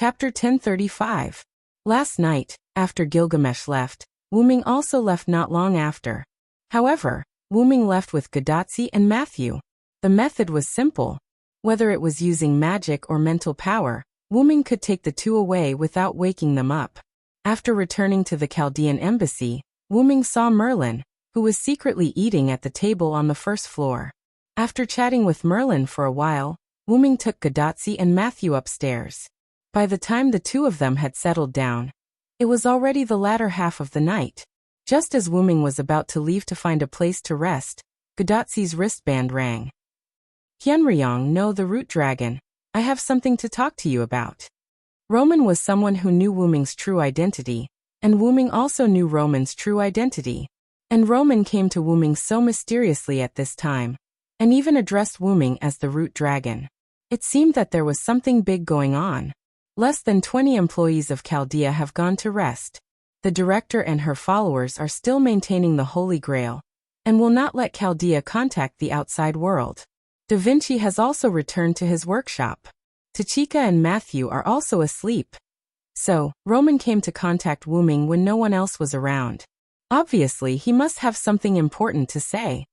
Chapter 1035. Last night, after Gilgamesh left, Wuming also left not long after. However, Wuming left with Gadatsi and Matthew. The method was simple. Whether it was using magic or mental power, Wuming could take the two away without waking them up. After returning to the Chaldean embassy, Wuming saw Merlin, who was secretly eating at the table on the first floor. After chatting with Merlin for a while, Wuming took Gadatsi and Matthew upstairs. By the time the two of them had settled down, it was already the latter half of the night. Just as Wuming was about to leave to find a place to rest, Gadatsi's wristband rang. Hyunryong, no, the root dragon, I have something to talk to you about. Roman was someone who knew Wuming's true identity, and Wuming also knew Roman's true identity. And Roman came to Wuming so mysteriously at this time, and even addressed Wuming as the root dragon. It seemed that there was something big going on. Less than 20 employees of Chaldea have gone to rest. The director and her followers are still maintaining the Holy Grail, and will not let Chaldea contact the outside world. Da Vinci has also returned to his workshop. Tachika and Matthew are also asleep. So, Roman came to contact Wuming when no one else was around. Obviously, he must have something important to say.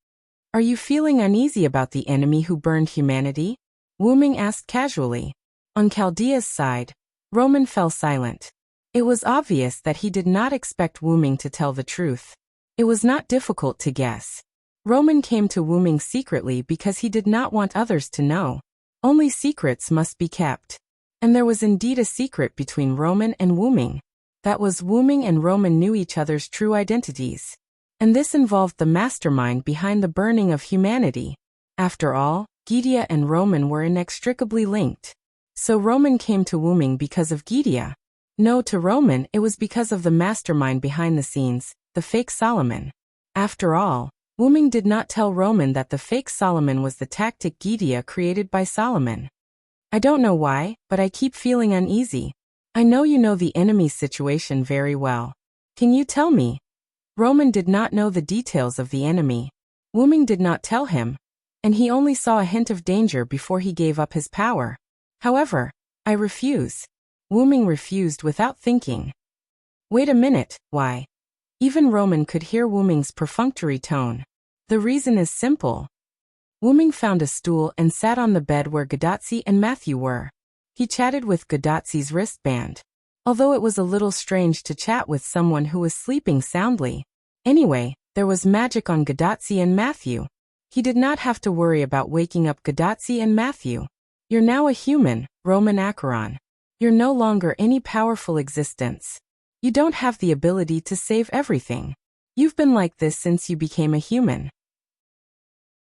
Are you feeling uneasy about the enemy who burned humanity? Wuming asked casually. On Chaldea's side, Roman fell silent. It was obvious that he did not expect Wuming to tell the truth. It was not difficult to guess. Roman came to Wuming secretly because he did not want others to know. Only secrets must be kept. And there was indeed a secret between Roman and Wuming. That was, Wuming and Roman knew each other's true identities. And this involved the mastermind behind the burning of humanity. After all, Gydia and Roman were inextricably linked. So Roman came to Wuming because of Gydia. No, to Roman it was because of the mastermind behind the scenes, the fake Solomon. After all, Wuming did not tell Roman that the fake Solomon was the tactic Gydia created by Solomon. I don't know why, but I keep feeling uneasy. I know you know the enemy's situation very well. Can you tell me? Roman did not know the details of the enemy. Wuming did not tell him, and he only saw a hint of danger before he gave up his power. However, I refuse. Wuming refused without thinking. Wait a minute, why? Even Roman could hear Wuming's perfunctory tone. The reason is simple. Wuming found a stool and sat on the bed where Gadatsi and Matthew were. He chatted with Gadatsi's wristband. Although it was a little strange to chat with someone who was sleeping soundly. Anyway, there was magic on Gadatsi and Matthew. He did not have to worry about waking up Gadatsi and Matthew. You're now a human, Roman Acheron. You're no longer any powerful existence. You don't have the ability to save everything. You've been like this since you became a human.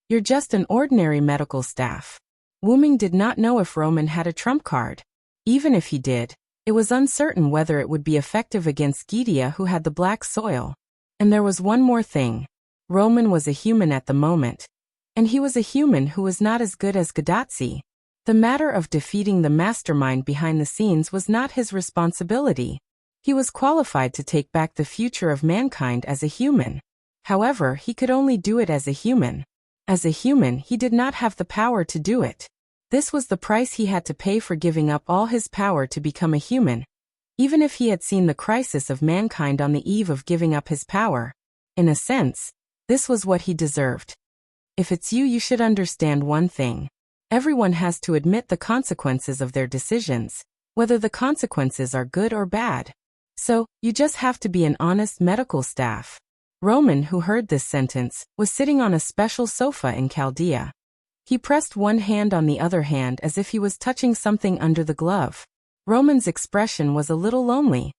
You're just an ordinary medical staff. Wuming did not know if Roman had a trump card. Even if he did, it was uncertain whether it would be effective against Gydia, who had the black soil. And there was one more thing. Roman was a human at the moment. And he was a human who was not as good as Gadatsi. The matter of defeating the mastermind behind the scenes was not his responsibility. He was qualified to take back the future of mankind as a human. However, he could only do it as a human. As a human, he did not have the power to do it. This was the price he had to pay for giving up all his power to become a human. Even if he had seen the crisis of mankind on the eve of giving up his power. In a sense, this was what he deserved. If it's you, you should understand one thing. Everyone has to admit the consequences of their decisions, whether the consequences are good or bad. So, you just have to be an honest medical staff. Roman, who heard this sentence, was sitting on a special sofa in Chaldea. He pressed one hand on the other hand as if he was touching something under the glove. Roman's expression was a little lonely.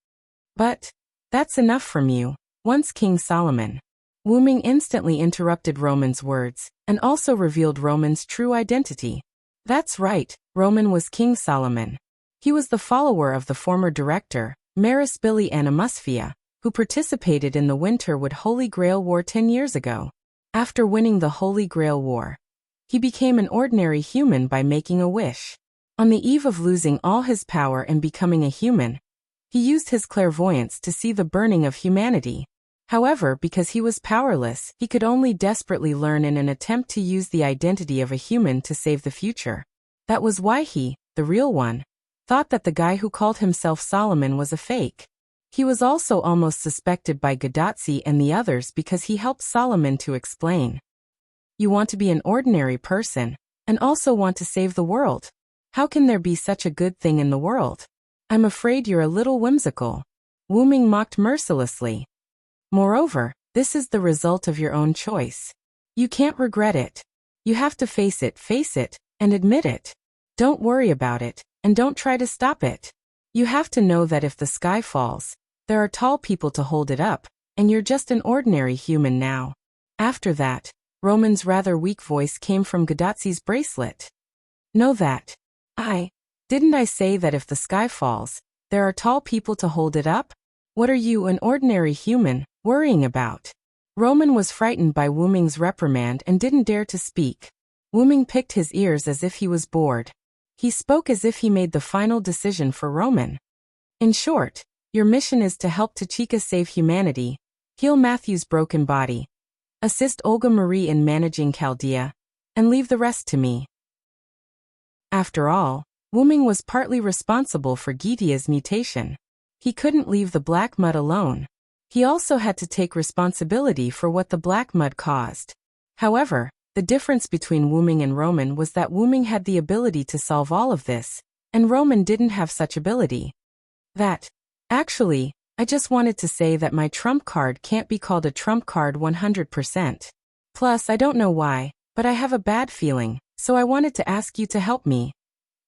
But, that's enough from you, once King Solomon. Wuming instantly interrupted Roman's words, and also revealed Roman's true identity. That's right, Roman was King Solomon. He was the follower of the former director, Maris Billy Animusphia, who participated in the Winterwood Holy Grail War 10 years ago. After winning the Holy Grail War, he became an ordinary human by making a wish. On the eve of losing all his power and becoming a human, he used his clairvoyance to see the burning of humanity. However, because he was powerless, he could only desperately learn in an attempt to use the identity of a human to save the future. That was why he, the real one, thought that the guy who called himself Solomon was a fake. He was also almost suspected by Gadotsi and the others because he helped Solomon to explain. You want to be an ordinary person, and also want to save the world. How can there be such a good thing in the world? I'm afraid you're a little whimsical. Wu Ming mocked mercilessly. Moreover, this is the result of your own choice. You can't regret it. You have to face it, and admit it. Don't worry about it, and don't try to stop it. You have to know that if the sky falls, there are tall people to hold it up, and you're just an ordinary human now. After that, Roman's rather weak voice came from Gadotsi's bracelet. Know that. Didn't I say that if the sky falls, there are tall people to hold it up? What are you, an ordinary human, worrying about? Roman was frightened by Wu Ming's reprimand and didn't dare to speak. Wu Ming picked his ears as if he was bored. He spoke as if he made the final decision for Roman. In short, your mission is to help Tachika save humanity, heal Matthew's broken body, assist Olga Marie in managing Chaldea, and leave the rest to me. After all, Wu Ming was partly responsible for Gidea's mutation. He couldn't leave the black mud alone. He also had to take responsibility for what the black mud caused. However, the difference between Wu Ming and Roman was that Wu Ming had the ability to solve all of this, and Roman didn't have such ability. Actually, I just wanted to say that my trump card can't be called a trump card 100%. Plus, I don't know why, but I have a bad feeling, so I wanted to ask you to help me.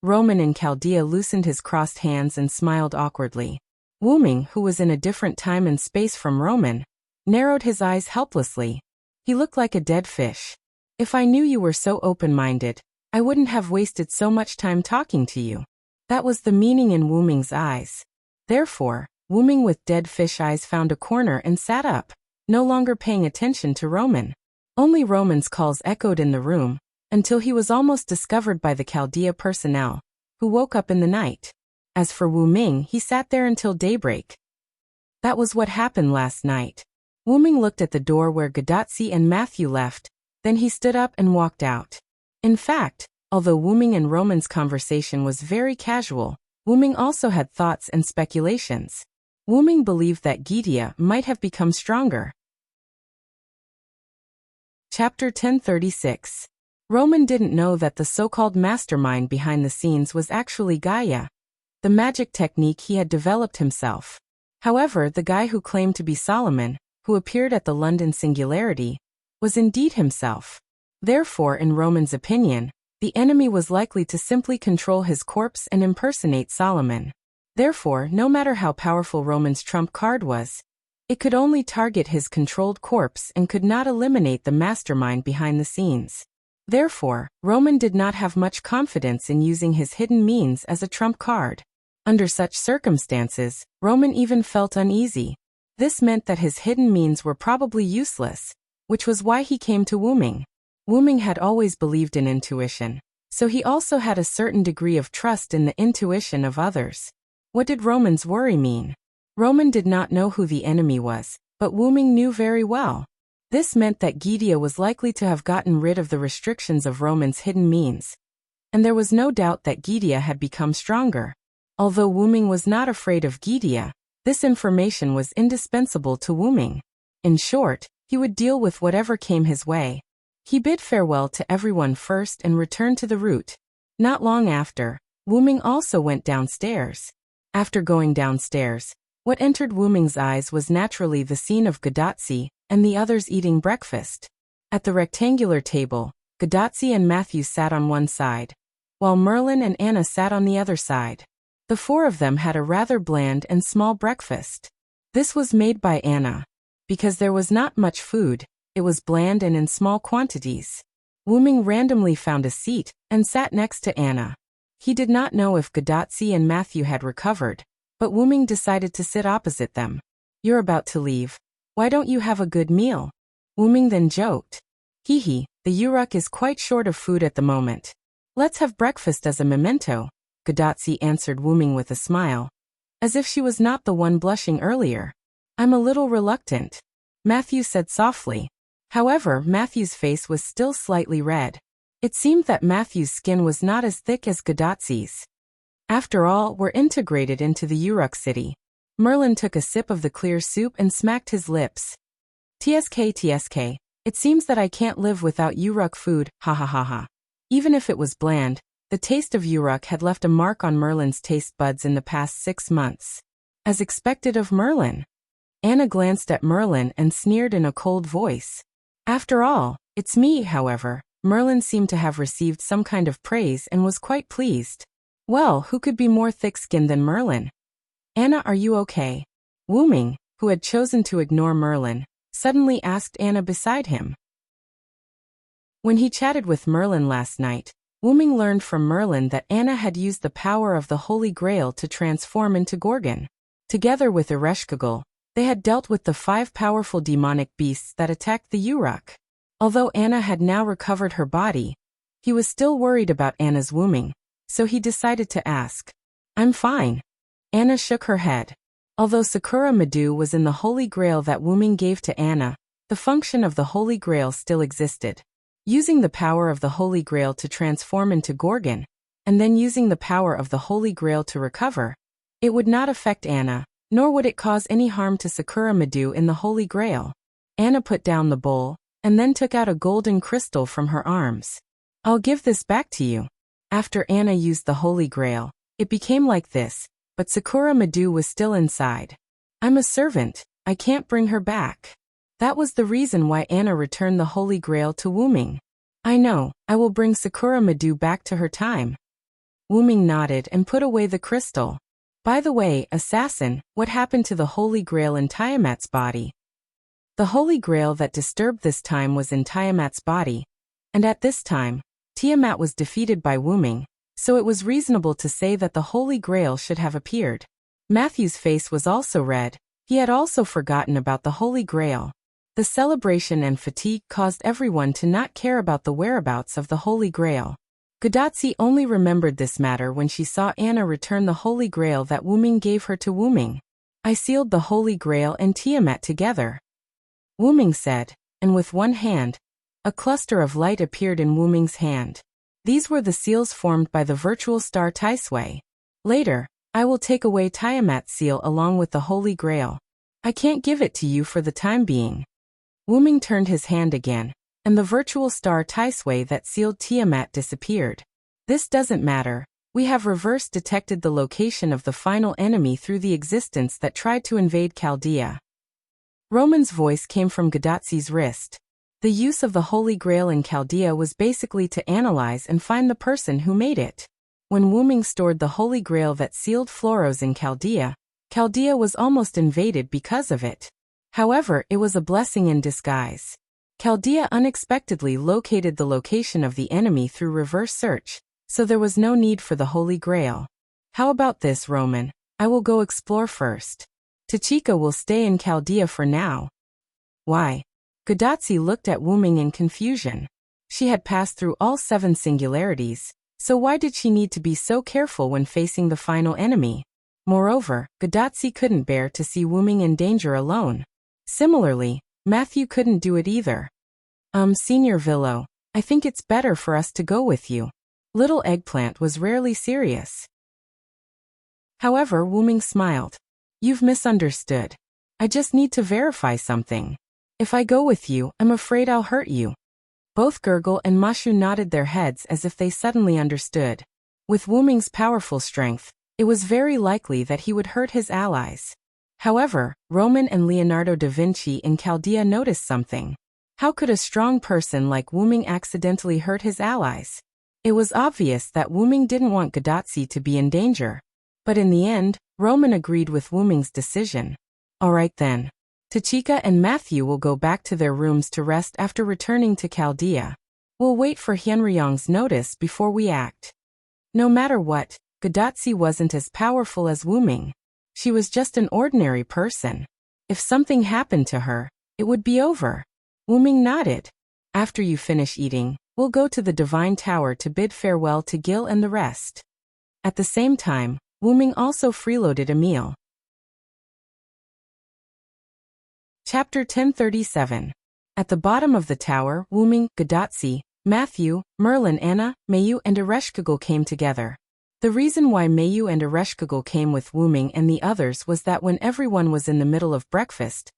Roman in Chaldea loosened his crossed hands and smiled awkwardly. Wu Ming, who was in a different time and space from Roman, narrowed his eyes helplessly. He looked like a dead fish. If I knew you were so open-minded, I wouldn't have wasted so much time talking to you. That was the meaning in Wu Ming's eyes. Therefore, Wu Ming with dead fish eyes found a corner and sat up, no longer paying attention to Roman. Only Roman's calls echoed in the room, until he was almost discovered by the Chaldea personnel, who woke up in the night. As for Wu Ming, he sat there until daybreak. That was what happened last night. Wu Ming looked at the door where Gadotsi and Matthew left, then he stood up and walked out. In fact, although Wu Ming and Roman's conversation was very casual, Wu Ming also had thoughts and speculations. Wu Ming believed that Gidea might have become stronger. Chapter 1036. Roman didn't know that the so-called mastermind behind the scenes was actually Gaia, the magic technique he had developed himself. However, the guy who claimed to be Solomon, who appeared at the London Singularity, was indeed himself. Therefore, in Roman's opinion, the enemy was likely to simply control his corpse and impersonate Solomon. Therefore, no matter how powerful Roman's trump card was, it could only target his controlled corpse and could not eliminate the mastermind behind the scenes. Therefore, Roman did not have much confidence in using his hidden means as a trump card. Under such circumstances, Roman even felt uneasy. This meant that his hidden means were probably useless, which was why he came to Wu Ming. Wu Ming had always believed in intuition, so he also had a certain degree of trust in the intuition of others. What did Roman's worry mean? Roman did not know who the enemy was, but Wu Ming knew very well. This meant that Gidea was likely to have gotten rid of the restrictions of Roman's hidden means. And there was no doubt that Gidea had become stronger. Although Wu Ming was not afraid of Gidea, this information was indispensable to Wu Ming. In short, he would deal with whatever came his way. He bid farewell to everyone first and returned to the route. Not long after, Wu Ming also went downstairs. After going downstairs, what entered Wu Ming's eyes was naturally the scene of Gadotsi and the others eating breakfast. At the rectangular table, Gadotsi and Matthew sat on one side, while Merlin and Anna sat on the other side. The four of them had a rather bland and small breakfast. This was made by Anna. Because there was not much food, it was bland and in small quantities. Wu Ming randomly found a seat and sat next to Anna. He did not know if Gadotsi and Matthew had recovered, but Wu Ming decided to sit opposite them. You're about to leave. Why don't you have a good meal? Wu Ming then joked. The Uruk is quite short of food at the moment. Let's have breakfast as a memento, Gadotsi answered Wu Ming with a smile, as if she was not the one blushing earlier. I'm a little reluctant, Matthew said softly. However, Matthew's face was still slightly red. It seemed that Matthew's skin was not as thick as Gadotsi's. After all, we're integrated into the Uruk city. Merlin took a sip of the clear soup and smacked his lips. TSK, it seems that I can't live without Uruk food, ha ha ha ha. Even if it was bland, the taste of Uruk had left a mark on Merlin's taste buds in the past 6 months. As expected of Merlin. Anna glanced at Merlin and sneered in a cold voice. After all, it's me, however. Merlin seemed to have received some kind of praise and was quite pleased. Well, who could be more thick-skinned than Merlin? Anna, are you okay? Wuming, who had chosen to ignore Merlin, suddenly asked Anna beside him. When he chatted with Merlin last night, Wuming learned from Merlin that Anna had used the power of the Holy Grail to transform into Gorgon. Together with Ereshkigal, they had dealt with the 5 powerful demonic beasts that attacked the Uruk. Although Anna had now recovered her body, he was still worried about Anna's Wuming, so he decided to ask. I'm fine. Anna shook her head. Although Sakura Madu was in the Holy Grail that Wuming gave to Anna, the function of the Holy Grail still existed. Using the power of the Holy Grail to transform into Gorgon, and then using the power of the Holy Grail to recover, it would not affect Anna, nor would it cause any harm to Sakura Madu in the Holy Grail. Anna put down the bowl, and then took out a golden crystal from her arms. I'll give this back to you. After Anna used the Holy Grail, it became like this, but Sakura Madu was still inside. I'm a servant, I can't bring her back. That was the reason why Anna returned the Holy Grail to Wuming. I know, I will bring Sakura Madu back to her time. Wuming nodded and put away the crystal. By the way, assassin, what happened to the Holy Grail in Tiamat's body? The Holy Grail that disturbed this time was in Tiamat's body, and at this time, Tiamat was defeated by Wuming, so it was reasonable to say that the Holy Grail should have appeared. Matthew's face was also red. He had also forgotten about the Holy Grail. The celebration and fatigue caused everyone to not care about the whereabouts of the Holy Grail. Gudatsi only remembered this matter when she saw Anna return the Holy Grail that Wuming gave her to Wuming. I sealed the Holy Grail and Tiamat together, Wuming said, and with one hand, a cluster of light appeared in Wuming's hand. These were the seals formed by the virtual star Taisui. Later, I will take away Tiamat's seal along with the Holy Grail. I can't give it to you for the time being. Wuming turned his hand again, and the virtual star Taisui that sealed Tiamat disappeared. This doesn't matter. We have reverse detected the location of the final enemy through the existence that tried to invade Chaldea. Roman's voice came from Gudatsi's wrist. The use of the Holy Grail in Chaldea was basically to analyze and find the person who made it. When Wuming stored the Holy Grail that sealed Floros in Chaldea, Chaldea was almost invaded because of it. However, it was a blessing in disguise. Chaldea unexpectedly located the location of the enemy through reverse search, so there was no need for the Holy Grail. How about this, Roman? I will go explore first. Tachika will stay in Chaldea for now. Why? Gudatsi looked at Wuming in confusion. She had passed through all 7 singularities, so why did she need to be so careful when facing the final enemy? Moreover, Gudatsi couldn't bear to see Wuming in danger alone. Similarly, Matthew couldn't do it either. Senior Villo, I think it's better for us to go with you. Little Eggplant was rarely serious. However, Wuming smiled. You've misunderstood. I just need to verify something. If I go with you, I'm afraid I'll hurt you. Both Gurgle and Mashu nodded their heads as if they suddenly understood. With Wuming's powerful strength, it was very likely that he would hurt his allies. However, Roman and Leonardo da Vinci in Chaldea noticed something. How could a strong person like Wuming accidentally hurt his allies? It was obvious that Wuming didn't want Gudatsi to be in danger. But in the end, Roman agreed with Wuming's decision. Alright then. Tachika and Matthew will go back to their rooms to rest after returning to Chaldea. We'll wait for Hyenryong's notice before we act. No matter what, Gudatsi wasn't as powerful as Wuming. She was just an ordinary person. If something happened to her, it would be over. Wuming nodded. After you finish eating, we'll go to the Divine Tower to bid farewell to Gil and the rest. At the same time, Wuming also freeloaded a meal. Chapter 1037. At the bottom of the tower, Wuming, Gudatsi, Matthew, Merlin, Anna, Mayu and Ereshkigal came together. The reason why Mayu and Ereshkigal came with Wuming and the others was that when everyone was in the middle of breakfast,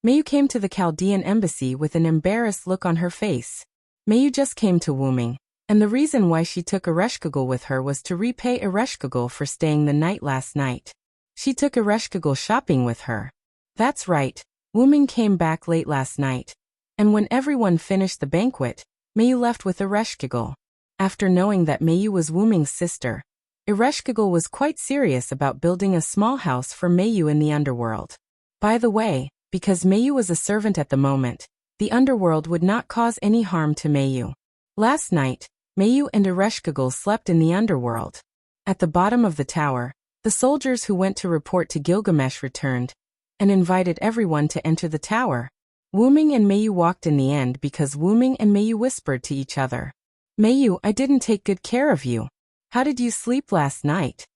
Mayu came to the Chaldean embassy with an embarrassed look on her face. Mayu just came to Wuming, and the reason why she took Ereshkigal with her was to repay Ereshkigal for staying the night last night. She took Ereshkigal shopping with her. That's right, Wuming came back late last night, and when everyone finished the banquet, Mayu left with Ereshkigal. After knowing that Mayu was Wuming's sister, Ereshkigal was quite serious about building a small house for Mayu in the underworld. By the way, because Mayu was a servant at the moment, the underworld would not cause any harm to Mayu. Last night, Mayu and Ereshkigal slept in the underworld. At the bottom of the tower, the soldiers who went to report to Gilgamesh returned and invited everyone to enter the tower. Wuming and Mayu walked in the end because Wuming and Mayu whispered to each other. Mayu, I didn't take good care of you. How did you sleep last night?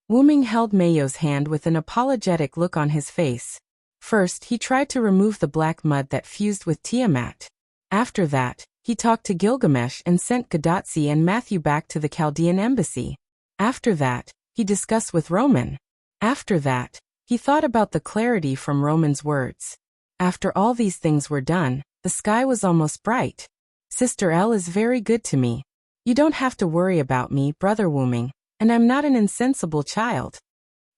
Wuming held Mayu's hand with an apologetic look on his face. First, he tried to remove the black mud that fused with Tiamat. After that, he talked to Gilgamesh and sent Gadotsi and Matthew back to the Chaldean embassy. After that, he discussed with Roman. After that, he thought about the clarity from Roman's words. After all these things were done, the sky was almost bright. Sister L is very good to me. You don't have to worry about me, Brother Wuming, and I'm not an insensible child.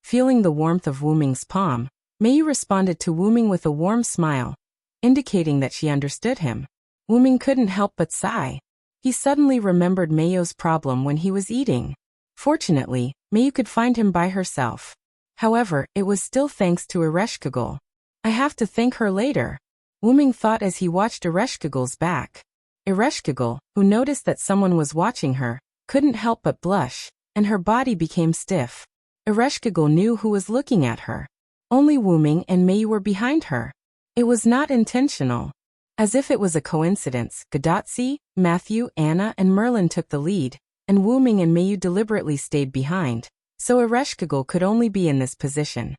Feeling the warmth of Wuming's palm, Mayu responded to Wuming with a warm smile, indicating that she understood him. Wuming couldn't help but sigh. He suddenly remembered Mayu's problem when he was eating. Fortunately, Mayu could find him by herself. However, it was still thanks to Ereshkigal. I have to thank her later, Wuming thought as he watched Ereshkigal's back. Ereshkigal, who noticed that someone was watching her, couldn't help but blush, and her body became stiff. Ereshkigal knew who was looking at her. Only Wuming and Mayu were behind her. It was not intentional. As if it was a coincidence, Gadotsi, Matthew, Anna, and Merlin took the lead, and Wuming and Mayu deliberately stayed behind, so Ereshkigal could only be in this position.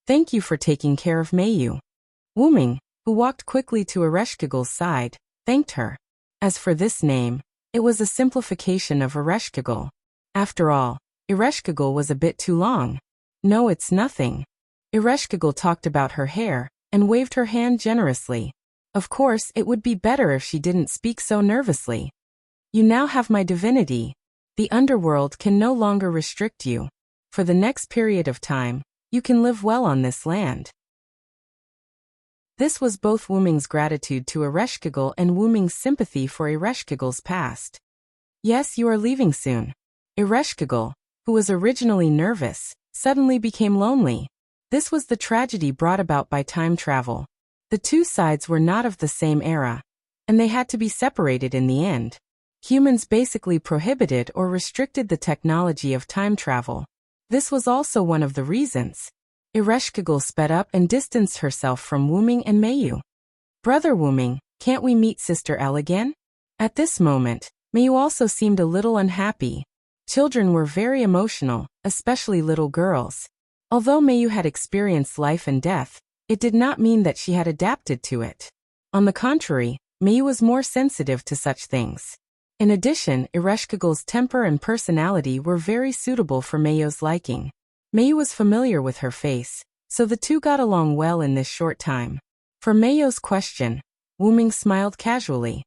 Thank you for taking care of Mayu. Wuming, who walked quickly to Ereshkigal's side, thanked her. As for this name, it was a simplification of Ereshkigal. After all, Ereshkigal was a bit too long. No, it's nothing. Ereshkigal talked about her hair, and waved her hand generously. Of course, it would be better if she didn't speak so nervously. You now have my divinity. The underworld can no longer restrict you. For the next period of time, you can live well on this land. This was both Wuming's gratitude to Ereshkigal and Wuming's sympathy for Ereshkigal's past. Yes, you are leaving soon. Ereshkigal, who was originally nervous, suddenly became lonely. This was the tragedy brought about by time travel. The two sides were not of the same era, and they had to be separated in the end. Humans basically prohibited or restricted the technology of time travel. This was also one of the reasons. Ereshkigal sped up and distanced herself from Wuming and Mayu. Brother Wuming, can't we meet Sister L again? At this moment, Mayu also seemed a little unhappy. Children were very emotional, especially little girls. Although Mayu had experienced life and death, it did not mean that she had adapted to it. On the contrary, Mayu was more sensitive to such things. In addition, Ereshkigal's temper and personality were very suitable for Mayu's liking. Mayu was familiar with her face, so the two got along well in this short time. For Mayu's question, Wuming smiled casually.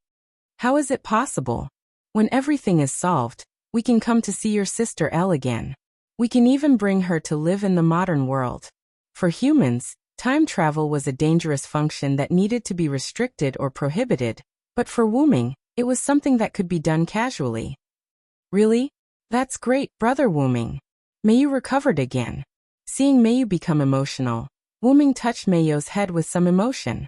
How is it possible? When everything is solved, we can come to see your sister L again. We can even bring her to live in the modern world. For humans, time travel was a dangerous function that needed to be restricted or prohibited, but for Wuming, it was something that could be done casually. Really? That's great, Brother Wuming. Mayu recovered again. Seeing Mayu become emotional, Wuming touched Mayu's head with some emotion.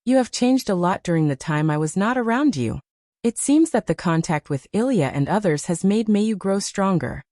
You have changed a lot during the time I was not around you. It seems that the contact with Ilya and others has made Mayu grow stronger.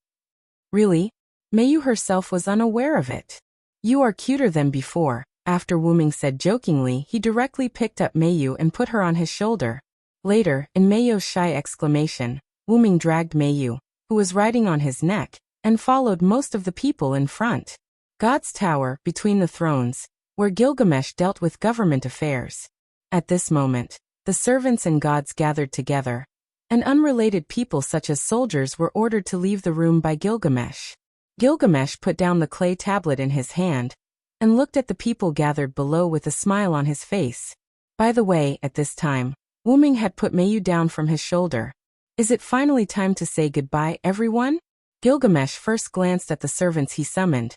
Really? Mayu herself was unaware of it. You are cuter than before, after Wuming said jokingly. He directly picked up Mayu and put her on his shoulder. Later, in Mayu's shy exclamation, Wuming dragged Mayu, who was riding on his neck, and followed most of the people in front. God's Tower, between the thrones, where Gilgamesh dealt with government affairs. At this moment, the servants and gods gathered together. and unrelated people such as soldiers were ordered to leave the room by Gilgamesh. Gilgamesh put down the clay tablet in his hand and looked at the people gathered below with a smile on his face. By the way, at this time, Wuming had put Mayu down from his shoulder. Is it finally time to say goodbye, everyone? Gilgamesh first glanced at the servants he summoned,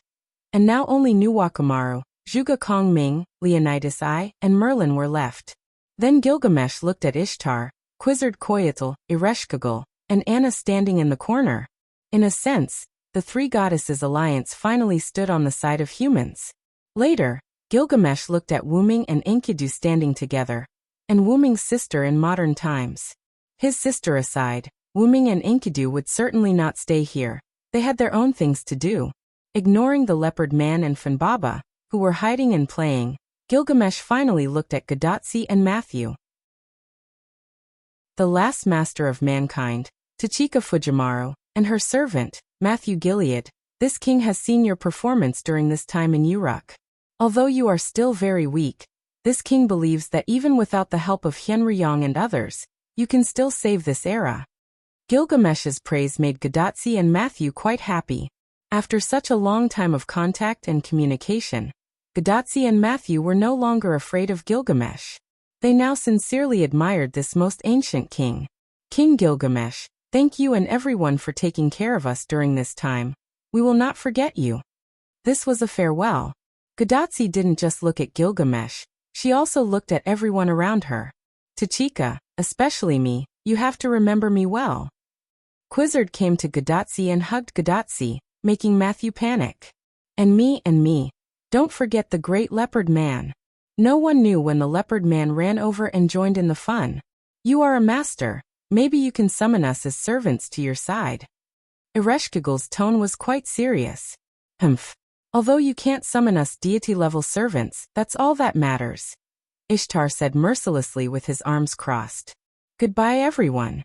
and now only Nuwakamaru, Zhuge Kongming, Leonidas I, and Merlin were left. Then Gilgamesh looked at Ishtar, Quetzalcoatl, Ereshkigal, and Anna standing in the corner. In a sense, the three goddesses' alliance finally stood on the side of humans. Later, Gilgamesh looked at Wuming and Enkidu standing together, and Wuming's sister in modern times. His sister aside, Wuming and Enkidu would certainly not stay here. They had their own things to do. Ignoring the leopard man and Funbaba, who were hiding and playing, Gilgamesh finally looked at Gadotsi and Matthew. The last master of mankind, Tachika Fujimaru, and her servant, Matthew Gilead, this king has seen your performance during this time in Uruk. Although you are still very weak, this king believes that even without the help of Hyenryong and others, you can still save this era. Gilgamesh's praise made Gadotsi and Matthew quite happy. After such a long time of contact and communication, Gadotsi and Matthew were no longer afraid of Gilgamesh. They now sincerely admired this most ancient king. King Gilgamesh, thank you and everyone for taking care of us during this time. We will not forget you. This was a farewell. Gadotsi didn't just look at Gilgamesh, she also looked at everyone around her. Tachika, especially me, you have to remember me well. Quizzard came to Gadotsi and hugged Gadotsi, making Matthew panic. And me, don't forget the great leopard man. No one knew when the leopard man ran over and joined in the fun. You are a master, maybe you can summon us as servants to your side. Ereshkigal's tone was quite serious. Humph. Although you can't summon us deity-level servants, that's all that matters. Ishtar said mercilessly with his arms crossed. Goodbye everyone.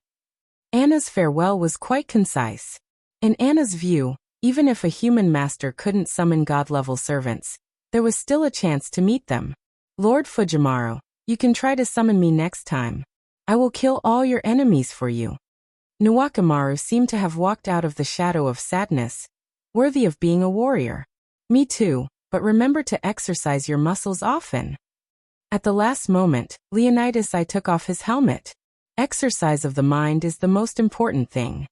Anna's farewell was quite concise. In Anna's view, even if a human master couldn't summon god-level servants, there was still a chance to meet them. Lord Fujimaru, you can try to summon me next time. I will kill all your enemies for you. Nuwakamaru seemed to have walked out of the shadow of sadness, worthy of being a warrior. Me too, but remember to exercise your muscles often. At the last moment, Leonidas I took off his helmet. Exercise of the mind is the most important thing.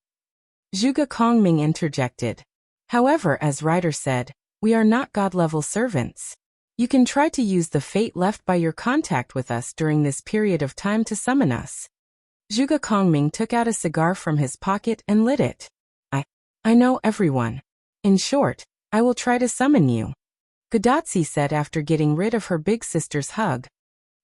Zhuge Kongming interjected. However, as Ryder said, we are not god-level servants. You can try to use the fate left by your contact with us during this period of time to summon us. Zhuge Kongming took out a cigar from his pocket and lit it. I know everyone. In short, I will try to summon you. Gadotsi said after getting rid of her big sister's hug.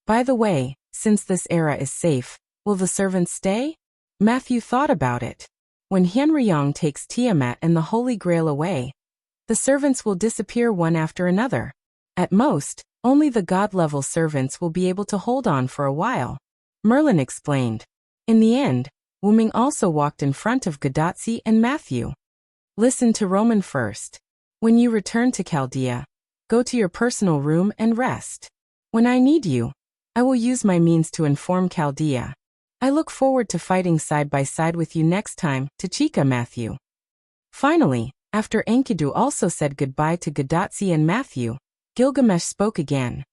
By the way, since this era is safe, will the servants stay? Matthew thought about it. When Hyenryong takes Tiamat and the Holy Grail away, the servants will disappear one after another. At most, only the god-level servants will be able to hold on for a while. Merlin explained. In the end, Wuming also walked in front of Gadotsi and Matthew. Listen to Roman first. When you return to Chaldea, go to your personal room and rest. When I need you, I will use my means to inform Chaldea. I look forward to fighting side by side with you next time, Tachika Matthew. Finally, after Enkidu also said goodbye to Gadotsi and Matthew, Gilgamesh spoke again.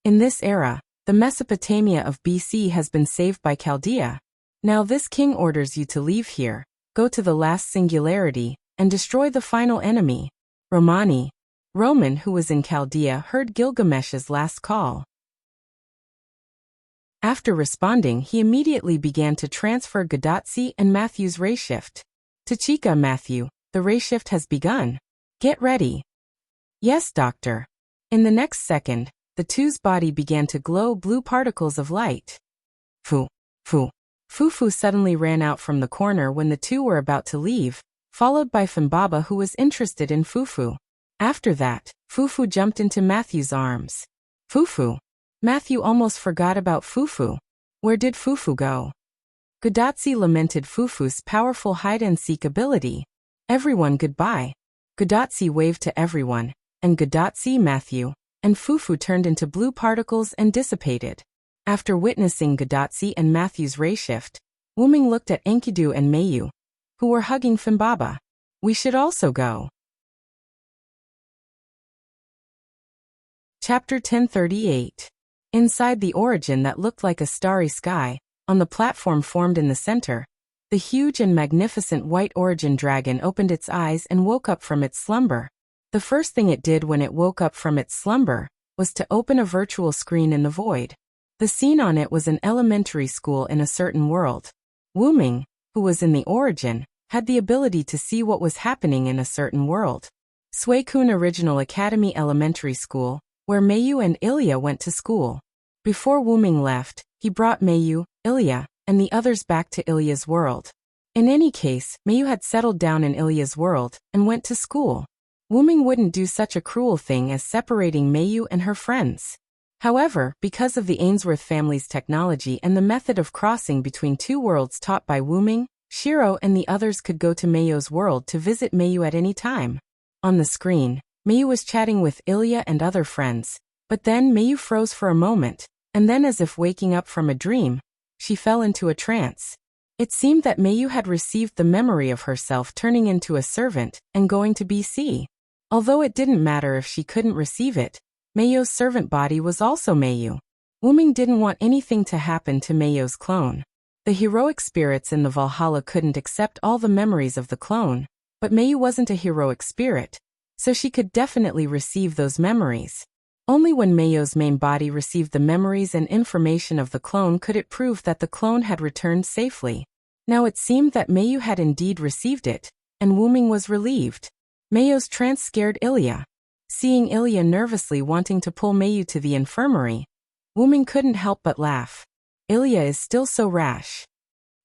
In this era, the Mesopotamia of BC has been saved by Chaldea. Now this king orders you to leave here, go to the last singularity, and destroy the final enemy. Roman, who was in Chaldea, heard Gilgamesh's last call. After responding, he immediately began to transfer Gadotsi and Matthew's ray shift. Tachika Matthew, the ray shift has begun. Get ready. Yes, doctor. In the next second, the two's body began to glow blue particles of light. Fufu suddenly ran out from the corner when the two were about to leave, followed by Funbaba, who was interested in Fufu. After that, Fufu jumped into Matthew's arms. Fufu. Matthew almost forgot about Fufu. Where did Fufu go? Gadotsi lamented Fufu's powerful hide-and-seek ability. Everyone goodbye. Gadotsi waved to everyone, and Gadotsi, Matthew, and Fufu turned into blue particles and dissipated. After witnessing Gadotsi and Matthew's ray shift, Wuming looked at Enkidu and Mayu, who were hugging Fimbaba. We should also go. Chapter 1038. Inside the origin that looked like a starry sky, on the platform formed in the center, the huge and magnificent white origin dragon opened its eyes and woke up from its slumber. The first thing it did when it woke up from its slumber was to open a virtual screen in the void. The scene on it was an elementary school in a certain world. Wuming, who was in the origin, had the ability to see what was happening in a certain world. Suicune Original Academy Elementary School, where Mayu and Ilya went to school. Before Wuming left, he brought Mayu, Ilya, and the others back to Ilya's world. In any case, Mayu had settled down in Ilya's world and went to school. Wuming wouldn't do such a cruel thing as separating Mayu and her friends. However, because of the Ainsworth family's technology and the method of crossing between two worlds taught by Wuming, Shiro and the others could go to Mayu's world to visit Mayu at any time. On the screen, Mayu was chatting with Ilya and other friends, but then Mayu froze for a moment, and then as if waking up from a dream, she fell into a trance. It seemed that Mayu had received the memory of herself turning into a servant and going to BC. Although it didn't matter if she couldn't receive it, Mayu's servant body was also Mayu. Wuming didn't want anything to happen to Mayu's clone. The heroic spirits in the Valhalla couldn't accept all the memories of the clone, but Mayu wasn't a heroic spirit, so she could definitely receive those memories. Only when Mayu's main body received the memories and information of the clone could it prove that the clone had returned safely. Now it seemed that Mayu had indeed received it, and Wuming was relieved. Mayu's trance scared Ilya. Seeing Ilya nervously wanting to pull Mayu to the infirmary, Wuming couldn't help but laugh. Ilya is still so rash.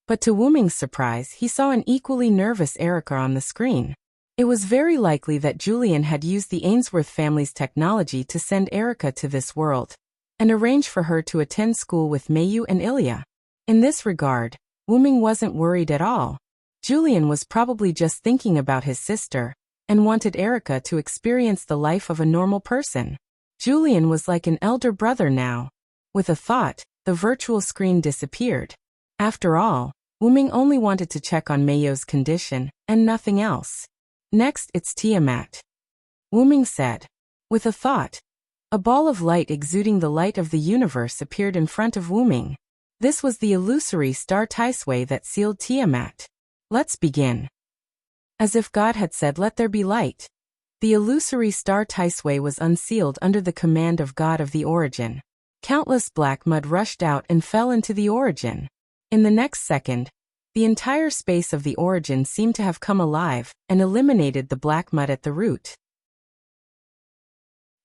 But to Wuming's surprise, he saw an equally nervous Erica on the screen. It was very likely that Julian had used the Ainsworth family's technology to send Erica to this world, and arrange for her to attend school with Mayu and Ilya. In this regard, Wuming wasn't worried at all. Julian was probably just thinking about his sister, and wanted Erica to experience the life of a normal person. Julian was like an elder brother now. With a thought, the virtual screen disappeared. After all, Wuming only wanted to check on Mayu's condition, and nothing else. Next, it's Tiamat. Wuming said. With a thought, a ball of light exuding the light of the universe appeared in front of Wuming. This was the illusory star Taisui that sealed Tiamat. Let's begin. As if God had said, "Let there be light." The illusory star Taisui was unsealed under the command of God of the origin. Countless black mud rushed out and fell into the origin. In the next second, the entire space of the origin seemed to have come alive and eliminated the black mud at the root.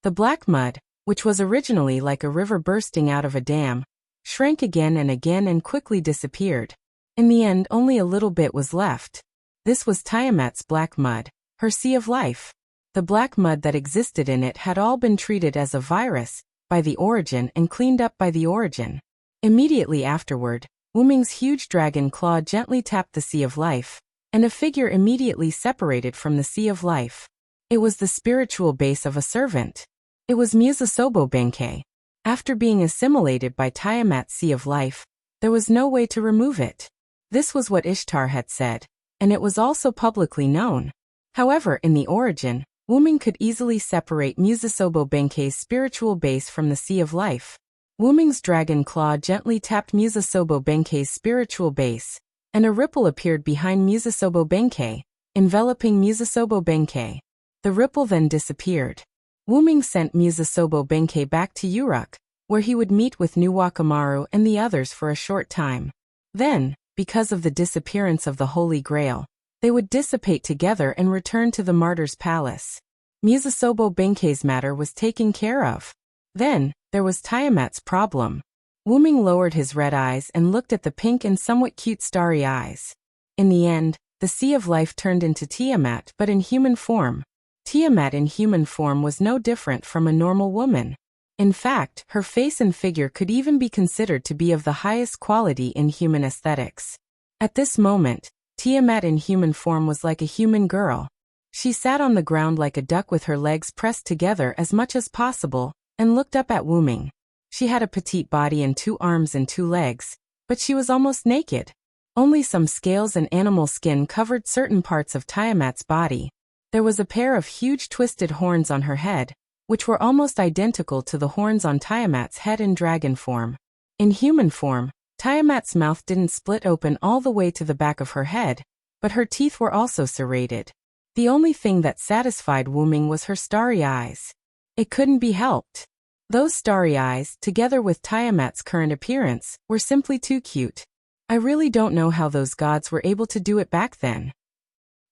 The black mud, which was originally like a river bursting out of a dam, shrank again and quickly disappeared. In the end, only a little bit was left. This was Tiamat's black mud, her sea of life. The black mud that existed in it had all been treated as a virus by the origin and cleaned up by the origin. Immediately afterward, Wuming's huge dragon claw gently tapped the sea of life, and a figure immediately separated from the sea of life. It was the spiritual base of a servant. It was Musasobo Benkei. After being assimilated by Tiamat's sea of life, there was no way to remove it. This was what Ishtar had said, and it was also publicly known. However, in the origin, Wuming could easily separate Musasobo Benkei's spiritual base from the sea of life. Wuming's dragon claw gently tapped Musasobo Benkei's spiritual base, and a ripple appeared behind Musasobo Benkei, enveloping Musasobo Benkei. The ripple then disappeared. Wuming sent Musasobo Benkei back to Uruk, where he would meet with Nuwakamaru and the others for a short time. Then, because of the disappearance of the Holy Grail, they would dissipate together and return to the Martyr's Palace. Musasobo Benkei's matter was taken care of. Then, there was Tiamat's problem. Wuming lowered his red eyes and looked at the pink and somewhat cute starry eyes. In the end, the Sea of Life turned into Tiamat but in human form. Tiamat in human form was no different from a normal woman. In fact, her face and figure could even be considered to be of the highest quality in human aesthetics. At this moment, Tiamat in human form was like a human girl. She sat on the ground like a duck with her legs pressed together as much as possible, and looked up at Wuming. She had a petite body and 2 arms and 2 legs, but she was almost naked. Only some scales and animal skin covered certain parts of Tiamat's body. There was a pair of huge twisted horns on her head, which were almost identical to the horns on Tiamat's head in dragon form. In human form, Tiamat's mouth didn't split open all the way to the back of her head, but her teeth were also serrated. The only thing that satisfied Wuming was her starry eyes. It couldn't be helped. Those starry eyes, together with Tiamat's current appearance, were simply too cute. I really don't know how those gods were able to do it back then.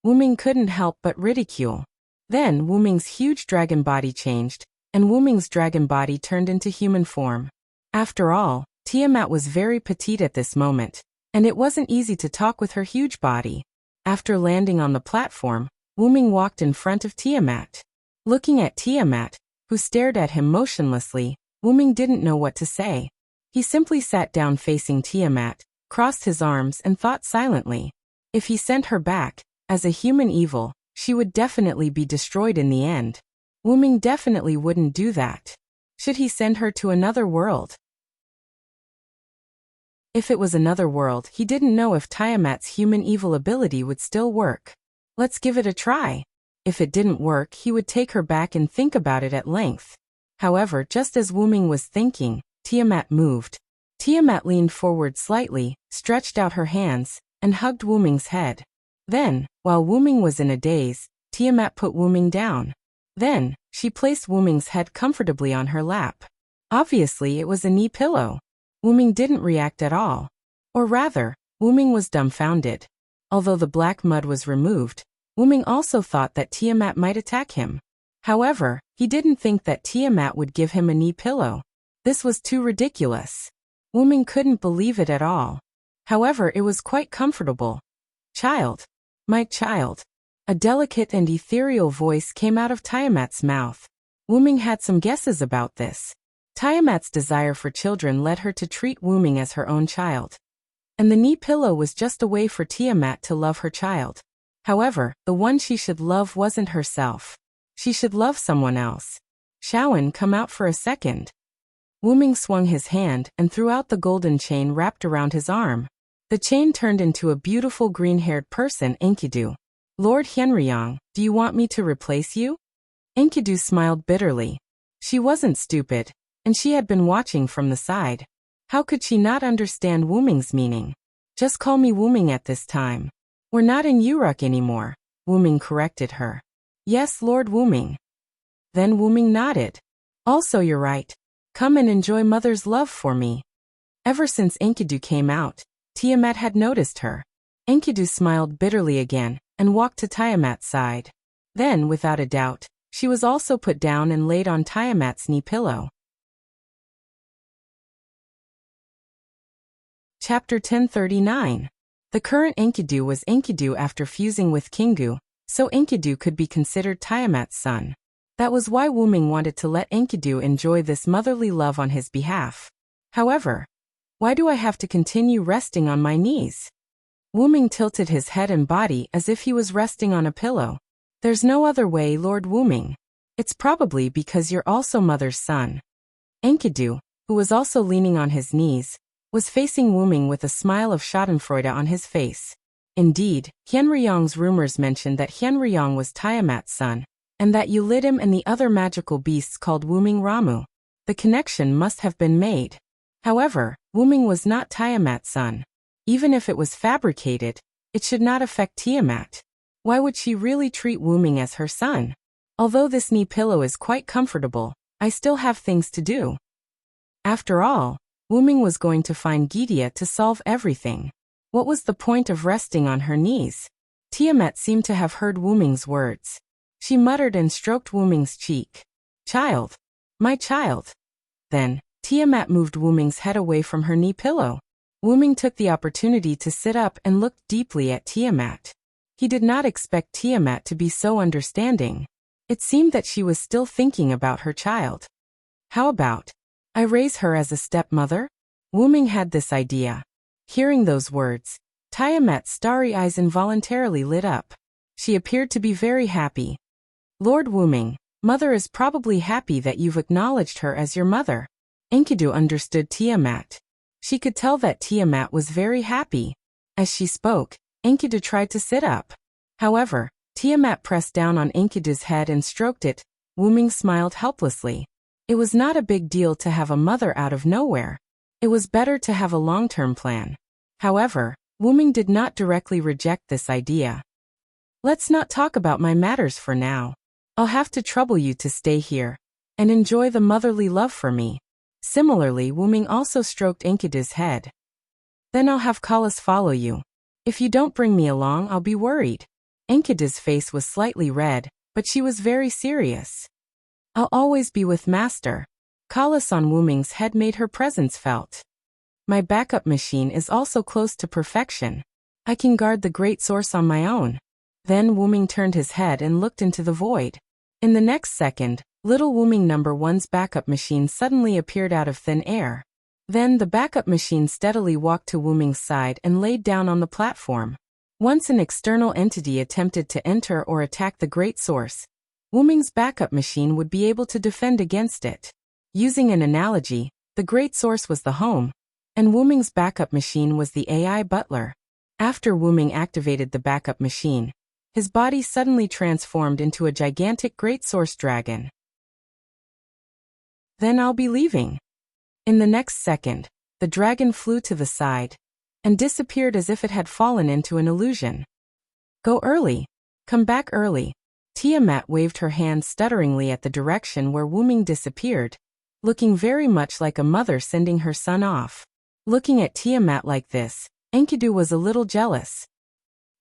Wuming couldn't help but ridicule. Then Wuming's huge dragon body changed, and Wuming's dragon body turned into human form. After all, Tiamat was very petite at this moment, and it wasn't easy to talk with her huge body. After landing on the platform, Wuming walked in front of Tiamat. Looking at Tiamat, who stared at him motionlessly, Wuming didn't know what to say. He simply sat down facing Tiamat, crossed his arms and thought silently. If he sent her back, as a human evil, she would definitely be destroyed in the end. Wuming definitely wouldn't do that. Should he send her to another world? If it was another world, he didn't know if Tiamat's human evil ability would still work. Let's give it a try. If it didn't work, he would take her back and think about it at length. However, just as Wuming was thinking, Tiamat moved. Tiamat leaned forward slightly, stretched out her hands, and hugged Wuming's head. Then, while Wuming was in a daze, Tiamat put Wuming down. Then, she placed Wuming's head comfortably on her lap. Obviously, it was a knee pillow. Wuming didn't react at all. Or rather, Wuming was dumbfounded. Although the black mud was removed, Wuming also thought that Tiamat might attack him. However, he didn't think that Tiamat would give him a knee pillow. This was too ridiculous. Wuming couldn't believe it at all. However, it was quite comfortable. "Child. My child." A delicate and ethereal voice came out of Tiamat's mouth. Wuming had some guesses about this. Tiamat's desire for children led her to treat Wuming as her own child. And the knee pillow was just a way for Tiamat to love her child. However, the one she should love wasn't herself. She should love someone else. "Shawan, come out for a second." Wuming swung his hand and threw out the golden chain wrapped around his arm. The chain turned into a beautiful green-haired person, Enkidu. "Lord Hyenryong, do you want me to replace you?" Enkidu smiled bitterly. She wasn't stupid, and she had been watching from the side. How could she not understand Wuming's meaning? "Just call me Wuming at this time. We're not in Uruk anymore," Wuming corrected her. "Yes, Lord Wuming." Then Wuming nodded. "Also, you're right. Come and enjoy Mother's love for me." Ever since Enkidu came out, Tiamat had noticed her. Enkidu smiled bitterly again and walked to Tiamat's side. Then, without a doubt, she was also put down and laid on Tiamat's knee pillow. Chapter 1039. The current Enkidu was Enkidu after fusing with Kingu, so Enkidu could be considered Tiamat's son. That was why Wuming wanted to let Enkidu enjoy this motherly love on his behalf. However, why do I have to continue resting on my knees? Wuming tilted his head and body as if he was resting on a pillow. "There's no other way, Lord Wuming. It's probably because you're also Mother's son." Enkidu, who was also leaning on his knees, was facing Wuming with a smile of schadenfreude on his face. Indeed, Hyenryong's rumors mentioned that Hyenryong was Tiamat's son, and that Ulidim and the other magical beasts called Wuming Ramu. The connection must have been made. However, Wuming was not Tiamat's son. Even if it was fabricated, it should not affect Tiamat. Why would she really treat Wuming as her son? Although this knee pillow is quite comfortable, I still have things to do. After all, Wuming was going to find Gydia to solve everything. What was the point of resting on her knees? Tiamat seemed to have heard Wuming's words. She muttered and stroked Wuming's cheek. "Child. My child." Then, Tiamat moved Wuming's head away from her knee pillow. Wuming took the opportunity to sit up and looked deeply at Tiamat. He did not expect Tiamat to be so understanding. It seemed that she was still thinking about her child. "How about I raise her as a stepmother?" Wuming had this idea. Hearing those words, Tiamat's starry eyes involuntarily lit up. She appeared to be very happy. "Lord Wuming, Mother is probably happy that you've acknowledged her as your mother." Enkidu understood Tiamat. She could tell that Tiamat was very happy. As she spoke, Enkidu tried to sit up. However, Tiamat pressed down on Enkidu's head and stroked it. Wuming smiled helplessly. It was not a big deal to have a mother out of nowhere. It was better to have a long-term plan. However, Wuming did not directly reject this idea. Let's not talk about my matters for now. I'll have to trouble you to stay here and enjoy the motherly love for me. Similarly, Wuming also stroked Enkidu's head. Then I'll have Kalas follow you. If you don't bring me along, I'll be worried. Enkidu's face was slightly red, but she was very serious. I'll always be with Master. Kalas on Wuming's head made her presence felt. My backup machine is also close to perfection. I can guard the great source on my own. Then Wuming turned his head and looked into the void. In the next second, little Wuming number 1's backup machine suddenly appeared out of thin air. Then the backup machine steadily walked to Wuming's side and laid down on the platform. Once an external entity attempted to enter or attack the great source, Wuming's backup machine would be able to defend against it. Using an analogy, the great source was the home, and Wuming's backup machine was the AI butler. After Wuming activated the backup machine, his body suddenly transformed into a gigantic great source dragon. Then I'll be leaving. In the next second, the dragon flew to the side and disappeared as if it had fallen into an illusion. Go early. Come back early. Tiamat waved her hand stutteringly at the direction where Wuming disappeared, looking very much like a mother sending her son off. Looking at Tiamat like this, Enkidu was a little jealous.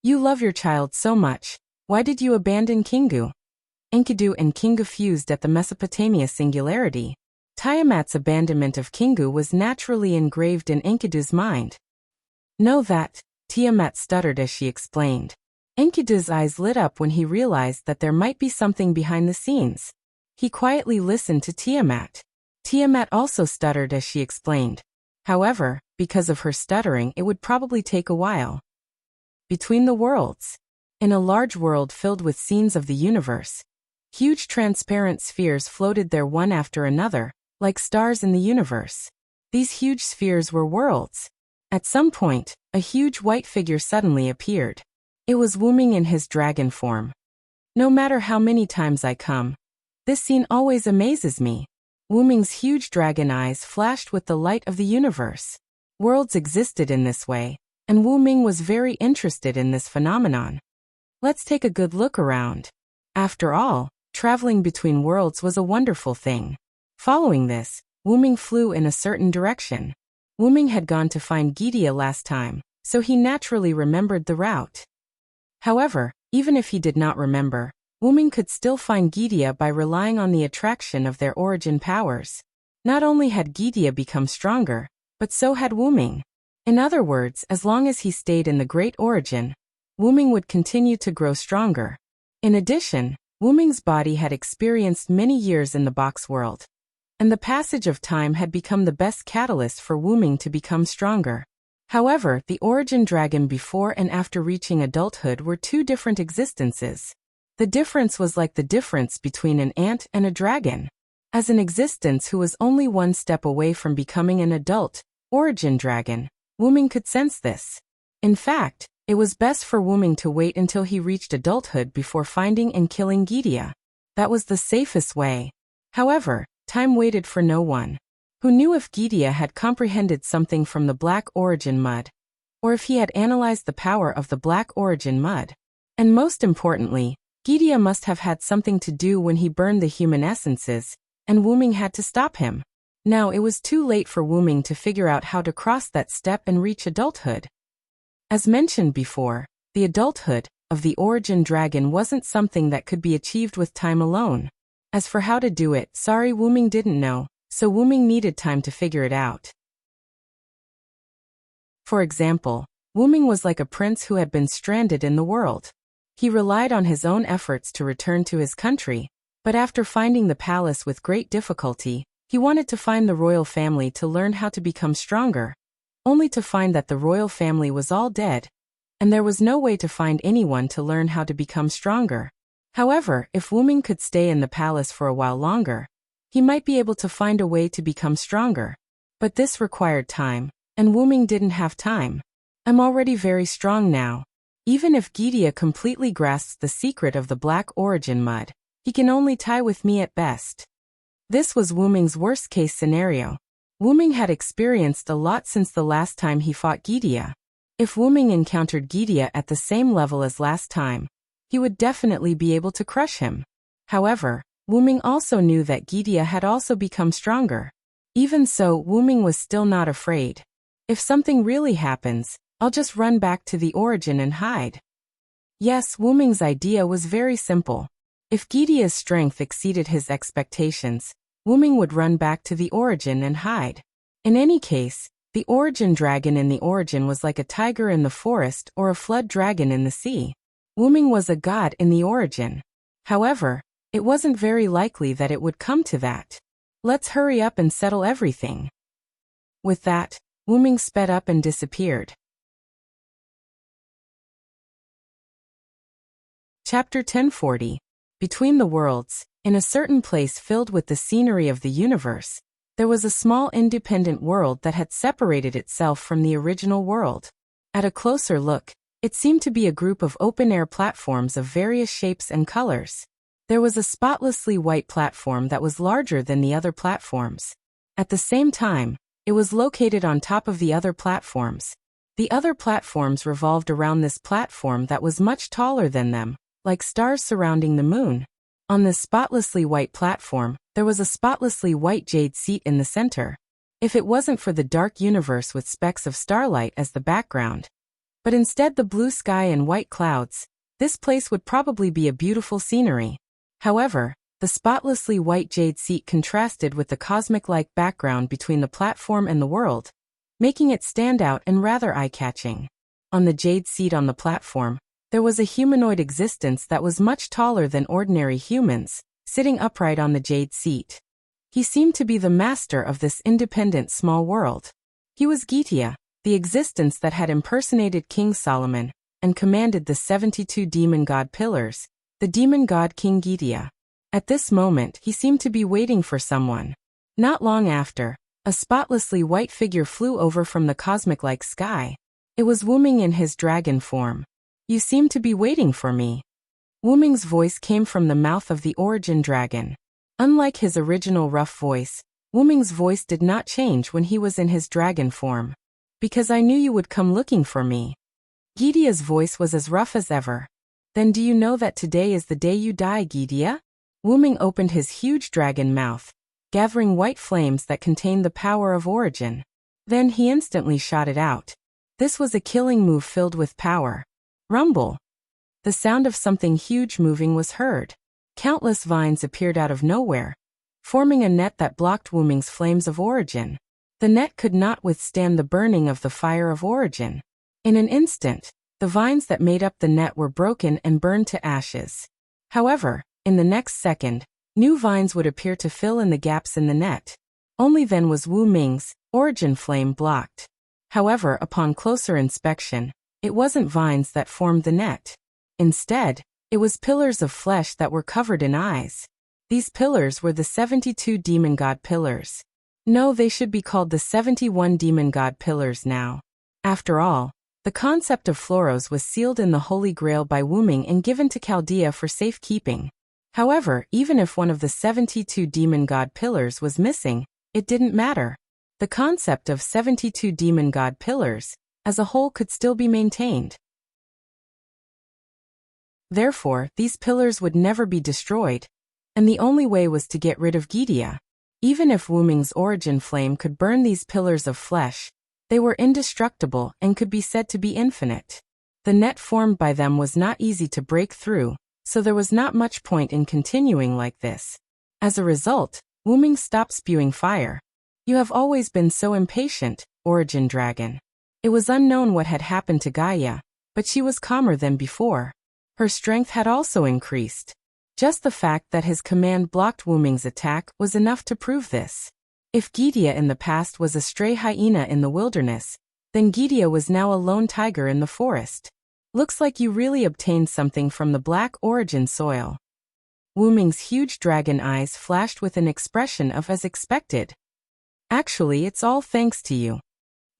You love your child so much. Why did you abandon Kingu? Enkidu and Kingu fused at the Mesopotamia singularity. Tiamat's abandonment of Kingu was naturally engraved in Enkidu's mind. Know that, Tiamat stuttered as she explained. Enkidu's eyes lit up when he realized that there might be something behind the scenes. He quietly listened to Tiamat. Tiamat also stuttered as she explained. However, because of her stuttering, it would probably take a while. Between the worlds. In a large world filled with scenes of the universe, huge transparent spheres floated there one after another, like stars in the universe. These huge spheres were worlds. At some point, a huge white figure suddenly appeared. It was Wuming in his dragon form. No matter how many times I come, this scene always amazes me. Wuming's huge dragon eyes flashed with the light of the universe. Worlds existed in this way, and Wuming was very interested in this phenomenon. Let's take a good look around. After all, traveling between worlds was a wonderful thing. Following this, Wuming flew in a certain direction. Wuming had gone to find Gidia last time, so he naturally remembered the route. However, even if he did not remember, Wuming could still find Gidia by relying on the attraction of their origin powers. Not only had Gidia become stronger, but so had Wuming. In other words, as long as he stayed in the Great Origin, Wuming would continue to grow stronger. In addition, Wuming's body had experienced many years in the box world, and the passage of time had become the best catalyst for Wuming to become stronger. However, the origin dragon before and after reaching adulthood were two different existences. The difference was like the difference between an ant and a dragon. As an existence who was only one step away from becoming an adult origin dragon, Wuming could sense this. In fact, it was best for Wuming to wait until he reached adulthood before finding and killing Gidia. That was the safest way. However, time waited for no one. Who knew if Gidia had comprehended something from the Black Origin Mud, or if he had analyzed the power of the Black Origin Mud. And most importantly, Gidia must have had something to do when he burned the human essences, and Wuming had to stop him. Now it was too late for Wuming to figure out how to cross that step and reach adulthood. As mentioned before, the adulthood of the origin dragon wasn't something that could be achieved with time alone. As for how to do it, sorry, Wuming didn't know, so Wuming needed time to figure it out. For example, Wuming was like a prince who had been stranded in the world. He relied on his own efforts to return to his country, but after finding the palace with great difficulty, he wanted to find the royal family to learn how to become stronger, only to find that the royal family was all dead, and there was no way to find anyone to learn how to become stronger. However, if Wuming could stay in the palace for a while longer, he might be able to find a way to become stronger. But this required time, and Wuming didn't have time. I'm already very strong now. Even if Gidia completely grasps the secret of the black origin mud, he can only tie with me at best. This was Wuming's worst-case scenario. Wuming had experienced a lot since the last time he fought Gidia. If Wuming encountered Gidia at the same level as last time, he would definitely be able to crush him. However, Wuming also knew that Gidia had also become stronger. Even so, Wuming was still not afraid. If something really happens, I'll just run back to the origin and hide. Yes, Wuming's idea was very simple. If Gidia's strength exceeded his expectations, Wuming would run back to the origin and hide. In any case, the origin dragon in the origin was like a tiger in the forest or a flood dragon in the sea. Wuming was a god in the origin. However, it wasn't very likely that it would come to that. Let's hurry up and settle everything. With that, Wuming sped up and disappeared. Chapter 1040. Between the worlds, in a certain place filled with the scenery of the universe, there was a small independent world that had separated itself from the original world. At a closer look, it seemed to be a group of open-air platforms of various shapes and colors. There was a spotlessly white platform that was larger than the other platforms. At the same time, it was located on top of the other platforms. The other platforms revolved around this platform that was much taller than them, like stars surrounding the moon. On this spotlessly white platform, there was a spotlessly white jade seat in the center. If it wasn't for the dark universe with specks of starlight as the background, but instead the blue sky and white clouds, this place would probably be a beautiful scenery. However, the spotlessly white jade seat contrasted with the cosmic-like background between the platform and the world, making it stand out and rather eye-catching. On the jade seat on the platform, there was a humanoid existence that was much taller than ordinary humans, sitting upright on the jade seat. He seemed to be the master of this independent small world. He was Gitia, the existence that had impersonated King Solomon, and commanded the 72 demon god pillars, the demon god King Gitia. At this moment he seemed to be waiting for someone. Not long after, a spotlessly white figure flew over from the cosmic-like sky. It was Wuming in his dragon form. You seem to be waiting for me. Wuming's voice came from the mouth of the origin dragon. Unlike his original rough voice, Wuming's voice did not change when he was in his dragon form. Because I knew you would come looking for me. Gidia's voice was as rough as ever. Then do you know that today is the day you die, Gidia? Wuming opened his huge dragon mouth, gathering white flames that contained the power of origin. Then he instantly shot it out. This was a killing move filled with power. Rumble. The sound of something huge moving was heard. Countless vines appeared out of nowhere, forming a net that blocked Wuming's flames of origin. The net could not withstand the burning of the fire of origin. In an instant, the vines that made up the net were broken and burned to ashes. However, in the next second, new vines would appear to fill in the gaps in the net. Only then was Wuming's origin flame blocked. However, upon closer inspection, it wasn't vines that formed the net. Instead, it was pillars of flesh that were covered in eyes. These pillars were the 72 demon god pillars. No, they should be called the 71 demon god pillars now. After all, the concept of Floros was sealed in the Holy Grail by Wuming and given to Chaldea for safekeeping. However, even if one of the 72 demon god pillars was missing, it didn't matter. The concept of 72 demon god pillars, as a whole, could still be maintained. Therefore, these pillars would never be destroyed, and the only way was to get rid of Gidia. Even if Wuming's origin flame could burn these pillars of flesh, they were indestructible and could be said to be infinite. The net formed by them was not easy to break through, so there was not much point in continuing like this. As a result, Wuming stopped spewing fire. You have always been so impatient, Origin Dragon. It was unknown what had happened to Gaia, but she was calmer than before. Her strength had also increased. Just the fact that his command blocked Wuming's attack was enough to prove this. If Gidia in the past was a stray hyena in the wilderness, then Gidia was now a lone tiger in the forest. Looks like you really obtained something from the black origin soil. Wuming's huge dragon eyes flashed with an expression of as expected. Actually, it's all thanks to you.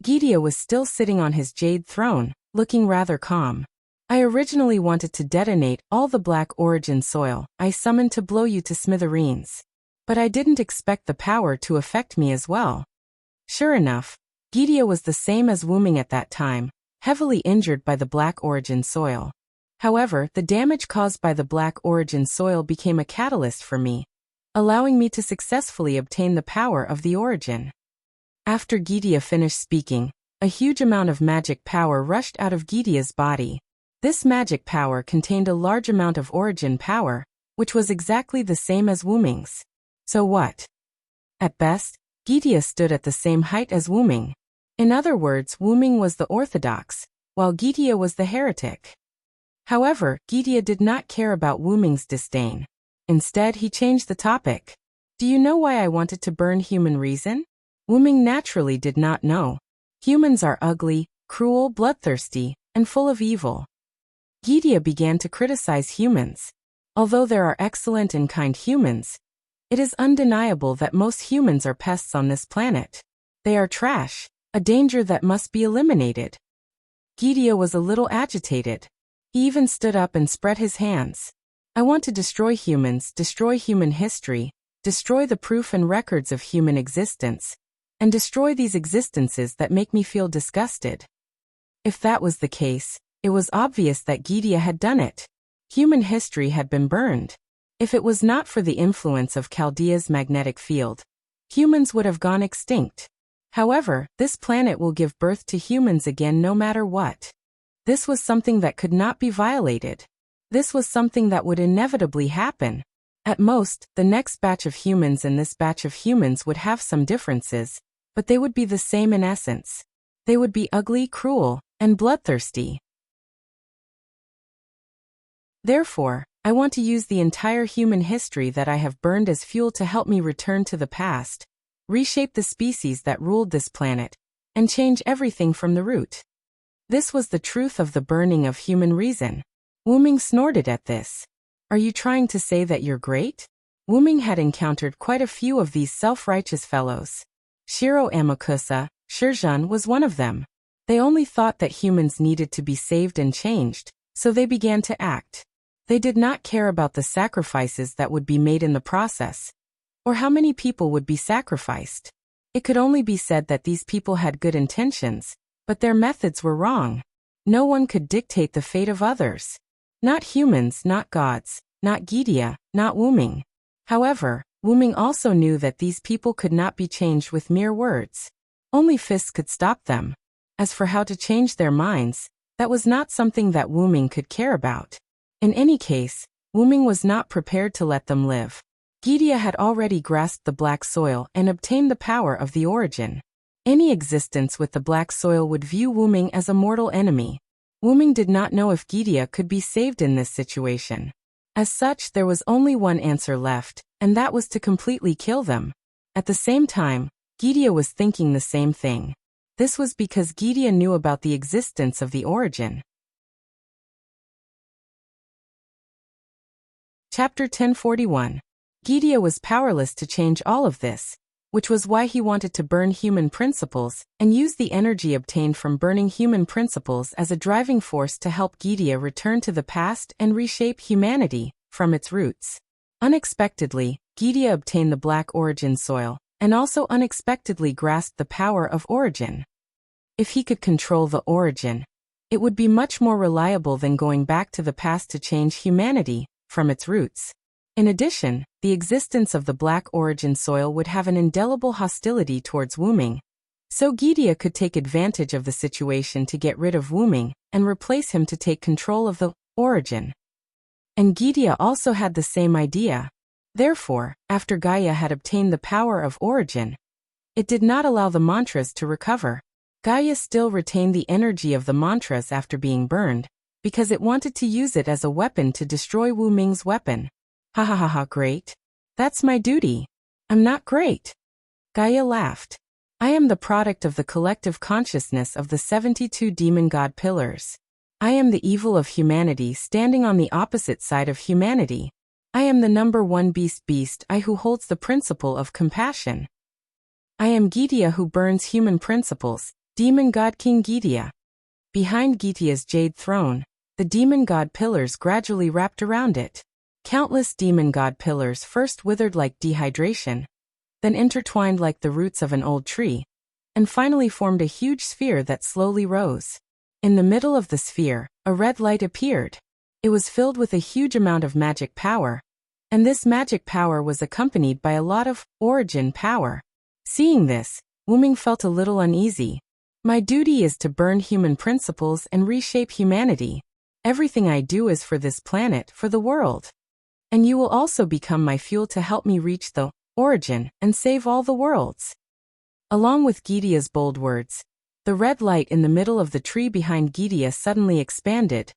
Gidia was still sitting on his jade throne, looking rather calm. I originally wanted to detonate all the black origin soil I summoned to blow you to smithereens. But I didn't expect the power to affect me as well. Sure enough, Gidia was the same as Wuming at that time, heavily injured by the black origin soil. However, the damage caused by the black origin soil became a catalyst for me, allowing me to successfully obtain the power of the origin. After Gidia finished speaking, a huge amount of magic power rushed out of Gidia's body. This magic power contained a large amount of origin power, which was exactly the same as Wuming's. So what? At best, Gidia stood at the same height as Wuming. In other words, Wuming was the orthodox, while Gidia was the heretic. However, Gidia did not care about Wuming's disdain. Instead, he changed the topic. Do you know why I wanted to burn human reason? Wuming naturally did not know. Humans are ugly, cruel, bloodthirsty, and full of evil. Gidia began to criticize humans. Although there are excellent and kind humans, it is undeniable that most humans are pests on this planet. They are trash, a danger that must be eliminated. Gidia was a little agitated. He even stood up and spread his hands. I want to destroy humans, destroy human history, destroy the proof and records of human existence, and destroy these existences that make me feel disgusted. If that was the case, it was obvious that Gidia had done it. Human history had been burned. If it was not for the influence of Chaldea's magnetic field, humans would have gone extinct. However, this planet will give birth to humans again no matter what. This was something that could not be violated. This was something that would inevitably happen. At most, the next batch of humans and this batch of humans would have some differences, but they would be the same in essence. They would be ugly, cruel, and bloodthirsty. Therefore, I want to use the entire human history that I have burned as fuel to help me return to the past, reshape the species that ruled this planet, and change everything from the root. This was the truth of the burning of human reason. Wuming snorted at this. Are you trying to say that you're great? Wuming had encountered quite a few of these self-righteous fellows. Shiro Amakusa, Shirjun was one of them. They only thought that humans needed to be saved and changed, so they began to act. They did not care about the sacrifices that would be made in the process, or how many people would be sacrificed. It could only be said that these people had good intentions, but their methods were wrong. No one could dictate the fate of others. Not humans, not gods, not Gidia, not Wuming. However, Wuming also knew that these people could not be changed with mere words. Only fists could stop them. As for how to change their minds, that was not something that Wuming could care about. In any case, Wuming was not prepared to let them live. Gidia had already grasped the black soil and obtained the power of the origin. Any existence with the black soil would view Wuming as a mortal enemy. Wuming did not know if Gidia could be saved in this situation. As such, there was only one answer left, and that was to completely kill them. At the same time, Gidia was thinking the same thing. This was because Gidia knew about the existence of the origin. Chapter 1041. Gidia was powerless to change all of this, which was why he wanted to burn human principles and use the energy obtained from burning human principles as a driving force to help Gidia return to the past and reshape humanity from its roots. Unexpectedly, Gidia obtained the black origin soil, and also unexpectedly grasped the power of origin. If he could control the origin, it would be much more reliable than going back to the past to change humanity from its roots. In addition, the existence of the black origin soil would have an indelible hostility towards Wuming. So Gidia could take advantage of the situation to get rid of Wuming and replace him to take control of the origin. And Gidia also had the same idea. Therefore, after Gaia had obtained the power of origin, it did not allow the mantras to recover. Gaia still retained the energy of the mantras after being burned, because it wanted to use it as a weapon to destroy Wuming's weapon. Ha ha ha ha, great. That's my duty. I'm not great. Gaia laughed. I am the product of the collective consciousness of the 72 demon god pillars. I am the evil of humanity standing on the opposite side of humanity. I am the number one beast, I who holds the principle of compassion. I am Gidia who burns human principles, Demon God King Gidea. Behind Gidea's jade throne, the demon god pillars gradually wrapped around it. Countless demon god pillars first withered like dehydration, then intertwined like the roots of an old tree, and finally formed a huge sphere that slowly rose. In the middle of the sphere, a red light appeared. It was filled with a huge amount of magic power, and this magic power was accompanied by a lot of origin power. Seeing this, Wuming felt a little uneasy. My duty is to burn human principles and reshape humanity. Everything I do is for this planet, for the world. And you will also become my fuel to help me reach the origin and save all the worlds. Along with Gidea's bold words, the red light in the middle of the tree behind Gidea suddenly expanded,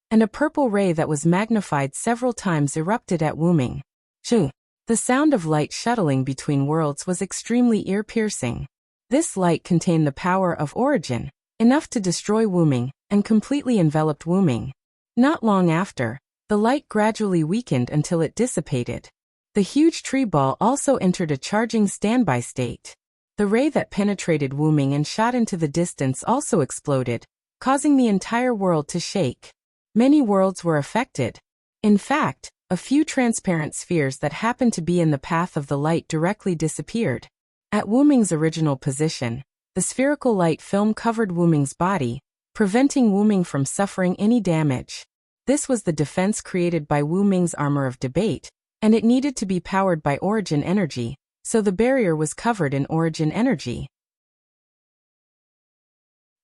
and a purple ray that was magnified several times erupted at Wuming. Shoo! The sound of light shuttling between worlds was extremely ear-piercing. This light contained the power of origin, enough to destroy Wuming, and completely enveloped Wuming. Not long after, the light gradually weakened until it dissipated. The huge tree ball also entered a charging standby state. The ray that penetrated Wuming and shot into the distance also exploded, causing the entire world to shake. Many worlds were affected. In fact, a few transparent spheres that happened to be in the path of the light directly disappeared. At Wuming's original position, the spherical light film covered Wuming's body, preventing Wuming from suffering any damage. This was the defense created by Wuming's armor of debate, and it needed to be powered by origin energy, so the barrier was covered in origin energy.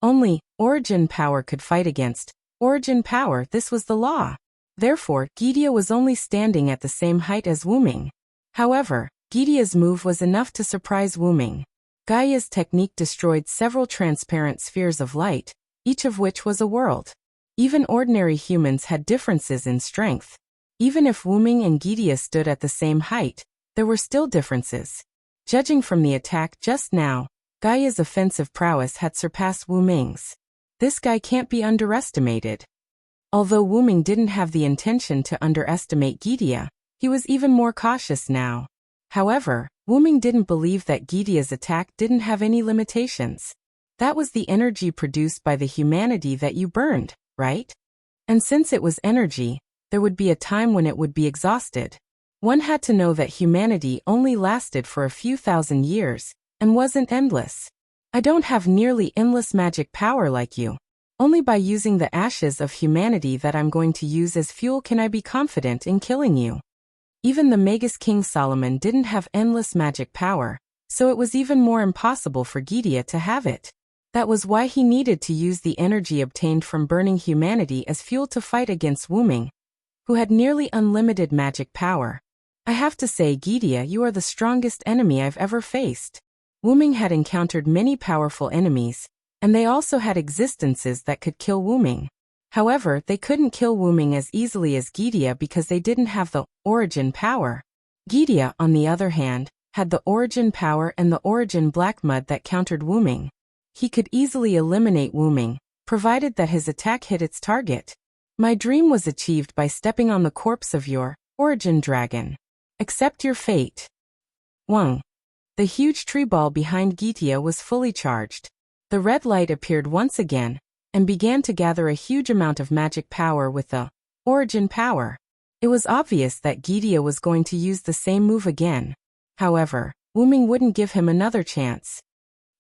Only origin power could fight against origin power. This was the law. Therefore, Gidea was only standing at the same height as Wuming. However, Gidea's move was enough to surprise Wuming. Gaia's technique destroyed several transparent spheres of light, each of which was a world. Even ordinary humans had differences in strength. Even if Wuming and Gidea stood at the same height, there were still differences. Judging from the attack just now, Gaia's offensive prowess had surpassed Wuming's. This guy can't be underestimated. Although Wuming didn't have the intention to underestimate Gidea, he was even more cautious now. However, Wuming didn't believe that Gidea's attack didn't have any limitations. That was the energy produced by the humanity that you burned, right? And since it was energy, there would be a time when it would be exhausted. One had to know that humanity only lasted for a few thousand years, and wasn't endless. I don't have nearly endless magic power like you. Only by using the ashes of humanity that I'm going to use as fuel can I be confident in killing you. Even the Magus King Solomon didn't have endless magic power, so it was even more impossible for Gidea to have it. That was why he needed to use the energy obtained from burning humanity as fuel to fight against Wuming, who had nearly unlimited magic power. I have to say, Gidea, you are the strongest enemy I've ever faced. Wuming had encountered many powerful enemies, and they also had existences that could kill Wuming. However, they couldn't kill Wuming as easily as Gidea because they didn't have the origin power. Gidea, on the other hand, had the origin power and the origin black mud that countered Wuming. He could easily eliminate Wuming, provided that his attack hit its target. My dream was achieved by stepping on the corpse of your origin dragon. Accept your fate. Wang. The huge tree ball behind Gidea was fully charged. The red light appeared once again, and began to gather a huge amount of magic power with the origin power. It was obvious that Gidea was going to use the same move again. However, Wuming wouldn't give him another chance.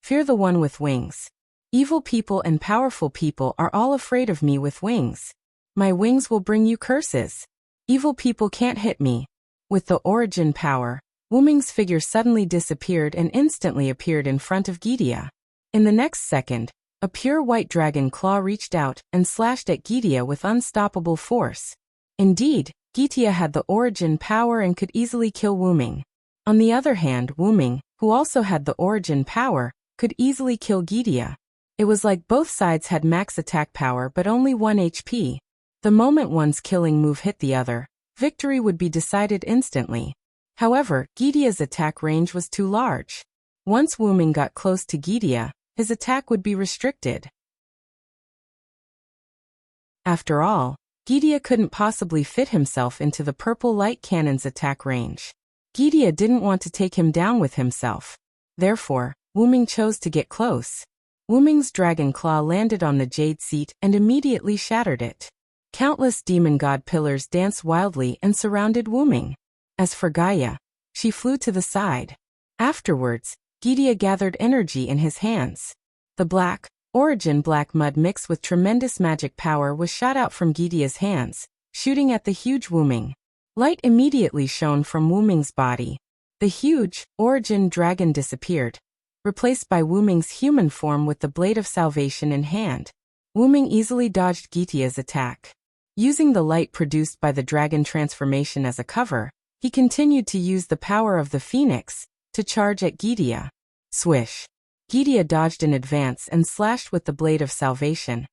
Fear the one with wings. Evil people and powerful people are all afraid of me with wings. My wings will bring you curses. Evil people can't hit me. With the origin power, Wuming's figure suddenly disappeared and instantly appeared in front of Gidea. In the next second, a pure white dragon claw reached out and slashed at Gidea with unstoppable force. Indeed, Gidea had the origin power and could easily kill Wuming. On the other hand, Wuming, who also had the origin power, could easily kill Gidea. It was like both sides had max attack power but only 1 HP. The moment one's killing move hit the other, victory would be decided instantly. However, Gidea's attack range was too large. Once Wuming got close to Gidea, his attack would be restricted. After all, Gidea couldn't possibly fit himself into the purple light cannon's attack range. Gidea didn't want to take him down with himself. Therefore, Wuming chose to get close. Wuming's dragon claw landed on the jade seat and immediately shattered it. Countless demon god pillars danced wildly and surrounded Wuming. As for Gaia, she flew to the side. Afterwards, Gydia gathered energy in his hands. The black, origin black mud mixed with tremendous magic power was shot out from Gydia's hands, shooting at the huge Wuming. Light immediately shone from Wuming's body. The huge, origin dragon disappeared, replaced by Wuming's human form with the blade of salvation in hand. Wuming easily dodged Gydia's attack. Using the light produced by the dragon transformation as a cover, he continued to use the power of the phoenix to charge at Gydia. Swish! Gydia dodged in advance and slashed with the blade of salvation,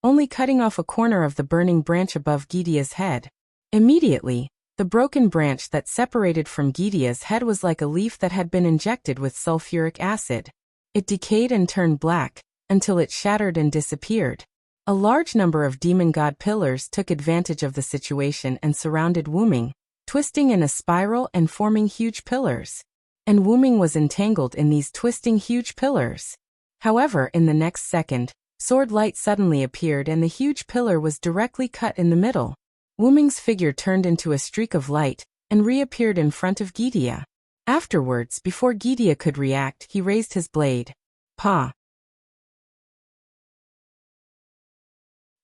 only cutting off a corner of the burning branch above Gydia's head. Immediately, the broken branch that separated from Gydia's head was like a leaf that had been injected with sulfuric acid. It decayed and turned black, until it shattered and disappeared. A large number of demon god pillars took advantage of the situation and surrounded Wuming, twisting in a spiral and forming huge pillars. And Wuming was entangled in these twisting huge pillars. However, in the next second, sword light suddenly appeared and the huge pillar was directly cut in the middle. Wuming's figure turned into a streak of light and reappeared in front of Gydia. Afterwards, before Gydia could react, he raised his blade. Pa!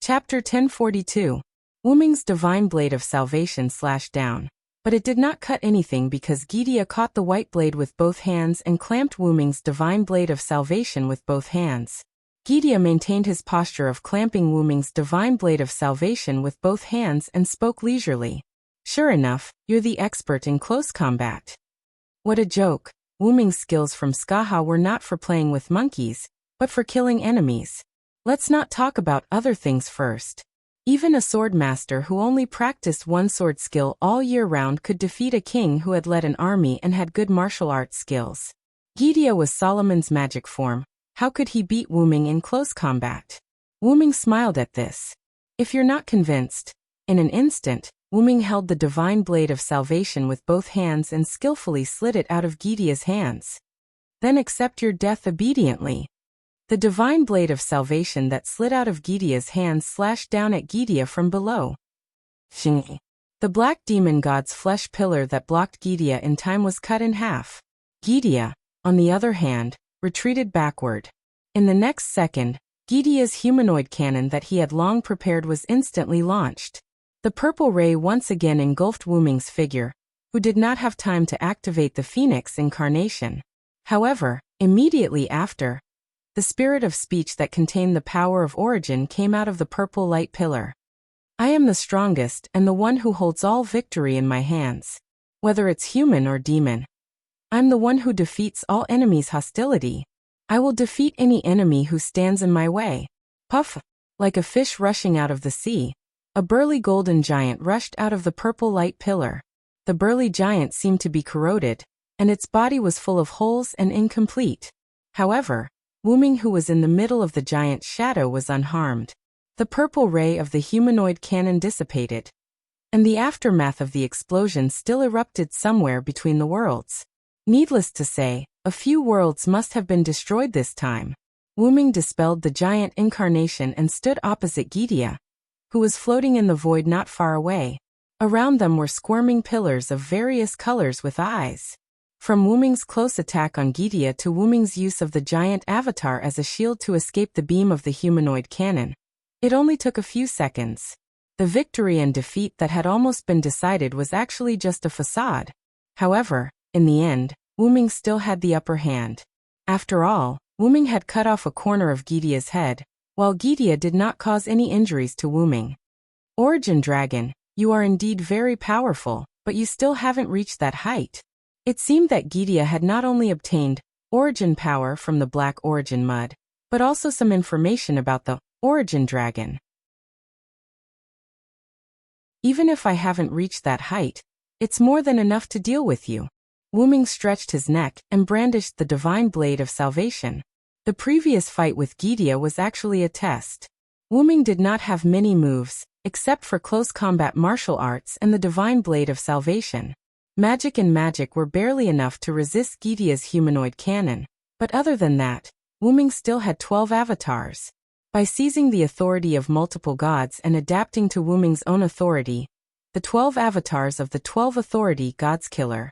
Chapter 1042. Wuming's divine blade of salvation slashed down. But it did not cut anything because Gydia caught the white blade with both hands and clamped Wuming's divine blade of salvation with both hands. Gydia maintained his posture of clamping Wuming's divine blade of salvation with both hands and spoke leisurely. Sure enough, you're the expert in close combat. What a joke. Wuming's skills from Skaha were not for playing with monkeys, but for killing enemies. Let's not talk about other things first. Even a sword master who only practiced one sword skill all year round could defeat a king who had led an army and had good martial arts skills. Gydia was Solomon's magic form. How could he beat Wuming in close combat? Wuming smiled at this. If you're not convinced, in an instant, Wuming held the divine blade of salvation with both hands and skillfully slid it out of Gydia's hands. Then accept your death obediently. The divine blade of salvation that slid out of Gydia's hands slashed down at Gydia from below. Shing. The black demon god's flesh pillar that blocked Gydia in time was cut in half. Gydia, on the other hand, retreated backward. In the next second, Gydia's humanoid cannon that he had long prepared was instantly launched. The purple ray once again engulfed Wuming's figure, who did not have time to activate the phoenix incarnation. However, immediately after, the spirit of speech that contained the power of origin came out of the purple light pillar. I am the strongest and the one who holds all victory in my hands. Whether it's human or demon. I'm the one who defeats all enemies' hostility. I will defeat any enemy who stands in my way. Puff! Like a fish rushing out of the sea, a burly golden giant rushed out of the purple light pillar. The burly giant seemed to be corroded, and its body was full of holes and incomplete. However, Wuming, who was in the middle of the giant's shadow, was unharmed. The purple ray of the humanoid cannon dissipated, and the aftermath of the explosion still erupted somewhere between the worlds. Needless to say, a few worlds must have been destroyed this time. Wuming dispelled the giant incarnation and stood opposite Gydia, who was floating in the void not far away. Around them were squirming pillars of various colors with eyes. From Wuming's close attack on Gydia to Wuming's use of the giant avatar as a shield to escape the beam of the humanoid cannon, it only took a few seconds. The victory and defeat that had almost been decided was actually just a facade. However, in the end, Wuming still had the upper hand. After all, Wuming had cut off a corner of Gydia's head, while Gydia did not cause any injuries to Wuming. Origin Dragon, you are indeed very powerful, but you still haven't reached that height. It seemed that Gydia had not only obtained origin power from the black origin mud, but also some information about the origin dragon. Even if I haven't reached that height, it's more than enough to deal with you. Wuming stretched his neck and brandished the divine blade of salvation. The previous fight with Gydia was actually a test. Wuming did not have many moves, except for close combat martial arts and the divine blade of salvation. Magic and magic were barely enough to resist Gydia's humanoid cannon, but other than that, Wuming still had 12 avatars. By seizing the authority of multiple gods and adapting to Wuming's own authority, the 12 avatars of the 12 authority gods killer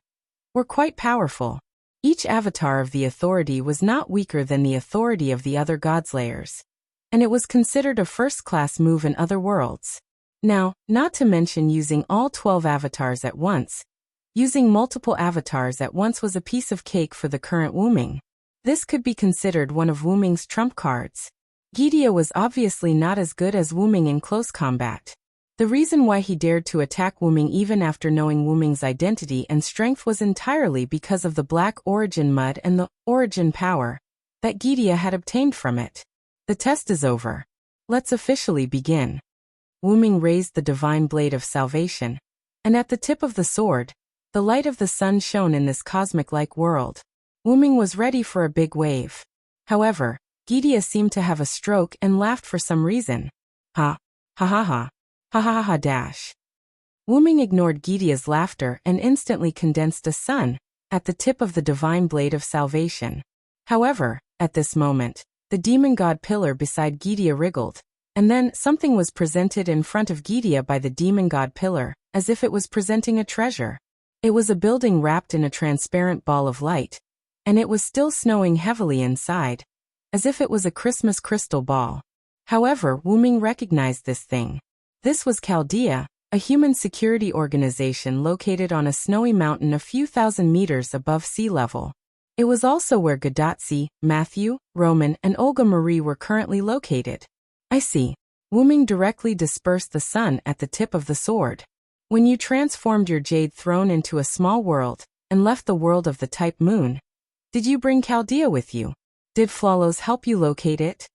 were quite powerful. Each avatar of the authority was not weaker than the authority of the other gods layers, and it was considered a first-class move in other worlds. Now, not to mention using all 12 avatars at once, using multiple avatars at once was a piece of cake for the current Wuming. This could be considered one of Wuming's trump cards. Gidia was obviously not as good as Wuming in close combat. The reason why he dared to attack Wuming even after knowing Wuming's identity and strength was entirely because of the black origin mud and the origin power that Gidia had obtained from it. The test is over. Let's officially begin. Wuming raised the divine blade of salvation, and at the tip of the sword, the light of the sun shone in this cosmic-like world. Wuming was ready for a big wave. However, Gidia seemed to have a stroke and laughed for some reason. Ha ha ha ha ha ha dash. Wuming ignored Gidia's laughter and instantly condensed a sun at the tip of the divine blade of salvation. However, at this moment, the demon god pillar beside Gidia wriggled, and then something was presented in front of Gidia by the demon god pillar, as if it was presenting a treasure. It was a building wrapped in a transparent ball of light, and it was still snowing heavily inside, as if it was a Christmas crystal ball. However, Wuming recognized this thing. This was Chaldea, a human security organization located on a snowy mountain a few thousand meters above sea level. It was also where Gadotsi, Matthew, Roman, and Olga Marie were currently located. I see. Wuming directly dispersed the sun at the tip of the sword. When you transformed your jade throne into a small world, and left the world of the type moon, did you bring Chaldea with you? Did Flawless help you locate it?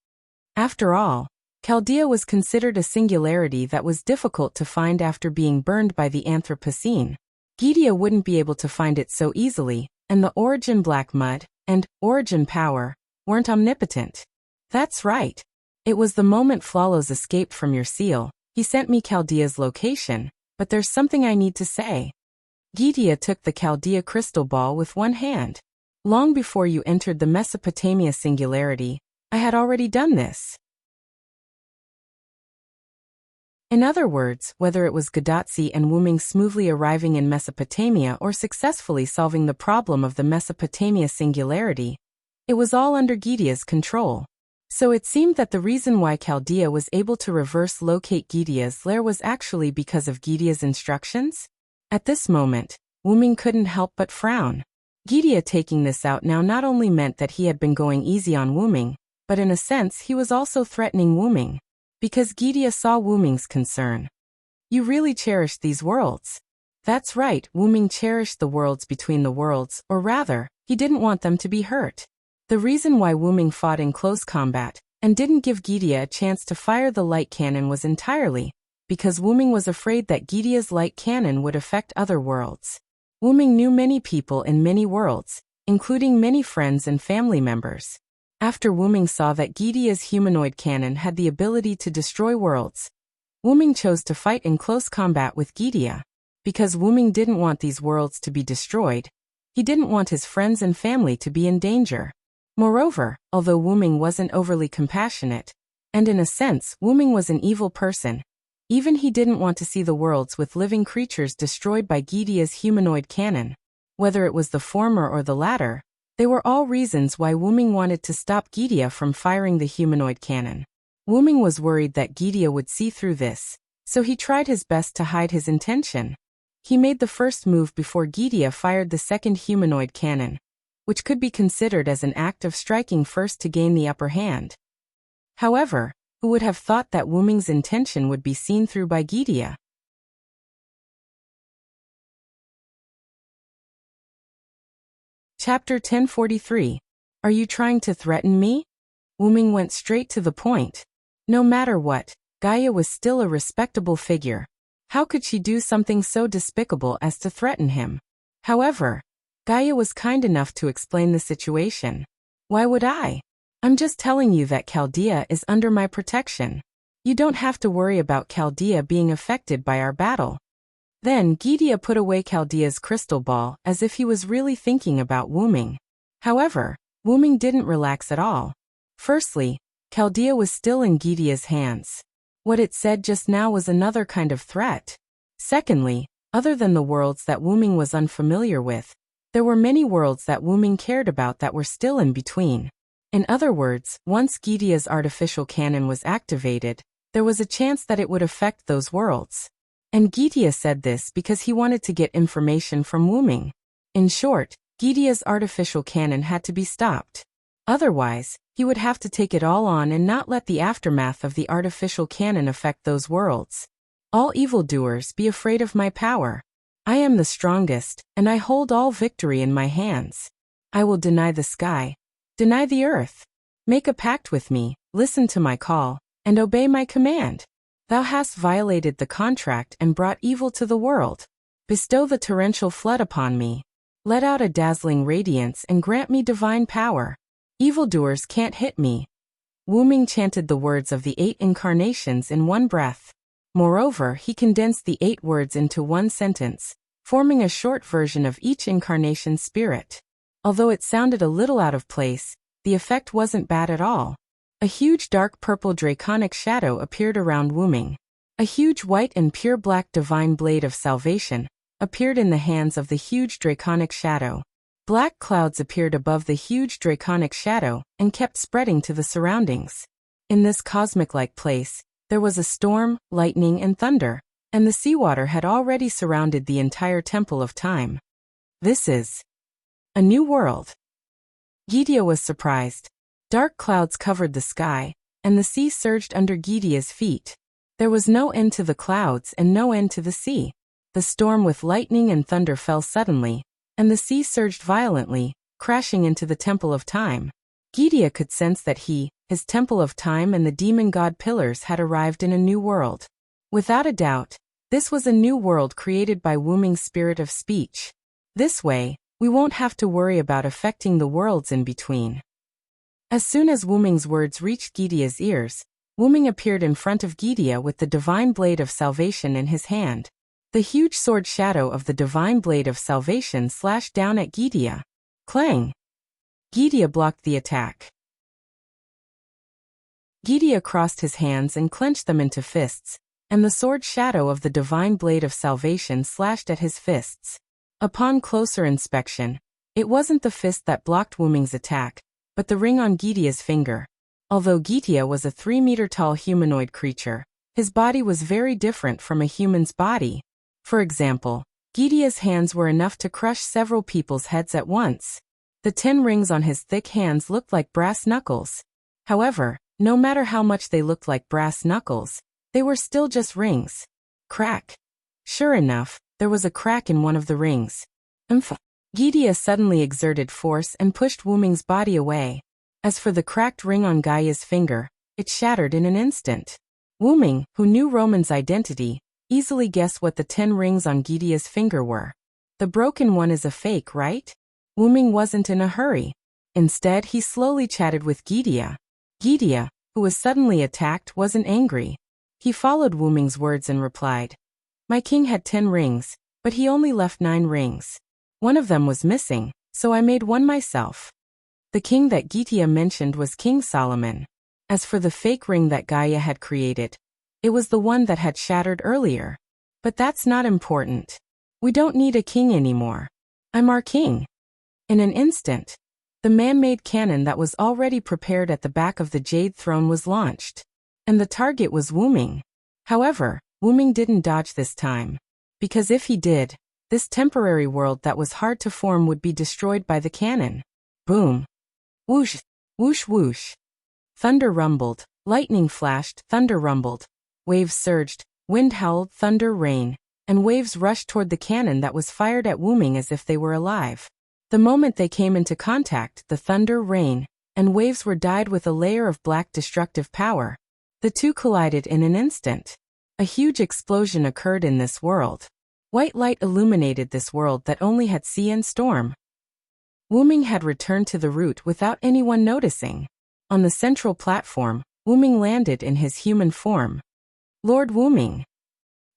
After all, Chaldea was considered a singularity that was difficult to find after being burned by the Anthropocene. Gidia wouldn't be able to find it so easily, and the origin black mud and origin power weren't omnipotent. That's right. It was the moment Flawless escaped from your seal. He sent me Chaldea's location, but there's something I need to say. Gidia took the Chaldea crystal ball with one hand. Long before you entered the Mesopotamia singularity, I had already done this. In other words, whether it was Gadotsi and Wuming smoothly arriving in Mesopotamia or successfully solving the problem of the Mesopotamia singularity, it was all under Gidia's control. So it seemed that the reason why Chaldea was able to reverse locate Gidia's lair was actually because of Gidia's instructions? At this moment, Wuming couldn't help but frown. Gidia taking this out now not only meant that he had been going easy on Wuming, but in a sense he was also threatening Wuming. Because Gidia saw Wuming's concern. You really cherished these worlds. That's right, Wuming cherished the worlds between the worlds, or rather, he didn't want them to be hurt. The reason why Wuming fought in close combat, and didn't give Gidia a chance to fire the light cannon was entirely because Wuming was afraid that Gidia's light cannon would affect other worlds. Wuming knew many people in many worlds, including many friends and family members. After Wuming saw that Gidia's humanoid cannon had the ability to destroy worlds, Wuming chose to fight in close combat with Gidia. Because Wuming didn't want these worlds to be destroyed, he didn't want his friends and family to be in danger. Moreover, although Wuming wasn't overly compassionate, and in a sense Wuming was an evil person, even he didn't want to see the worlds with living creatures destroyed by Gidia's humanoid cannon. Whether it was the former or the latter, they were all reasons why Wuming wanted to stop Gidia from firing the humanoid cannon. Wuming was worried that Gidia would see through this, so he tried his best to hide his intention. He made the first move before Gidia fired the second humanoid cannon, which could be considered as an act of striking first to gain the upper hand. However, who would have thought that Wuming's intention would be seen through by Gidia? Chapter 1043. Are you trying to threaten me? Wuming went straight to the point. No matter what, Gaia was still a respectable figure. How could she do something so despicable as to threaten him? However, Gaia was kind enough to explain the situation. Why would I? I'm just telling you that Chaldea is under my protection. You don't have to worry about Chaldea being affected by our battle. Then Gidia put away Chaldea's crystal ball as if he was really thinking about Wuming. However, Wuming didn't relax at all. Firstly, Chaldea was still in Gidea's hands. What it said just now was another kind of threat. Secondly, other than the worlds that Wuming was unfamiliar with, there were many worlds that Wuming cared about that were still in between. In other words, once Gidea's artificial cannon was activated, there was a chance that it would affect those worlds. And Gidea said this because he wanted to get information from Wuming. In short, Gidea's artificial cannon had to be stopped. Otherwise, he would have to take it all on and not let the aftermath of the artificial cannon affect those worlds. All evildoers, be afraid of my power. I am the strongest, and I hold all victory in my hands. I will deny the sky, deny the earth. Make a pact with me, listen to my call, and obey my command. Thou hast violated the contract and brought evil to the world. Bestow the torrential flood upon me. Let out a dazzling radiance and grant me divine power. Evildoers can't hit me. Wuming chanted the words of the 8 incarnations in one breath. Moreover, he condensed the 8 words into one sentence, forming a short version of each incarnation's spirit. Although it sounded a little out of place, the effect wasn't bad at all. A huge dark purple draconic shadow appeared around Wuming. A huge white and pure black divine blade of salvation appeared in the hands of the huge draconic shadow. Black clouds appeared above the huge draconic shadow and kept spreading to the surroundings. In this cosmic-like place, there was a storm, lightning, and thunder, and the seawater had already surrounded the entire Temple of Time. This is a new world. Gidea was surprised. Dark clouds covered the sky, and the sea surged under Gidea's feet. There was no end to the clouds and no end to the sea. The storm with lightning and thunder fell suddenly, and the sea surged violently, crashing into the Temple of Time. Gidea could sense that his Temple of Time and the demon god pillars had arrived in a new world. Without a doubt, this was a new world created by Wuming's spirit of speech. This way, we won't have to worry about affecting the worlds in between. As soon as Wuming's words reached Gidea's ears, Wuming appeared in front of Gidea with the divine blade of salvation in his hand. The huge sword shadow of the divine blade of salvation slashed down at Gidea. Clang! Gidea blocked the attack. Gidea crossed his hands and clenched them into fists, and the sword shadow of the divine blade of salvation slashed at his fists. Upon closer inspection, it wasn't the fist that blocked Wuming's attack, but the ring on Gidea's finger. Although Gidea was a 3-meter-tall humanoid creature, his body was very different from a human's body. For example, Gidea's hands were enough to crush several people's heads at once. The 10 rings on his thick hands looked like brass knuckles. However, no matter how much they looked like brass knuckles, they were still just rings. Crack. Sure enough, there was a crack in one of the rings. Gidea suddenly exerted force and pushed Wuming's body away. As for the cracked ring on Gaia's finger, it shattered in an instant. Wuming, who knew Roman's identity, easily guessed what the 10 rings on Gidea's finger were. The broken one is a fake, right? Wuming wasn't in a hurry. Instead, he slowly chatted with Gidea. Gidea, who was suddenly attacked, wasn't angry. He followed Wuming's words and replied, "My king had 10 rings, but he only left 9 rings. One of them was missing, so I made one myself." The king that Gidea mentioned was King Solomon. As for the fake ring that Gaia had created, it was the one that had shattered earlier. But that's not important. We don't need a king anymore. I'm our king. In an instant, the man-made cannon that was already prepared at the back of the Jade Throne was launched. And the target was Wuming. However, Wuming didn't dodge this time. Because if he did, this temporary world that was hard to form would be destroyed by the cannon. Boom. Whoosh, whoosh, whoosh. Thunder rumbled, lightning flashed, thunder rumbled. Waves surged, wind howled, thunder, rain, and waves rushed toward the cannon that was fired at Wuming as if they were alive. The moment they came into contact, the thunder, rain, and waves were dyed with a layer of black destructive power. The two collided in an instant. A huge explosion occurred in this world. White light illuminated this world that only had sea and storm. Wuming had returned to the route without anyone noticing. On the central platform, Wuming landed in his human form. "Lord Wuming,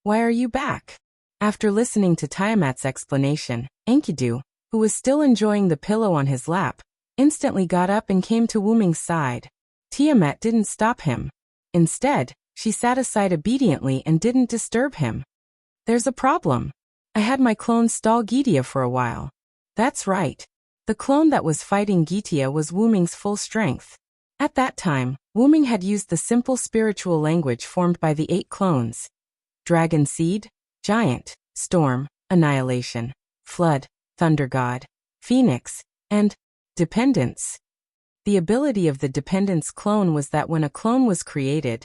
why are you back?" After listening to Tiamat's explanation, Enkidu, who was still enjoying the pillow on his lap, instantly got up and came to Wuming's side. Tiamat didn't stop him. Instead, she sat aside obediently and didn't disturb him. There's a problem. I had my clone stall Gydia for a while. That's right. The clone that was fighting Gydia was Wuming's full strength. At that time, Wuming had used the simple spiritual language formed by the 8 clones: Dragon Seed, Giant, Storm, Annihilation, Flood, Thunder God, Phoenix, and Dependence. The ability of the Dependence clone was that when a clone was created,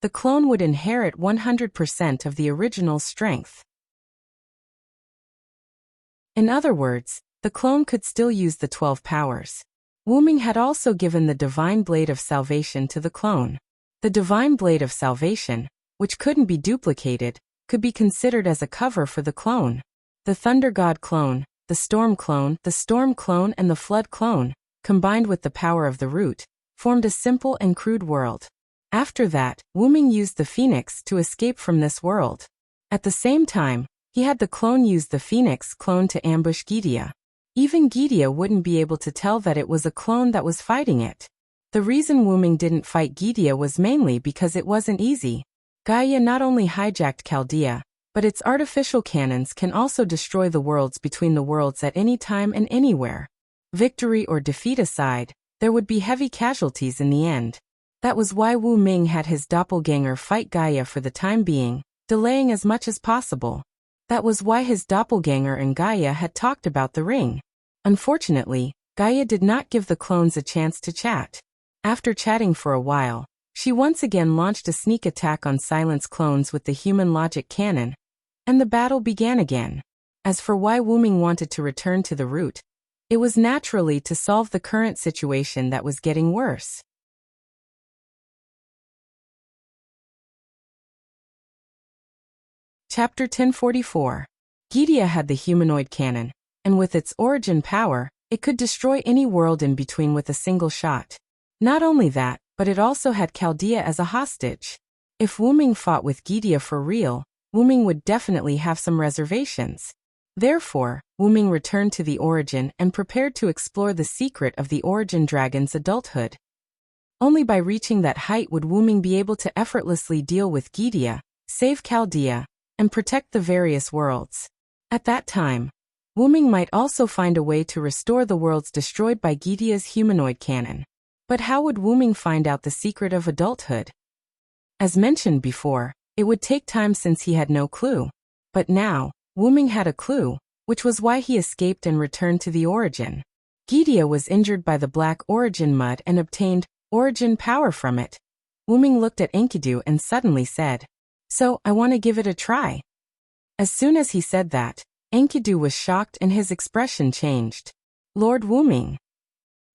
the clone would inherit 100% of the original's strength. In other words, the clone could still use the 12 powers. Wuming had also given the Divine Blade of Salvation to the clone. The Divine Blade of Salvation, which couldn't be duplicated, could be considered as a cover for the clone. The Thunder God clone, the Storm clone, and the Flood clone, combined with the power of the root, formed a simple and crude world. After that, Wuming used the Phoenix to escape from this world. At the same time, he had the clone use the Phoenix clone to ambush Gydia. Even Gydia wouldn't be able to tell that it was a clone that was fighting it. The reason Wuming didn't fight Gydia was mainly because it wasn't easy. Gaia not only hijacked Chaldea, but its artificial cannons can also destroy the worlds between the worlds at any time and anywhere. Victory or defeat aside, there would be heavy casualties in the end. That was why Wu Ming had his doppelganger fight Gaia for the time being, delaying as much as possible. That was why his doppelganger and Gaia had talked about the ring. Unfortunately, Gaia did not give the clones a chance to chat. After chatting for a while, she once again launched a sneak attack on Silence clones with the human logic cannon, and the battle began again. As for why Wuming wanted to return to the root, it was naturally to solve the current situation that was getting worse. Chapter 1044. Gydia had the humanoid cannon, and with its origin power, it could destroy any world in between with a single shot. Not only that, but it also had Chaldea as a hostage. If Wuming fought with Gydia for real, Wuming would definitely have some reservations. Therefore, Wuming returned to the origin and prepared to explore the secret of the origin dragon's adulthood. Only by reaching that height would Wuming be able to effortlessly deal with Gydia, save Chaldea, and protect the various worlds. At that time, Wuming might also find a way to restore the worlds destroyed by Gydia's humanoid cannon. But how would Wuming find out the secret of adulthood? As mentioned before, it would take time since he had no clue. But now, Wuming had a clue, which was why he escaped and returned to the origin. Gydia was injured by the black origin mud and obtained origin power from it. Wuming looked at Enkidu and suddenly said, "So, I want to give it a try." As soon as he said that, Enkidu was shocked and his expression changed. "Lord Wuming."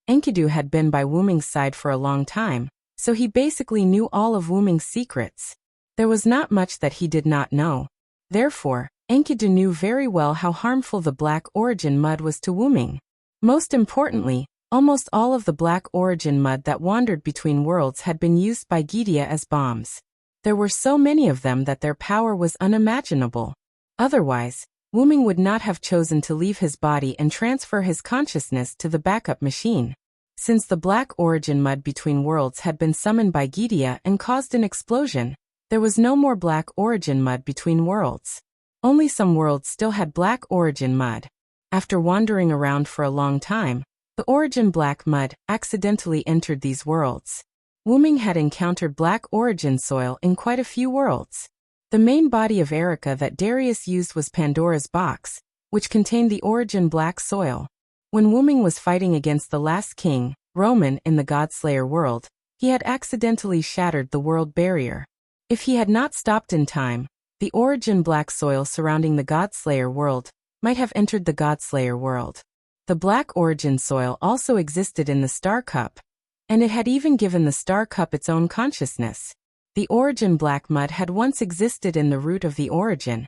Enkidu had been by Wuming's side for a long time, so he basically knew all of Wuming's secrets. There was not much that he did not know. Therefore, Enkidu knew very well how harmful the black origin mud was to Wuming. Most importantly, almost all of the black origin mud that wandered between worlds had been used by Gydia as bombs. There were so many of them that their power was unimaginable. Otherwise, Wuming would not have chosen to leave his body and transfer his consciousness to the backup machine. Since the black origin mud between worlds had been summoned by Gydia and caused an explosion, there was no more black origin mud between worlds. Only some worlds still had black origin mud. After wandering around for a long time, the origin black mud accidentally entered these worlds. Wuming had encountered black origin soil in quite a few worlds. The main body of Erica that Darius used was Pandora's box, which contained the origin black soil. When Wuming was fighting against the last king, Roman, in the Godslayer world, he had accidentally shattered the world barrier. If he had not stopped in time, the origin black soil surrounding the Godslayer world might have entered the Godslayer world. The black origin soil also existed in the Star Cup, and it had even given the Star Cup its own consciousness. The origin black mud had once existed in the root of the origin,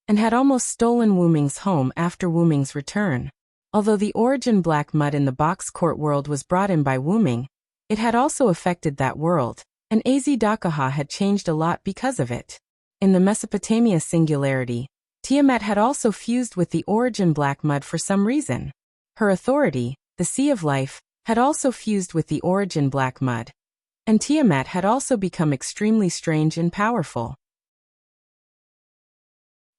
and had almost stolen Wuming's home after Wuming's return. Although the origin black mud in the box court world was brought in by Wuming, it had also affected that world, and Azh-Dakaha had changed a lot because of it. In the Mesopotamia singularity, Tiamat had also fused with the origin black mud for some reason. Her authority, the Sea of Life, had also fused with the origin black mud. and Tiamat had also become extremely strange and powerful.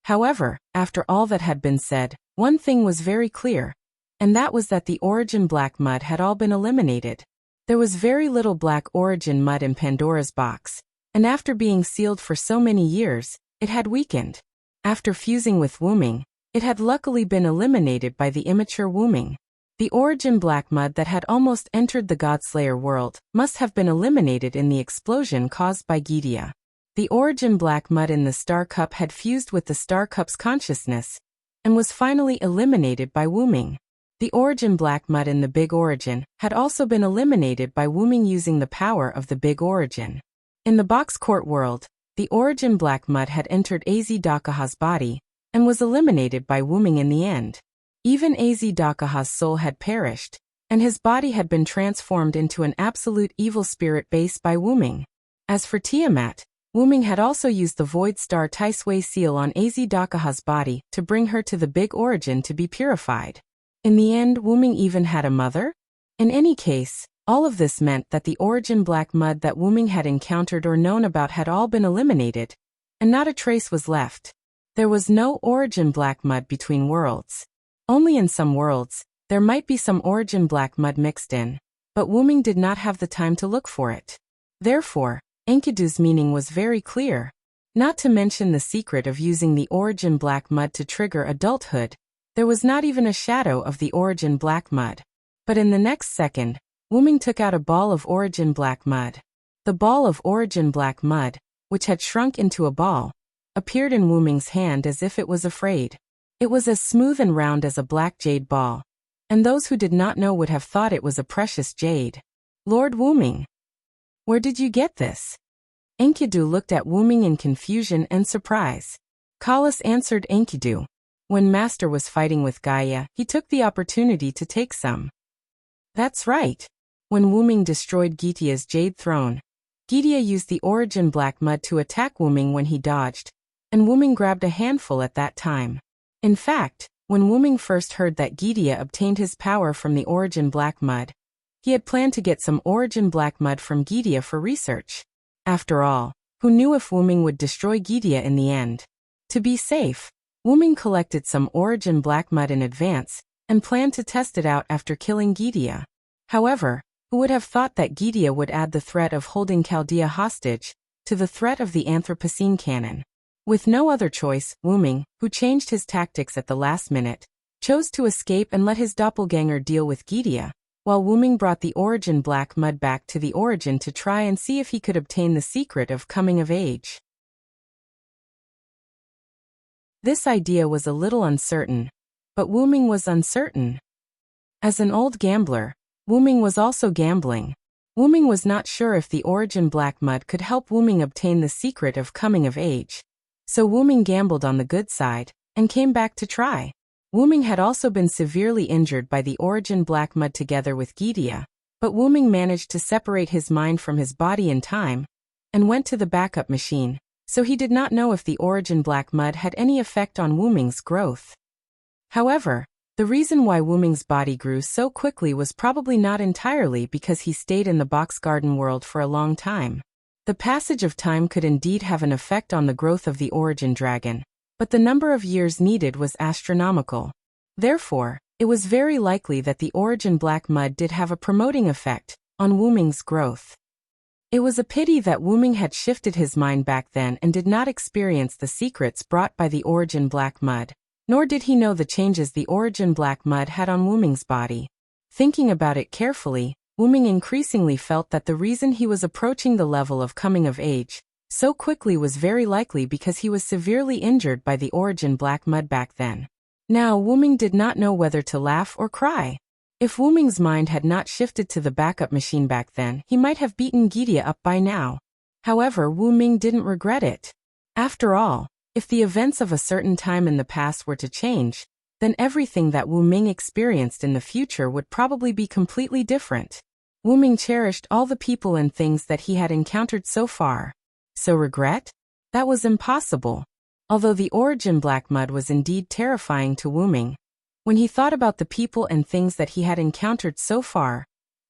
However, after all that had been said, one thing was very clear, and that was that the origin black mud had all been eliminated. There was very little black origin mud in Pandora's box, and after being sealed for so many years, it had weakened. After fusing with Wyrm, it had luckily been eliminated by the immature Wyrm. The origin black mud that had almost entered the Godslayer world must have been eliminated in the explosion caused by Gydia. The origin black mud in the Star Cup had fused with the Star Cup's consciousness, and was finally eliminated by Wyrm. The origin black mud in the Big Origin had also been eliminated by Wyrm using the power of the Big Origin. In the Box Court world, the origin black mud had entered Az-Dakaha's body, and was eliminated by Wyrm in the end. Even Az-Dakaha's soul had perished, and his body had been transformed into an absolute evil spirit base by Wyrm. As for Tiamat, Wyrm had also used the Void Star Taisui seal on Az-Dakaha's body to bring her to the Big Origin to be purified. In the end, Wyrm even had a mother? In any case, all of this meant that the origin black mud that Wyrm had encountered or known about had all been eliminated, and not a trace was left. There was no origin black mud between worlds. Only in some worlds, there might be some origin black mud mixed in, but Wyrm did not have the time to look for it. Therefore, Enkidu's meaning was very clear. Not to mention the secret of using the origin black mud to trigger adulthood, there was not even a shadow of the origin black mud. But in the next second, Wyrm took out a ball of origin black mud. The ball of origin black mud, which had shrunk into a ball, appeared in Wyrm's hand as if it was afraid. It was as smooth and round as a black jade ball, and those who did not know would have thought it was a precious jade. Lord Wyrm, where did you get this? Enkidu looked at Wyrm in confusion and surprise. Kalas answered Enkidu. When Master was fighting with Gaia, he took the opportunity to take some. That's right. When Wyrm destroyed Gydia's jade throne, Gydia used the origin black mud to attack Wyrm when he dodged, and Wyrm grabbed a handful at that time. In fact, when Wyrm first heard that Gydia obtained his power from the origin black mud, he had planned to get some origin black mud from Gydia for research. After all, who knew if Wyrm would destroy Gydia in the end? To be safe, Wyrm collected some origin black mud in advance, and planned to test it out after killing Gydia. However, who would have thought that Gydia would add the threat of holding Chaldea hostage to the threat of the Anthropocene cannon? With no other choice, Wyrm, who changed his tactics at the last minute, chose to escape and let his doppelganger deal with Gydia, while Wyrm brought the origin black mud back to the origin to try and see if he could obtain the secret of coming of age. This idea was a little uncertain, but Wyrm was uncertain. As an old gambler, Wyrm was also gambling. Wyrm was not sure if the origin black mud could help Wyrm obtain the secret of coming of age. So Wyrm gambled on the good side, and came back to try. Wyrm had also been severely injured by the origin black mud together with Gydia, but Wyrm managed to separate his mind from his body in time, and went to the backup machine, so he did not know if the origin black mud had any effect on Wyrm's growth. However, the reason why Wyrm's body grew so quickly was probably not entirely because he stayed in the box garden world for a long time. The passage of time could indeed have an effect on the growth of the origin dragon, but the number of years needed was astronomical. Therefore, it was very likely that the origin black mud did have a promoting effect on Wyrm's growth. It was a pity that Wyrm had shifted his mind back then and did not experience the secrets brought by the origin black mud, nor did he know the changes the origin black mud had on Wyrm's body. Thinking about it carefully, Wyrm increasingly felt that the reason he was approaching the level of coming of age so quickly was very likely because he was severely injured by the origin black mud back then. Now Wyrm did not know whether to laugh or cry. If Wyrm's mind had not shifted to the backup machine back then, he might have beaten Gydia up by now. However, Wyrm didn't regret it. After all, if the events of a certain time in the past were to change, then everything that Wyrm experienced in the future would probably be completely different. Wyrm cherished all the people and things that he had encountered so far. So regret? That was impossible. Although the origin black mud was indeed terrifying to Wyrm, when he thought about the people and things that he had encountered so far,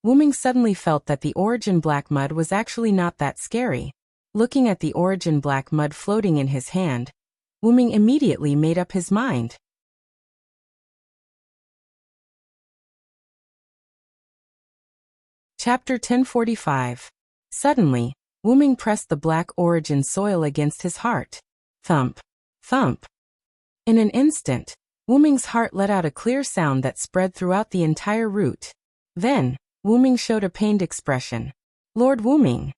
Wuming suddenly felt that the origin black mud was actually not that scary. Looking at the origin black mud floating in his hand, Wuming immediately made up his mind. Chapter 1045. Suddenly, Wuming pressed the black origin soil against his heart. Thump. Thump. In an instant, Wuming's heart let out a clear sound that spread throughout the entire route. Then, Wuming showed a pained expression. Lord Wuming.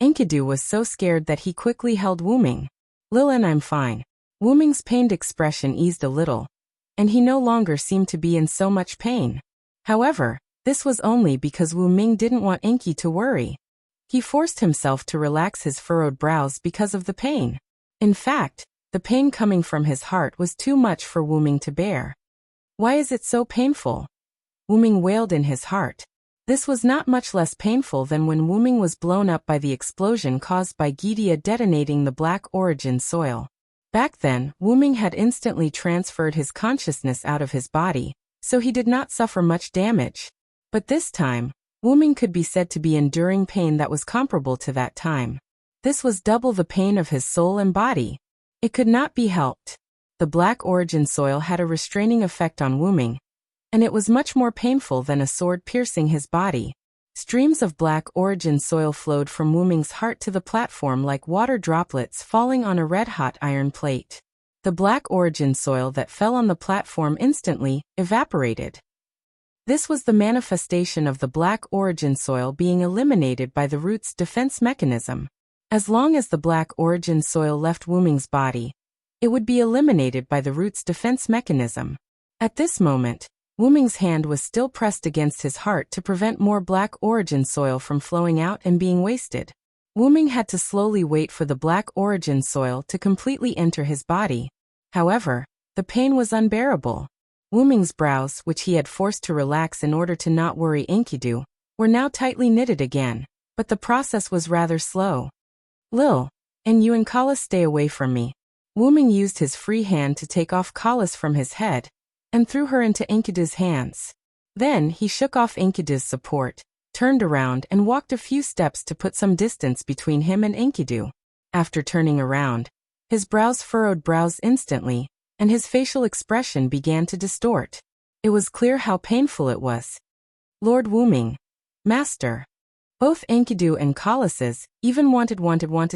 Enkidu was so scared that he quickly held Wuming. Lilin, I'm fine. Wuming's pained expression eased a little, and he no longer seemed to be in so much pain. However, this was only because Wuming didn't want Enki to worry. He forced himself to relax his furrowed brows because of the pain. In fact, the pain coming from his heart was too much for Wuming to bear. Why is it so painful? Wuming wailed in his heart. This was not much less painful than when Wuming was blown up by the explosion caused by Gidia detonating the black origin soil. Back then, Wuming had instantly transferred his consciousness out of his body, so he did not suffer much damage. But this time, Wuming could be said to be enduring pain that was comparable to that time. This was double the pain of his soul and body. It could not be helped. The black origin soil had a restraining effect on Wuming, and it was much more painful than a sword piercing his body. Streams of black origin soil flowed from Wuming's heart to the platform like water droplets falling on a red-hot iron plate. The black origin soil that fell on the platform instantly evaporated. This was the manifestation of the black origin soil being eliminated by the root's defense mechanism. As long as the black origin soil left Wuming's body, it would be eliminated by the root's defense mechanism. At this moment, Wuming's hand was still pressed against his heart to prevent more black origin soil from flowing out and being wasted. Wuming had to slowly wait for the black origin soil to completely enter his body. However, the pain was unbearable. Wuming's brows, which he had forced to relax in order to not worry Enkidu, were now tightly knitted again, but the process was rather slow. Lil, and you and Kalas stay away from me. Wuming used his free hand to take off Kalas from his head, and threw her into Enkidu's hands. Then he shook off Enkidu's support, turned around and walked a few steps to put some distance between him and Enkidu. After turning around, his brows furrowed brows instantly, and his facial expression began to distort. It was clear how painful it was. Lord Wuming. Master. Both Enkidu and Kalas even wanted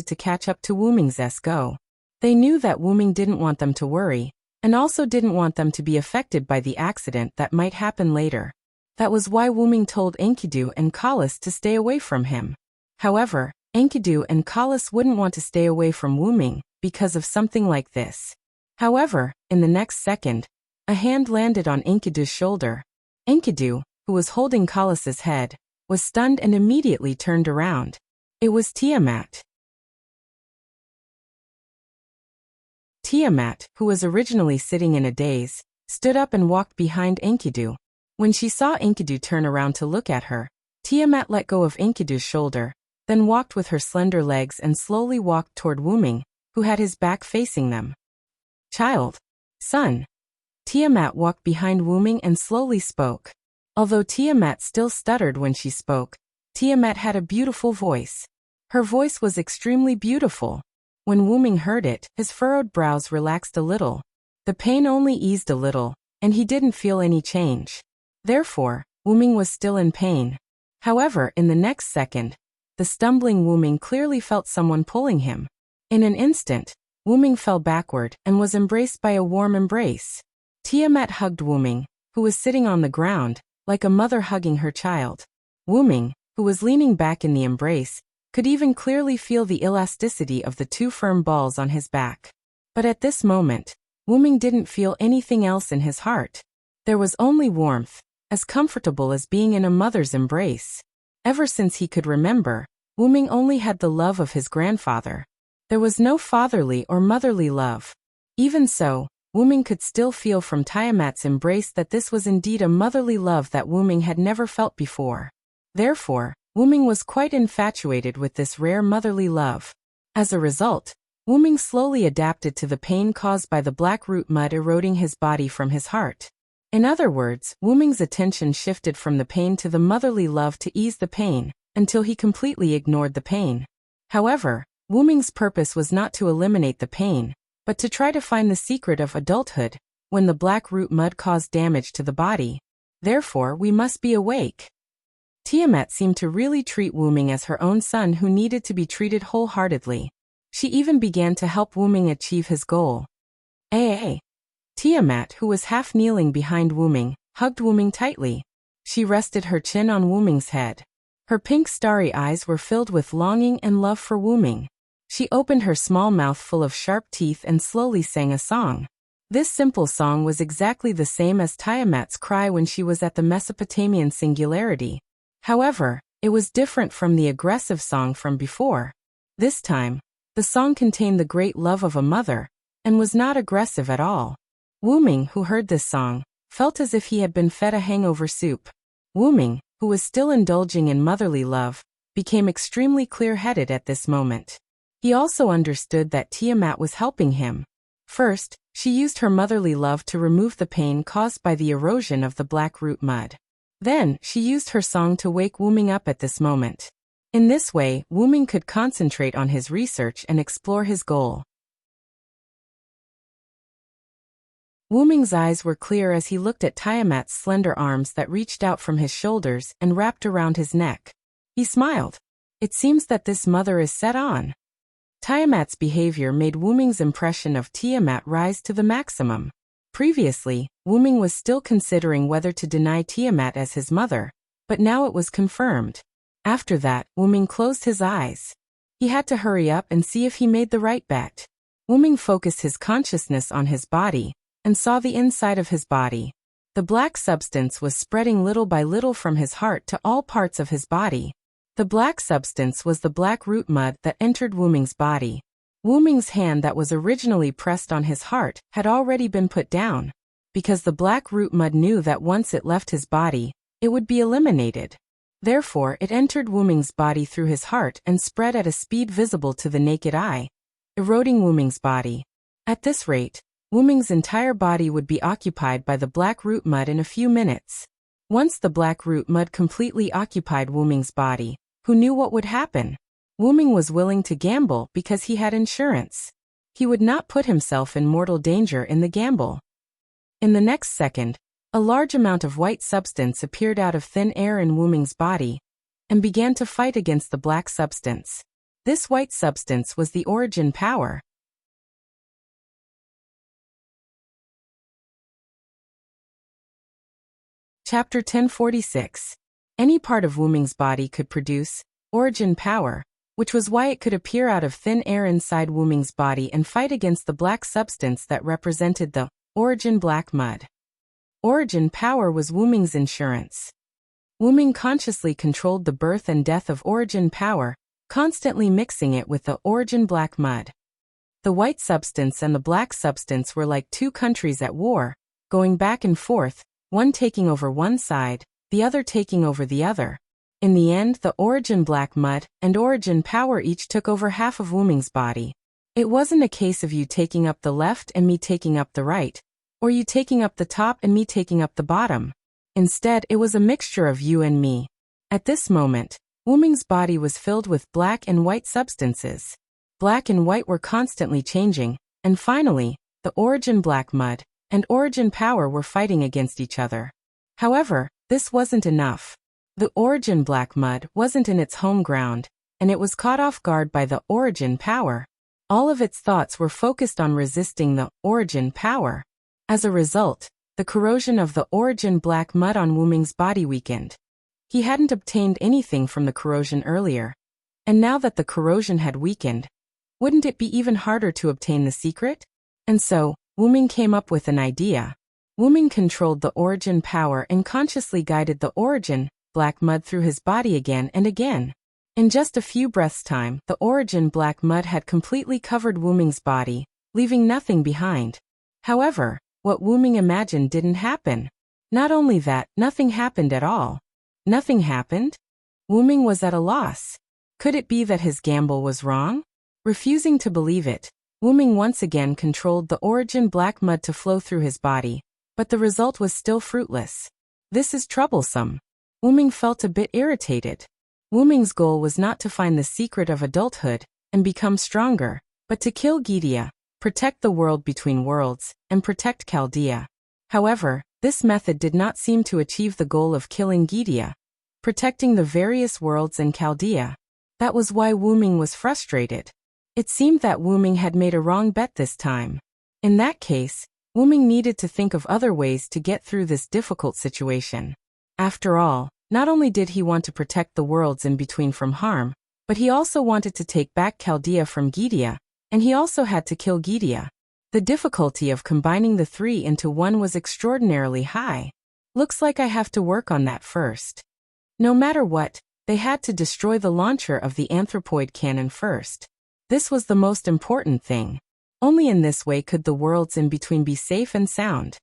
to catch up to Wuming's go. They knew that Wuming didn't want them to worry, and also didn't want them to be affected by the accident that might happen later. That was why Wuming told Enkidu and Kalas to stay away from him. However, Enkidu and Kalas wouldn't want to stay away from Wuming because of something like this. However, in the next second, a hand landed on Enkidu's shoulder. Enkidu, who was holding Kalas's head, was stunned and immediately turned around. It was Tiamat. Tiamat, who was originally sitting in a daze, stood up and walked behind Enkidu. When she saw Enkidu turn around to look at her, Tiamat let go of Enkidu's shoulder, then walked with her slender legs and slowly walked toward Wuming, who had his back facing them. Child. Son. Tiamat walked behind Wuming and slowly spoke. Although Tiamat still stuttered when she spoke, Tiamat had a beautiful voice. Her voice was extremely beautiful. When Wuming heard it, his furrowed brows relaxed a little. The pain only eased a little, and he didn't feel any change. Therefore, Wuming was still in pain. However, in the next second, the stumbling Wuming clearly felt someone pulling him. In an instant, Wuming fell backward and was embraced by a warm embrace. Tiamat hugged Wuming, who was sitting on the ground, like a mother hugging her child. Wuming, who was leaning back in the embrace, could even clearly feel the elasticity of the two firm balls on his back. But at this moment, Wuming didn't feel anything else in his heart. There was only warmth, as comfortable as being in a mother's embrace. Ever since he could remember, Wuming only had the love of his grandfather. There was no fatherly or motherly love. Even so, Wuming could still feel from Tiamat's embrace that this was indeed a motherly love that Wuming had never felt before. Therefore, Wuming was quite infatuated with this rare motherly love. As a result, Wuming slowly adapted to the pain caused by the black root mud eroding his body from his heart. In other words, Wuming's attention shifted from the pain to the motherly love to ease the pain, until he completely ignored the pain. However, Wuming's purpose was not to eliminate the pain, but to try to find the secret of adulthood, when the black root mud caused damage to the body. Therefore, we must be awake. Tiamat seemed to really treat Wuming as her own son who needed to be treated wholeheartedly. She even began to help Wuming achieve his goal. Tiamat, who was half kneeling behind Wuming, hugged Wuming tightly. She rested her chin on Wuming's head. Her pink starry eyes were filled with longing and love for Wuming. She opened her small mouth full of sharp teeth and slowly sang a song. This simple song was exactly the same as Tiamat's cry when she was at the Mesopotamian singularity. However, it was different from the aggressive song from before. This time, the song contained the great love of a mother, and was not aggressive at all. Wuming, who heard this song, felt as if he had been fed a hangover soup. Wuming, who was still indulging in motherly love, became extremely clear-headed at this moment. He also understood that Tiamat was helping him. First, she used her motherly love to remove the pain caused by the erosion of the black root mud. Then, she used her song to wake Wuming up at this moment. In this way, Wuming could concentrate on his research and explore his goal. Wuming's eyes were clear as he looked at Tiamat's slender arms that reached out from his shoulders and wrapped around his neck. He smiled. It seems that this mother is set on. Tiamat's behavior made Wuming's impression of Tiamat rise to the maximum. Previously, Wuming was still considering whether to deny Tiamat as his mother, but now it was confirmed. After that, Wuming closed his eyes. He had to hurry up and see if he made the right bet. Wuming focused his consciousness on his body, and saw the inside of his body. The black substance was spreading little by little from his heart to all parts of his body. The black substance was the black root mud that entered Wuming's body. Wuming's hand that was originally pressed on his heart had already been put down, because the black root mud knew that once it left his body, it would be eliminated. Therefore, it entered Wuming's body through his heart and spread at a speed visible to the naked eye, eroding Wuming's body. At this rate, Wuming's entire body would be occupied by the black root mud in a few minutes. Once the black root mud completely occupied Wuming's body, who knew what would happen? Wuming was willing to gamble because he had insurance. He would not put himself in mortal danger in the gamble. In the next second, a large amount of white substance appeared out of thin air in Wuming's body, and began to fight against the black substance. This white substance was the origin power. Chapter 1046. Any part of Wuming's body could produce origin power, which was why it could appear out of thin air inside Wuming's body and fight against the black substance that represented the origin black mud. Origin power was Wuming's insurance. Wuming consciously controlled the birth and death of origin power, constantly mixing it with the origin black mud. The white substance and the black substance were like two countries at war, going back and forth, one taking over one side, the other taking over the other. In the end, the origin black mud and origin power each took over half of Wuming's body. It wasn't a case of you taking up the left and me taking up the right, or you taking up the top and me taking up the bottom. Instead, it was a mixture of you and me. At this moment, Wuming's body was filled with black and white substances. Black and white were constantly changing, and finally, the origin black mud and origin power were fighting against each other. However, this wasn't enough. The origin black mud wasn't in its home ground, and it was caught off guard by the origin power. All of its thoughts were focused on resisting the origin power. As a result, the corrosion of the origin black mud on Wuming's body weakened. He hadn't obtained anything from the corrosion earlier, and now that the corrosion had weakened, wouldn't it be even harder to obtain the secret? And so, Wuming came up with an idea. Wuming controlled the origin power and consciously guided the origin black mud through his body again and again. In just a few breaths' time, the origin black mud had completely covered Wuming's body, leaving nothing behind. However, what Wuming imagined didn't happen. Not only that, nothing happened at all. Nothing happened? Wuming was at a loss. Could it be that his gamble was wrong? Refusing to believe it, Wuming once again controlled the origin black mud to flow through his body, but the result was still fruitless. This is troublesome. Wuming felt a bit irritated. Wuming's goal was not to find the secret of adulthood and become stronger, but to kill Gydia, protect the world between worlds, and protect Chaldea. However, this method did not seem to achieve the goal of killing Gydia, protecting the various worlds and Chaldea. That was why Wuming was frustrated. It seemed that Wuming had made a wrong bet this time. In that case, Wuming needed to think of other ways to get through this difficult situation. After all, not only did he want to protect the worlds in between from harm, but he also wanted to take back Chaldea from Gydia, and he also had to kill Gydia. The difficulty of combining the three into one was extraordinarily high. Looks like I have to work on that first. No matter what, they had to destroy the launcher of the anthropoid cannon first. This was the most important thing. Only in this way could the worlds in between be safe and sound.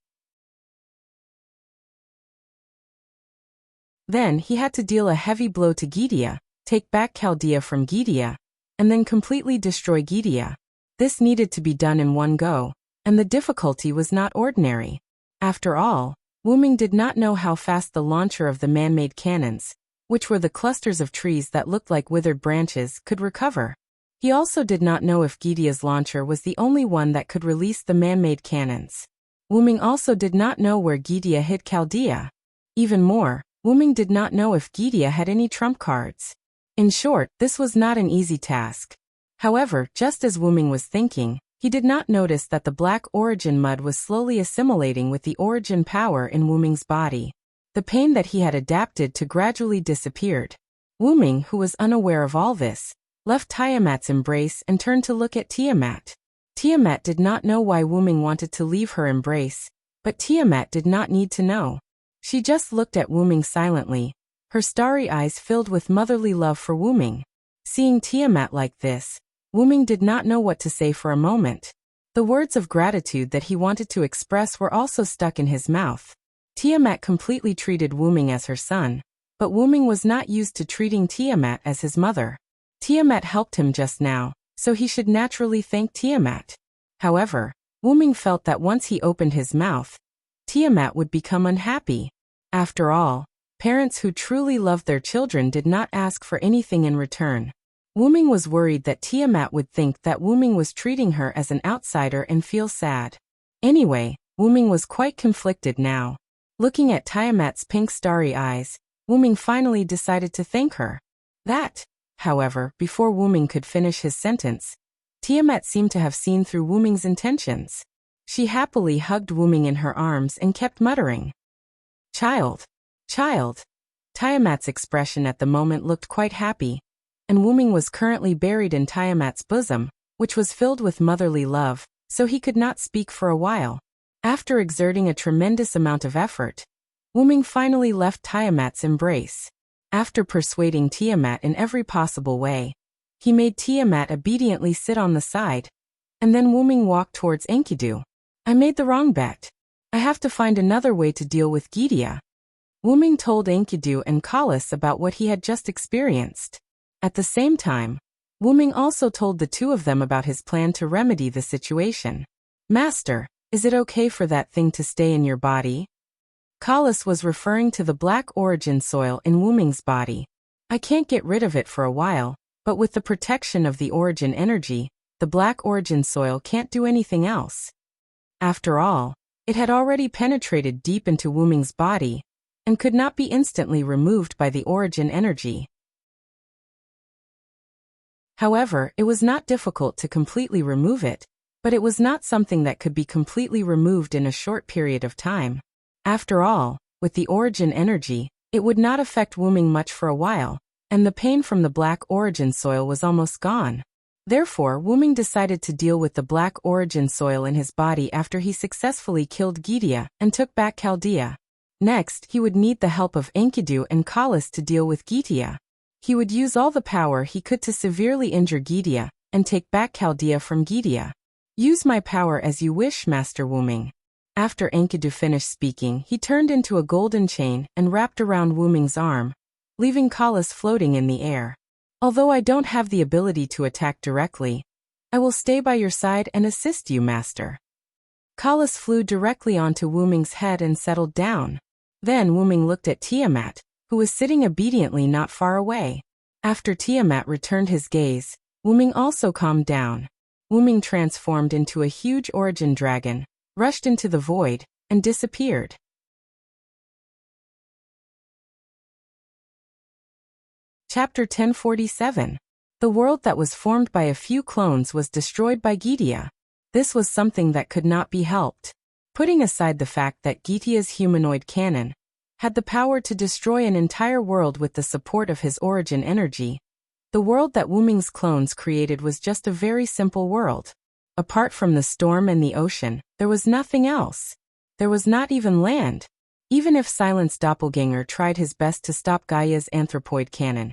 Then he had to deal a heavy blow to Gydia, take back Chaldea from Gydia, and then completely destroy Gydia. This needed to be done in one go, and the difficulty was not ordinary. After all, Wuming did not know how fast the launcher of the man-made cannons, which were the clusters of trees that looked like withered branches, could recover. He also did not know if Gydia's launcher was the only one that could release the man-made cannons. Wuming also did not know where Gydia hid Chaldea. Even more, Wuming did not know if Gydia had any trump cards. In short, this was not an easy task. However, just as Wuming was thinking, he did not notice that the black origin mud was slowly assimilating with the origin power in Wuming's body. The pain that he had adapted to gradually disappeared. Wuming, who was unaware of all this, left Tiamat's embrace and turned to look at Tiamat. Tiamat did not know why Wuming wanted to leave her embrace, but Tiamat did not need to know. She just looked at Wuming silently, her starry eyes filled with motherly love for Wuming. Seeing Tiamat like this, Wuming did not know what to say for a moment. The words of gratitude that he wanted to express were also stuck in his mouth. Tiamat completely treated Wuming as her son, but Wuming was not used to treating Tiamat as his mother. Tiamat helped him just now, so he should naturally thank Tiamat. However, Wuming felt that once he opened his mouth, Tiamat would become unhappy. After all, parents who truly loved their children did not ask for anything in return. Wuming was worried that Tiamat would think that Wuming was treating her as an outsider and feel sad. Anyway, Wuming was quite conflicted now. Looking at Tiamat's pink starry eyes, Wuming finally decided to thank her. However, before Wuming could finish his sentence, Tiamat seemed to have seen through Wuming's intentions. She happily hugged Wuming in her arms and kept muttering, "Child, child." Tiamat's expression at the moment looked quite happy, and Wuming was currently buried in Tiamat's bosom, which was filled with motherly love, so he could not speak for a while. After exerting a tremendous amount of effort, Wuming finally left Tiamat's embrace. After persuading Tiamat in every possible way, he made Tiamat obediently sit on the side, and then Wuming walked towards Enkidu. "I made the wrong bet. I have to find another way to deal with Gydia." Wuming told Enkidu and Kalis about what he had just experienced. At the same time, Wuming also told the two of them about his plan to remedy the situation. "Master, is it okay for that thing to stay in your body?" Kalis was referring to the black origin soil in Wuming's body. "I can't get rid of it for a while, but with the protection of the origin energy, the black origin soil can't do anything else." After all, it had already penetrated deep into Wuming's body, and could not be instantly removed by the origin energy. However, it was not difficult to completely remove it, but it was not something that could be completely removed in a short period of time. After all, with the origin energy, it would not affect Wuming much for a while, and the pain from the black origin soil was almost gone. Therefore, Wuming decided to deal with the black origin soil in his body after he successfully killed Gydia and took back Chaldea. Next, he would need the help of Enkidu and Kalis to deal with Gydia. He would use all the power he could to severely injure Gydia and take back Chaldea from Gydia. "Use my power as you wish, Master Wuming." After Enkidu finished speaking, he turned into a golden chain and wrapped around Wuming's arm, leaving Kalis floating in the air. "Although I don't have the ability to attack directly, I will stay by your side and assist you, Master." Kalas flew directly onto Wuming's head and settled down. Then Wuming looked at Tiamat, who was sitting obediently not far away. After Tiamat returned his gaze, Wuming also calmed down. Wuming transformed into a huge origin dragon, rushed into the void, and disappeared. Chapter 1047. The world that was formed by a few clones was destroyed by Gidea. This was something that could not be helped. Putting aside the fact that Gidea's humanoid cannon had the power to destroy an entire world with the support of his origin energy, the world that Wuming's clones created was just a very simple world. Apart from the storm and the ocean, there was nothing else. There was not even land. Even if Silent's doppelganger tried his best to stop Gaia's anthropoid cannon,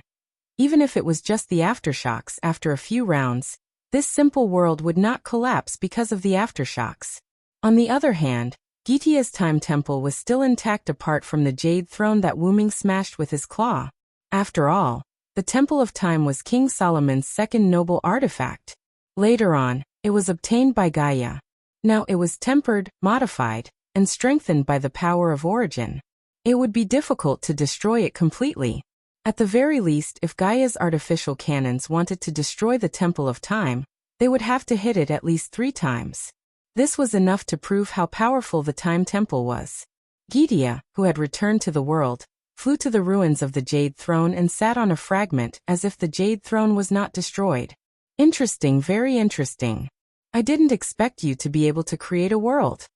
even if it was just the aftershocks after a few rounds, this simple world would not collapse because of the aftershocks. On the other hand, Gidea's time temple was still intact apart from the jade throne that Wuming smashed with his claw. After all, the Temple of Time was King Solomon's second noble artifact. Later on, it was obtained by Gaia. Now it was tempered, modified, and strengthened by the power of origin. It would be difficult to destroy it completely. At the very least, if Gaia's artificial cannons wanted to destroy the Temple of Time, they would have to hit it at least 3 times. This was enough to prove how powerful the Time Temple was. Gidea, who had returned to the world, flew to the ruins of the Jade Throne and sat on a fragment as if the Jade Throne was not destroyed. Interesting, very interesting. I didn't expect you to be able to create a world.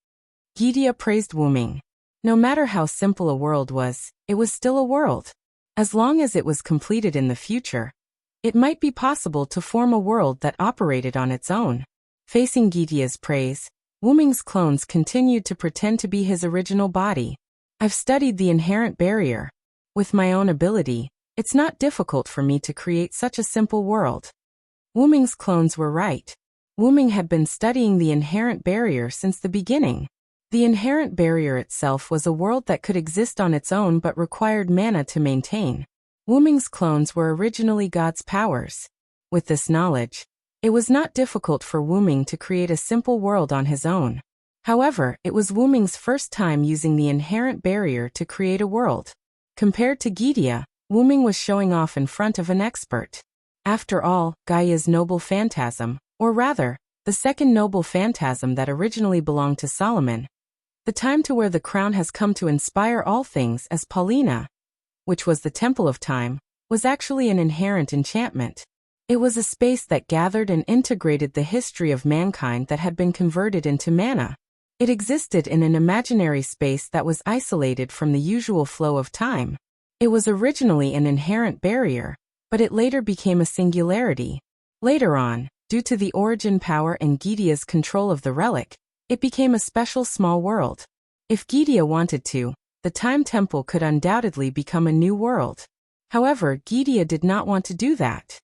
Gidea praised Wuming. No matter how simple a world was, it was still a world. As long as it was completed in the future, it might be possible to form a world that operated on its own. Facing Gidea's praise, Wuming's clones continued to pretend to be his original body. I've studied the inherent barrier. With my own ability, it's not difficult for me to create such a simple world. Wuming's clones were right. Wuming had been studying the inherent barrier since the beginning. The inherent barrier itself was a world that could exist on its own but required mana to maintain. Wuming's clones were originally God's powers. With this knowledge, it was not difficult for Wuming to create a simple world on his own. However, it was Wuming's first time using the inherent barrier to create a world. Compared to Gidea, Wuming was showing off in front of an expert. After all, Gaia's noble phantasm, or rather, the second noble phantasm that originally belonged to Solomon, the time to wear the crown has come to inspire all things as Paulina, which was the Temple of Time, was actually an inherent enchantment. It was a space that gathered and integrated the history of mankind that had been converted into mana. It existed in an imaginary space that was isolated from the usual flow of time. It was originally an inherent barrier, but it later became a singularity. Later on, due to the origin power and Gidea's control of the relic, it became a special small world. If Gidea wanted to, the Time Temple could undoubtedly become a new world. However, Gidea did not want to do that.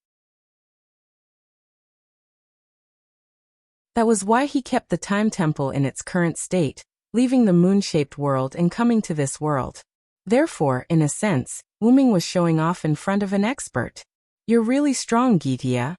That was why he kept the Time Temple in its current state, leaving the moon-shaped world and coming to this world. Therefore, in a sense, Wuming was showing off in front of an expert. You're really strong, Gidea.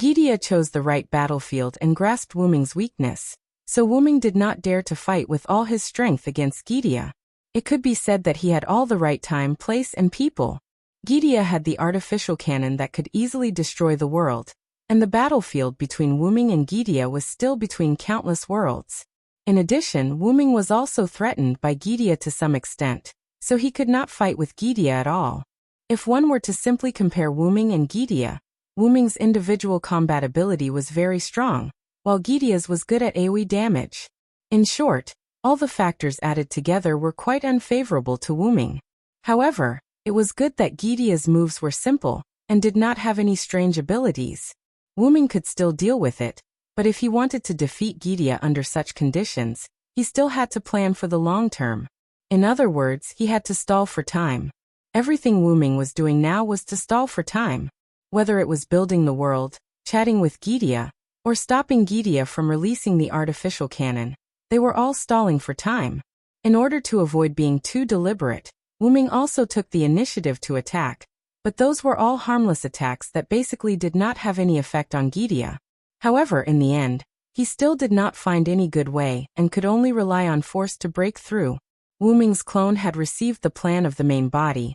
Gidea chose the right battlefield and grasped Wuming's weakness. So Wuming did not dare to fight with all his strength against Gidea. It could be said that he had all the right time, place, and people. Gidea had the artificial cannon that could easily destroy the world, and the battlefield between Wuming and Gidea was still between countless worlds. In addition, Wuming was also threatened by Gidea to some extent, so he could not fight with Gidea at all. If one were to simply compare Wuming and Gidea, Wuming's individual combat ability was very strong, while Gidea's was good at AoE damage. In short, all the factors added together were quite unfavorable to Wuming. However, it was good that Gidea's moves were simple, and did not have any strange abilities. Wuming could still deal with it, but if he wanted to defeat Gidea under such conditions, he still had to plan for the long term. In other words, he had to stall for time. Everything Wuming was doing now was to stall for time. Whether it was building the world, chatting with Gidea, or stopping Gidea from releasing the artificial cannon, they were all stalling for time. In order to avoid being too deliberate, Wuming also took the initiative to attack, but those were all harmless attacks that basically did not have any effect on Gidea. However, in the end, He still did not find any good way and could only rely on force to break through. Wuming's clone had received the plan of the main body,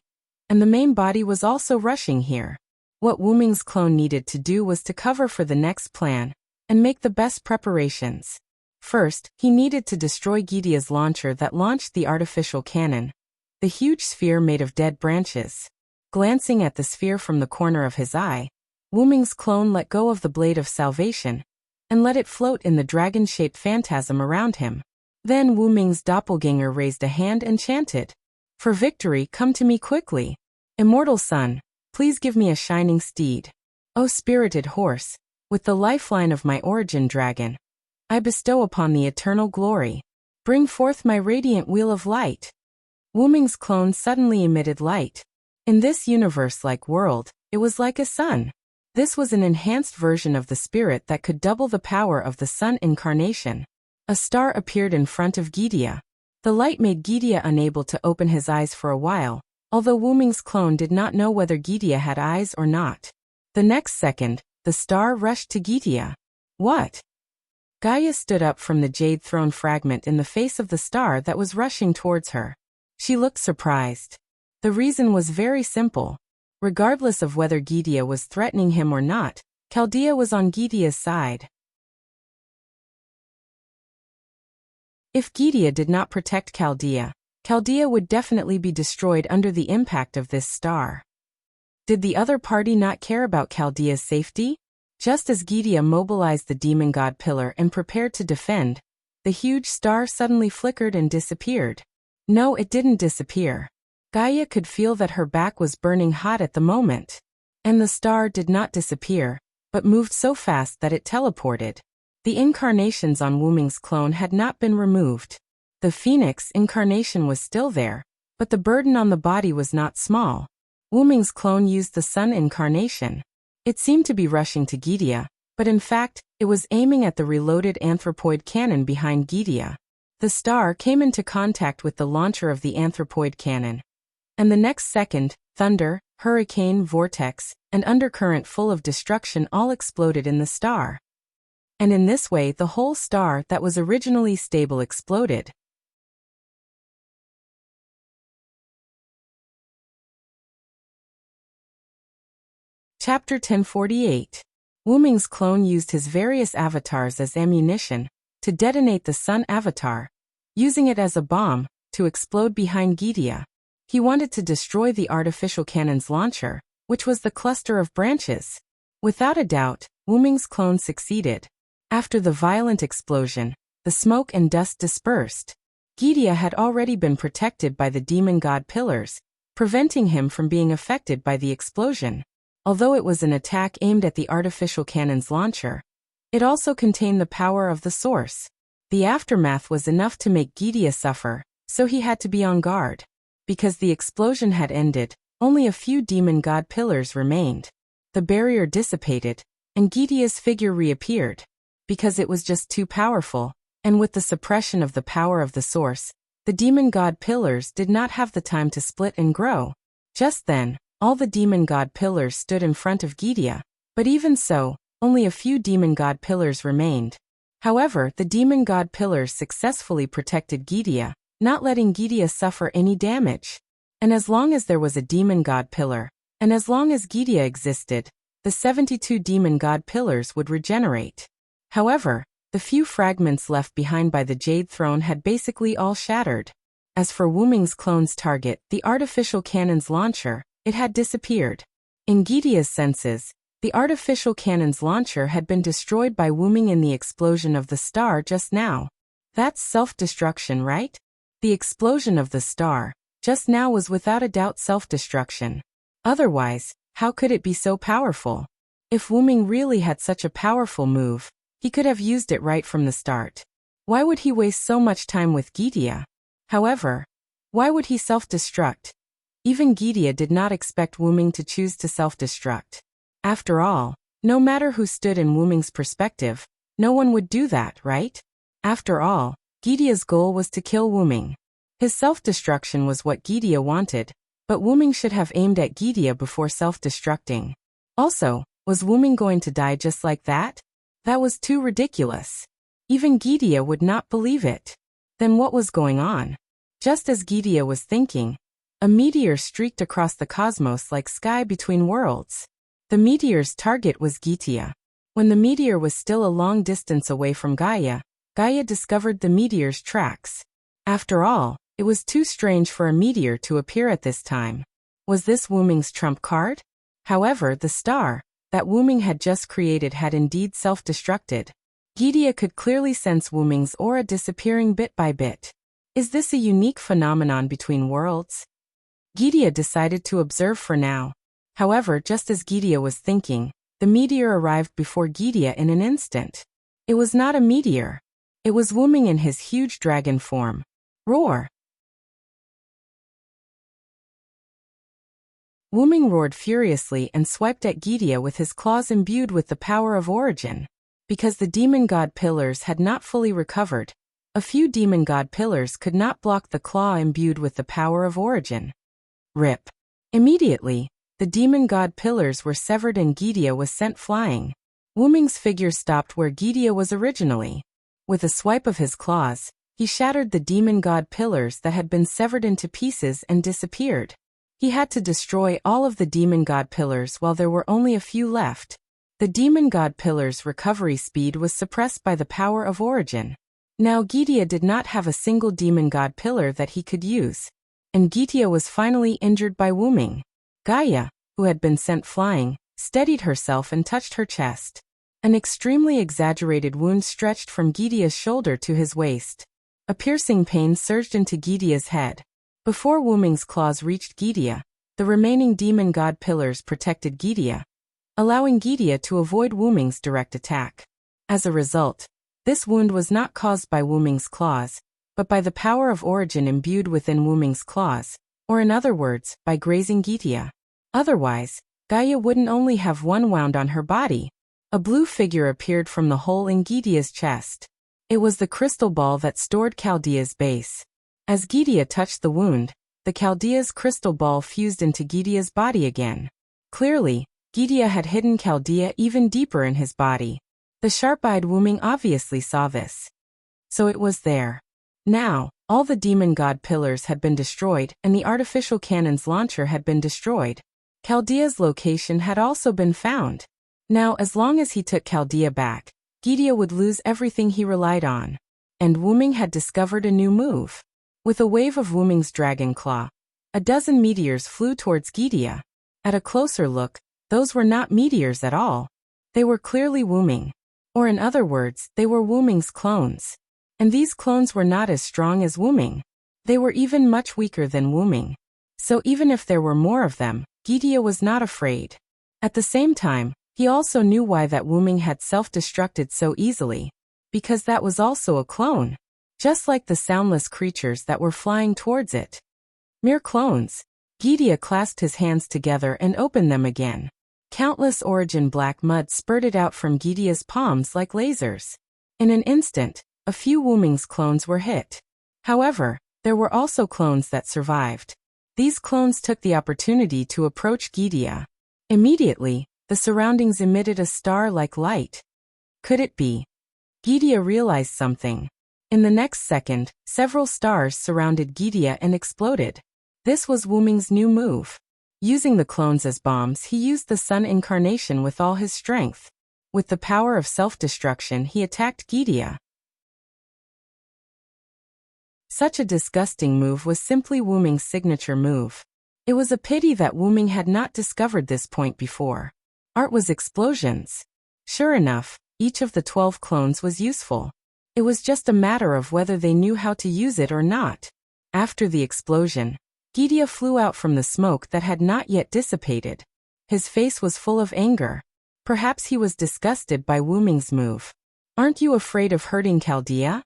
and the main body was also rushing here. What Wuming's clone needed to do was to cover for the next plan and make the best preparations. First, he needed to destroy Gidea's launcher that launched the artificial cannon, the huge sphere made of dead branches. Glancing at the sphere from the corner of his eye, Wuming's clone let go of the blade of salvation and let it float in the dragon-shaped phantasm around him. Then Wuming's doppelganger raised a hand and chanted, "For victory, come to me quickly. Immortal son, please give me a shining steed. O spirited horse, with the lifeline of my origin dragon, I bestow upon the eternal glory. Bring forth my radiant wheel of light." Wuming's clone suddenly emitted light. In this universe-like world, it was like a sun. This was an enhanced version of the spirit that could double the power of the sun incarnation. A star appeared in front of Gidea. The light made Gidea unable to open his eyes for a while, although Wuming's clone did not know whether Gidea had eyes or not. The next second, the star rushed to Gidea. What? Gaia stood up from the jade throne fragment in the face of the star that was rushing towards her. She looked surprised. The reason was very simple. Regardless of whether Gidea was threatening him or not, Chaldea was on Gidea's side. If Gidea did not protect Chaldea, Chaldea would definitely be destroyed under the impact of this star. Did the other party not care about Chaldea's safety? Just as Gidea mobilized the demon god pillar and prepared to defend, the huge star suddenly flickered and disappeared. No, it didn't disappear. Gaia could feel that her back was burning hot at the moment. And the star did not disappear, but moved so fast that it teleported. The incarnations on Wuming's clone had not been removed. The phoenix incarnation was still there, but the burden on the body was not small. Wuming's clone used the sun incarnation. It seemed to be rushing to Gidea, but in fact, it was aiming at the reloaded anthropoid cannon behind Gidea. The star came into contact with the launcher of the anthropoid cannon. And the next second, thunder, hurricane, vortex, and undercurrent full of destruction all exploded in the star. And in this way the whole star that was originally stable exploded. Chapter 1048. Wuming's clone used his various avatars as ammunition to detonate the sun avatar, using it as a bomb to explode behind Gidea. He wanted to destroy the artificial cannon's launcher, which was the cluster of branches. Without a doubt, Wuming's clone succeeded. After the violent explosion, the smoke and dust dispersed. Gidea had already been protected by the demon god pillars, preventing him from being affected by the explosion. Although it was an attack aimed at the artificial cannon's launcher, it also contained the power of the source. The aftermath was enough to make Gidea suffer, so he had to be on guard. Because the explosion had ended, only a few demon god pillars remained. The barrier dissipated, and Gidea's figure reappeared. Because it was just too powerful, and with the suppression of the power of the source, the demon god pillars did not have the time to split and grow. Just then, all the demon god pillars stood in front of Gidea, but even so, only a few demon god pillars remained. However, the demon god pillars successfully protected Gidea, not letting Gidea suffer any damage. And as long as there was a demon god pillar, and as long as Gidea existed, the 72 demon god pillars would regenerate. However, the few fragments left behind by the Jade Throne had basically all shattered. As for Wuming's clone's target, the artificial cannon's launcher, it had disappeared. In Gidea's senses, the artificial cannon's launcher had been destroyed by Wuming in the explosion of the star just now. That's self-destruction, right? The explosion of the star, just now, was without a doubt self-destruction. Otherwise, how could it be so powerful? If Wuming really had such a powerful move, he could have used it right from the start. Why would he waste so much time with Gidea? However, why would he self-destruct? Even Gidea did not expect Wuming to choose to self-destruct. After all, no matter who stood in Wuming's perspective, no one would do that, right? After all, Gidea's goal was to kill Wuming. His self-destruction was what Gidea wanted, but Wuming should have aimed at Gidea before self-destructing. Also, was Wuming going to die just like that? That was too ridiculous. Even Gydia would not believe it. Then what was going on? Just as Gydia was thinking, a meteor streaked across the cosmos like sky between worlds. The meteor's target was Gydia. When the meteor was still a long distance away from Gaia, Gaia discovered the meteor's tracks. After all, it was too strange for a meteor to appear at this time. Was this Wuming's trump card? However, the star that Wuming had just created had indeed self-destructed. Gydia could clearly sense Wuming's aura disappearing bit by bit. Is this a unique phenomenon between worlds? Gydia decided to observe for now. However, just as Gydia was thinking, the meteor arrived before Gydia in an instant. It was not a meteor. It was Wuming in his huge dragon form. Roar! Wuming roared furiously and swiped at Gydia with his claws imbued with the power of origin. Because the demon god pillars had not fully recovered, a few demon god pillars could not block the claw imbued with the power of origin. Rip! Immediately, the demon god pillars were severed and Gydia was sent flying. Wuming's figure stopped where Gydia was originally. With a swipe of his claws, he shattered the demon god pillars that had been severed into pieces and disappeared. He had to destroy all of the demon god pillars while there were only a few left. The demon god pillars' recovery speed was suppressed by the power of origin. Now Gydia did not have a single demon god pillar that he could use. And Gydia was finally injured by Wuming. Gaia, who had been sent flying, steadied herself and touched her chest. An extremely exaggerated wound stretched from Gydia's shoulder to his waist. A piercing pain surged into Gydia's head. Before Wuming's claws reached Gydia, the remaining demon god pillars protected Gydia, allowing Gydia to avoid Wuming's direct attack. As a result, this wound was not caused by Wuming's claws, but by the power of origin imbued within Wuming's claws, or in other words, by grazing Gydia. Otherwise, Gaia wouldn't only have one wound on her body. A blue figure appeared from the hole in Gydia's chest. It was the crystal ball that stored Chaldea's base. As Gydia touched the wound, the Chaldea's crystal ball fused into Gydia's body again. Clearly, Gydia had hidden Chaldea even deeper in his body. The sharp-eyed Wuming obviously saw this. So it was there. Now, all the demon god pillars had been destroyed and the artificial cannon's launcher had been destroyed. Chaldea's location had also been found. Now, as long as he took Chaldea back, Gydia would lose everything he relied on. And Wuming had discovered a new move. With a wave of Wuming's dragon claw, a dozen meteors flew towards Gydia. At a closer look, those were not meteors at all. They were clearly Wuming. Or in other words, they were Wuming's clones. And these clones were not as strong as Wuming. They were even much weaker than Wuming. So even if there were more of them, Gydia was not afraid. At the same time, he also knew why that Wuming had self-destructed so easily. Because that was also a clone. Just like the soundless creatures that were flying towards it. Mere clones. Gydia clasped his hands together and opened them again. Countless origin black mud spurted out from Gydia's palms like lasers. In an instant, a few Wuming's clones were hit. However, there were also clones that survived. These clones took the opportunity to approach Gydia. Immediately, the surroundings emitted a star-like light. Could it be? Gydia realized something. In the next second, several stars surrounded Gydia and exploded. This was Wuming's new move. Using the clones as bombs, he used the sun incarnation with all his strength. With the power of self-destruction, he attacked Gydia. Such a disgusting move was simply Wuming's signature move. It was a pity that Wuming had not discovered this point before. Art was explosions. Sure enough, each of the 12 clones was useful. It was just a matter of whether they knew how to use it or not. After the explosion, Gydia flew out from the smoke that had not yet dissipated. His face was full of anger. Perhaps he was disgusted by Wuming's move. Aren't you afraid of hurting Chaldea?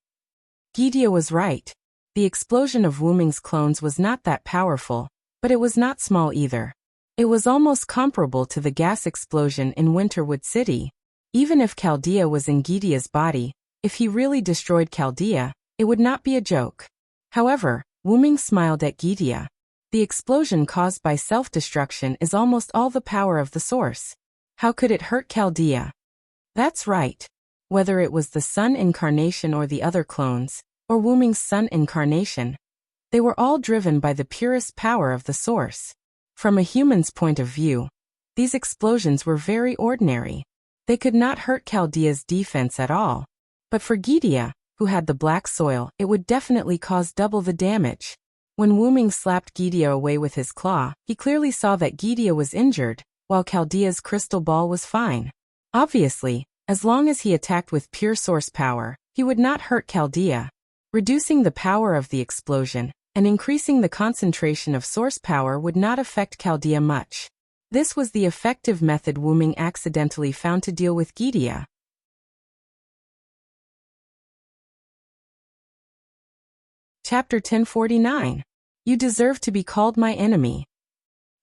Gydia was right. The explosion of Wuming's clones was not that powerful, but it was not small either. It was almost comparable to the gas explosion in Winterwood City. Even if Chaldea was in Gydia's body, if he really destroyed Chaldea, it would not be a joke. However, Wuming smiled at Gydia. The explosion caused by self-destruction is almost all the power of the source. How could it hurt Chaldea? That's right. Whether it was the sun incarnation or the other clones, or Wuming's sun incarnation, they were all driven by the purest power of the source. From a human's point of view, these explosions were very ordinary. They could not hurt Chaldea's defense at all. But for Gydia, who had the black soil, it would definitely cause double the damage. When Wuming slapped Gydia away with his claw, he clearly saw that Gydia was injured, while Chaldea's crystal ball was fine. Obviously, as long as he attacked with pure source power, he would not hurt Chaldea. Reducing the power of the explosion and increasing the concentration of source power would not affect Chaldea much. This was the effective method Wuming accidentally found to deal with Gydia. Chapter 1049. You deserve to be called my enemy.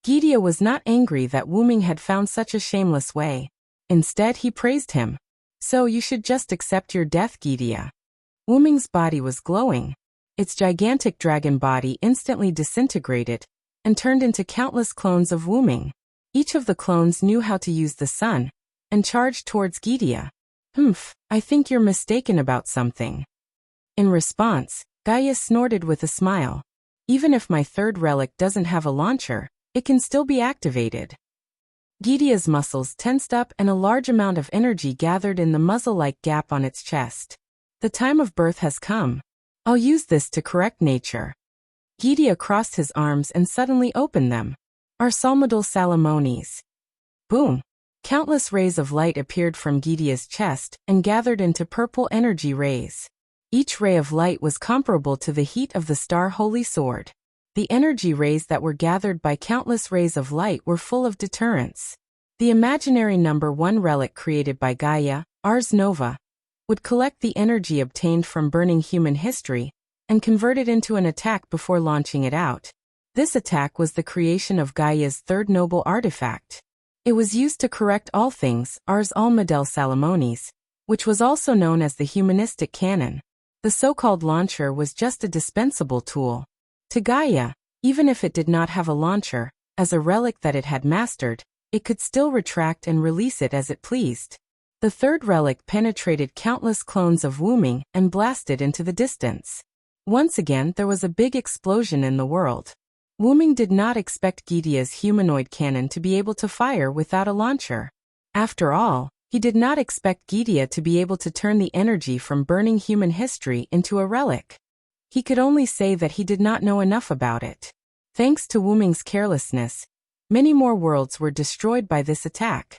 Gydia was not angry that Wuming had found such a shameless way. Instead, he praised him. So you should just accept your death, Gydia. Wuming's body was glowing. Its gigantic dragon body instantly disintegrated and turned into countless clones of Wuming. Each of the clones knew how to use the sun and charged towards Gydia. I think you're mistaken about something. In response, Gaia snorted with a smile. Even if my third relic doesn't have a launcher, it can still be activated. Gydia's muscles tensed up and a large amount of energy gathered in the muzzle-like gap on its chest. The time of birth has come. I'll use this to correct nature. Gydia crossed his arms and suddenly opened them. Our Salmadal Salamones. Boom! Countless rays of light appeared from Gydia's chest and gathered into purple energy rays. Each ray of light was comparable to the heat of the star Holy Sword. The energy rays that were gathered by countless rays of light were full of deterrence. The imaginary number 1 relic created by Gaia, Ars Nova, would collect the energy obtained from burning human history and convert it into an attack before launching it out. This attack was the creation of Gaia's third noble artifact. It was used to correct all things, Ars Almadel Salamones, which was also known as the humanistic canon. The so-called launcher was just a dispensable tool. To Gaia, even if it did not have a launcher, as a relic that it had mastered, it could still retract and release it as it pleased. The third relic penetrated countless clones of Wuming and blasted into the distance. Once again, there was a big explosion in the world. Wuming did not expect Gydia's humanoid cannon to be able to fire without a launcher. After all, he did not expect Gydia to be able to turn the energy from burning human history into a relic. He could only say that he did not know enough about it. Thanks to Wuming's carelessness, many more worlds were destroyed by this attack.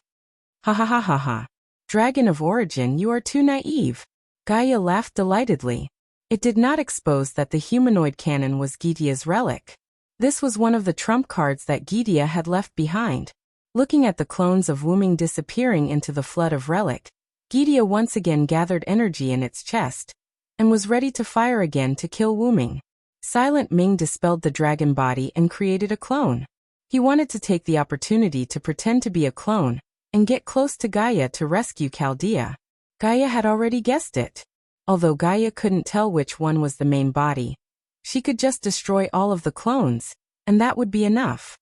Ha ha ha ha ha. Dragon of origin, you are too naive. Gaia laughed delightedly. It did not expose that the humanoid cannon was Gydia's relic. This was one of the trump cards that Gydia had left behind. Looking at the clones of Wuming disappearing into the flood of relic, Gydia once again gathered energy in its chest and was ready to fire again to kill Wuming. Silent Ming dispelled the dragon body and created a clone. He wanted to take the opportunity to pretend to be a clone and get close to Gaia to rescue Chaldea. Gaia had already guessed it. Although Gaia couldn't tell which one was the main body, she could just destroy all of the clones, and that would be enough.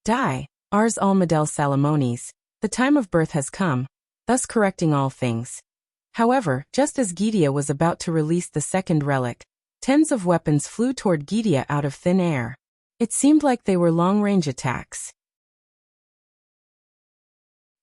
Die, Ars Almadel Salamones, the time of birth has come, thus correcting all things. However, just as Gydia was about to release the second relic, tens of weapons flew toward Gydia out of thin air. It seemed like they were long-range attacks.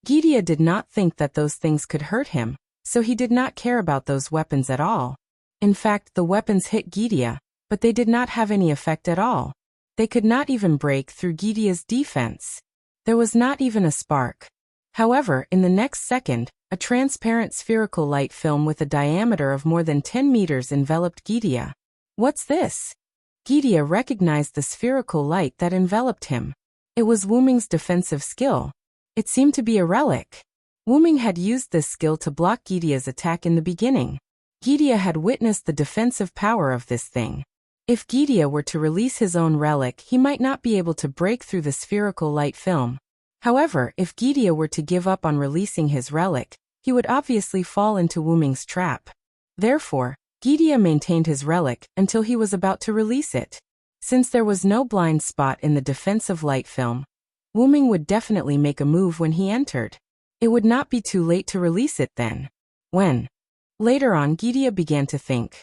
Gydia did not think that those things could hurt him, so he did not care about those weapons at all. In fact, the weapons hit Gydia, but they did not have any effect at all. They could not even break through Gydia's defense. There was not even a spark. However, in the next second, a transparent spherical light film with a diameter of more than 10 meters enveloped Gydia. What's this? Gydia recognized the spherical light that enveloped him. It was Wuming's defensive skill. It seemed to be a relic. Wuming had used this skill to block Gydia's attack in the beginning. Gydia had witnessed the defensive power of this thing. If Gydia were to release his own relic, he might not be able to break through the spherical light film. However, if Gydia were to give up on releasing his relic, he would obviously fall into Wuming's trap. Therefore, Gydia maintained his relic until he was about to release it. Since there was no blind spot in the defensive light film, Wuming would definitely make a move when he entered. It would not be too late to release it then. When Later on, Gidia began to think.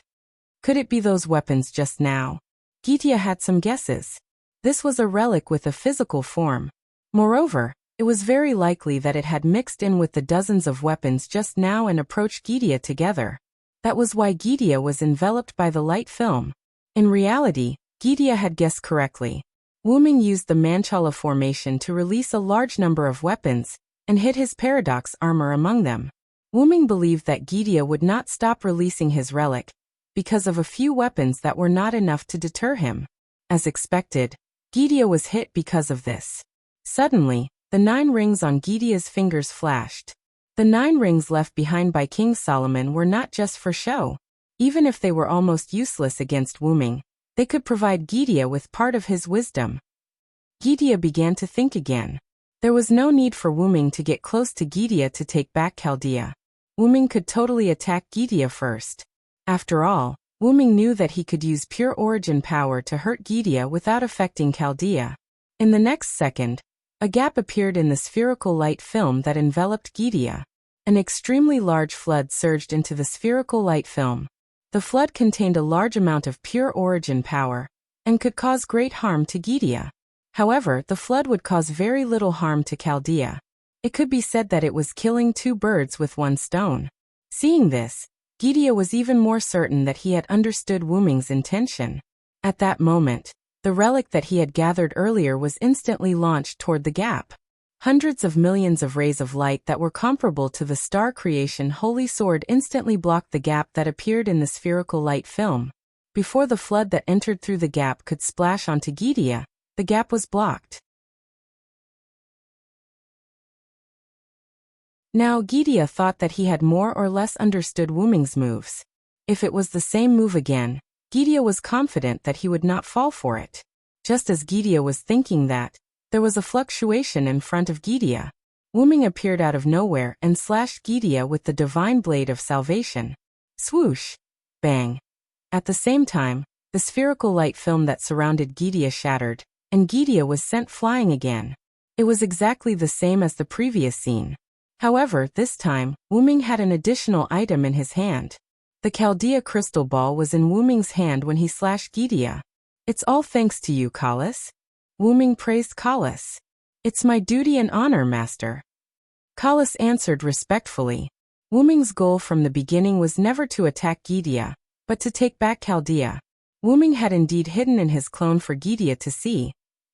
Could it be those weapons just now? Gidia had some guesses. This was a relic with a physical form. Moreover, it was very likely that it had mixed in with the dozens of weapons just now and approached Gidia together. That was why Gidia was enveloped by the light film. In reality, Gidia had guessed correctly. Wuming used the Manchala formation to release a large number of weapons, and hid his paradox armor among them. Wuming believed that Gidia would not stop releasing his relic, because of a few weapons that were not enough to deter him. As expected, Gidia was hit because of this. Suddenly, the 9 rings on Gidia's fingers flashed. The 9 rings left behind by King Solomon were not just for show. Even if they were almost useless against Wuming, they could provide Gidia with part of his wisdom. Gidia began to think again. There was no need for Wuming to get close to Gidia to take back Chaldea. Wuming could totally attack Gidia first. After all, Wuming knew that he could use pure origin power to hurt Gidia without affecting Chaldea. In the next second, a gap appeared in the spherical light film that enveloped Gidia. An extremely large flood surged into the spherical light film. The flood contained a large amount of pure origin power, and could cause great harm to Gidia. However, the flood would cause very little harm to Chaldea. It could be said that it was killing 2 birds with 1 stone. Seeing this, Gidia was even more certain that he had understood Wuming's intention. At that moment, the relic that he had gathered earlier was instantly launched toward the gap. Hundreds of millions of rays of light that were comparable to the star creation Holy Sword instantly blocked the gap that appeared in the spherical light film. Before the flood that entered through the gap could splash onto Gidia, the gap was blocked. Now Gidia thought that he had more or less understood Wuming's moves. If it was the same move again, Gidia was confident that he would not fall for it. Just as Gidia was thinking that, there was a fluctuation in front of Gidia. Wuming appeared out of nowhere and slashed Gidia with the divine blade of salvation. Swoosh! Bang! At the same time, the spherical light film that surrounded Gidia shattered, and Gidia was sent flying again. It was exactly the same as the previous scene. However, this time, Wuming had an additional item in his hand. The Chaldea crystal ball was in Wuming's hand when he slashed Gidia. "It's all thanks to you, Kalas." Wuming praised Kalas. "It's my duty and honor, master." Kalas answered respectfully. Wuming's goal from the beginning was never to attack Gidia, but to take back Chaldea. Wuming had indeed hidden in his clone for Gidia to see,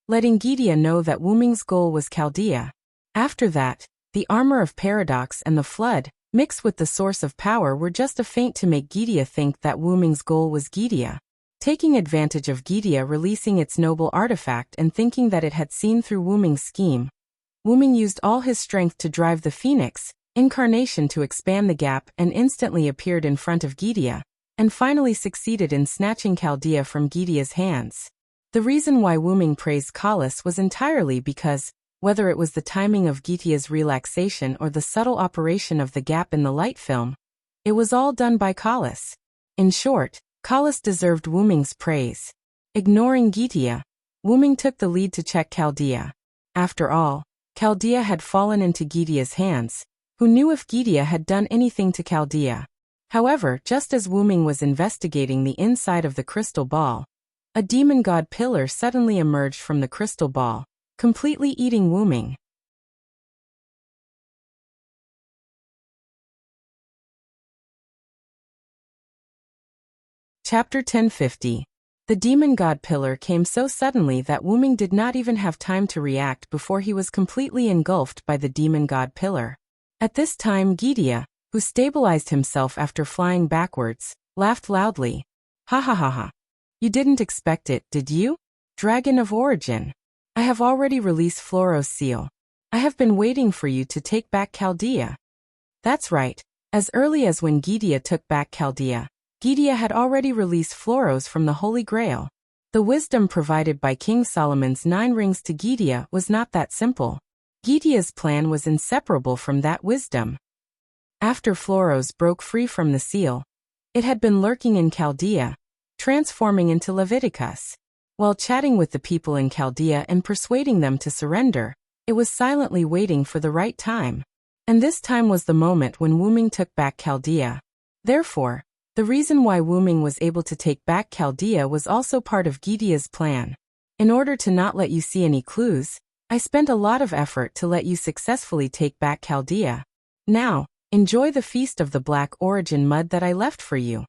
letting Gidia know that Wuming's goal was Chaldea. After that, the armor of paradox and the flood, mixed with the source of power, were just a feint to make Gidia think that Wuming's goal was Gidia. Taking advantage of Gidia releasing its noble artifact and thinking that it had seen through Wuming's scheme, Wuming used all his strength to drive the phoenix incarnation to expand the gap and instantly appeared in front of Gidia, and finally succeeded in snatching Chaldea from Gidia's hands. The reason why Wuming praised Kalas was entirely because, whether it was the timing of Gidia's relaxation or the subtle operation of the gap in the light film, it was all done by Kalas. In short, Kalas deserved Wuming's praise. Ignoring Gidia, Wuming took the lead to check Chaldea. After all, Chaldea had fallen into Gidia's hands. Who knew if Gidia had done anything to Chaldea? However, just as Wuming was investigating the inside of the crystal ball, a demon god pillar suddenly emerged from the crystal ball, completely eating Wuming. Chapter 1050. The demon god pillar came so suddenly that Wuming did not even have time to react before he was completely engulfed by the demon god pillar. At this time Gidia, who stabilized himself after flying backwards, laughed loudly. "Ha ha ha ha. You didn't expect it, did you? Dragon of Origin. I have already released Floro's seal. I have been waiting for you to take back Chaldea." That's right. As early as when Gidia took back Chaldea, Gidia had already released Floros from the Holy Grail. The wisdom provided by King Solomon's 9 rings to Gidia was not that simple. Gidia's plan was inseparable from that wisdom. After Floros broke free from the seal, it had been lurking in Chaldea, transforming into Leviticus. While chatting with the people in Chaldea and persuading them to surrender, it was silently waiting for the right time. And this time was the moment when Wuming took back Chaldea. Therefore, the reason why Wuming was able to take back Chaldea was also part of Gidea's plan. In order to not let you see any clues, I spent a lot of effort to let you successfully take back Chaldea. Now, enjoy the feast of the Black Origin Mud that I left for you.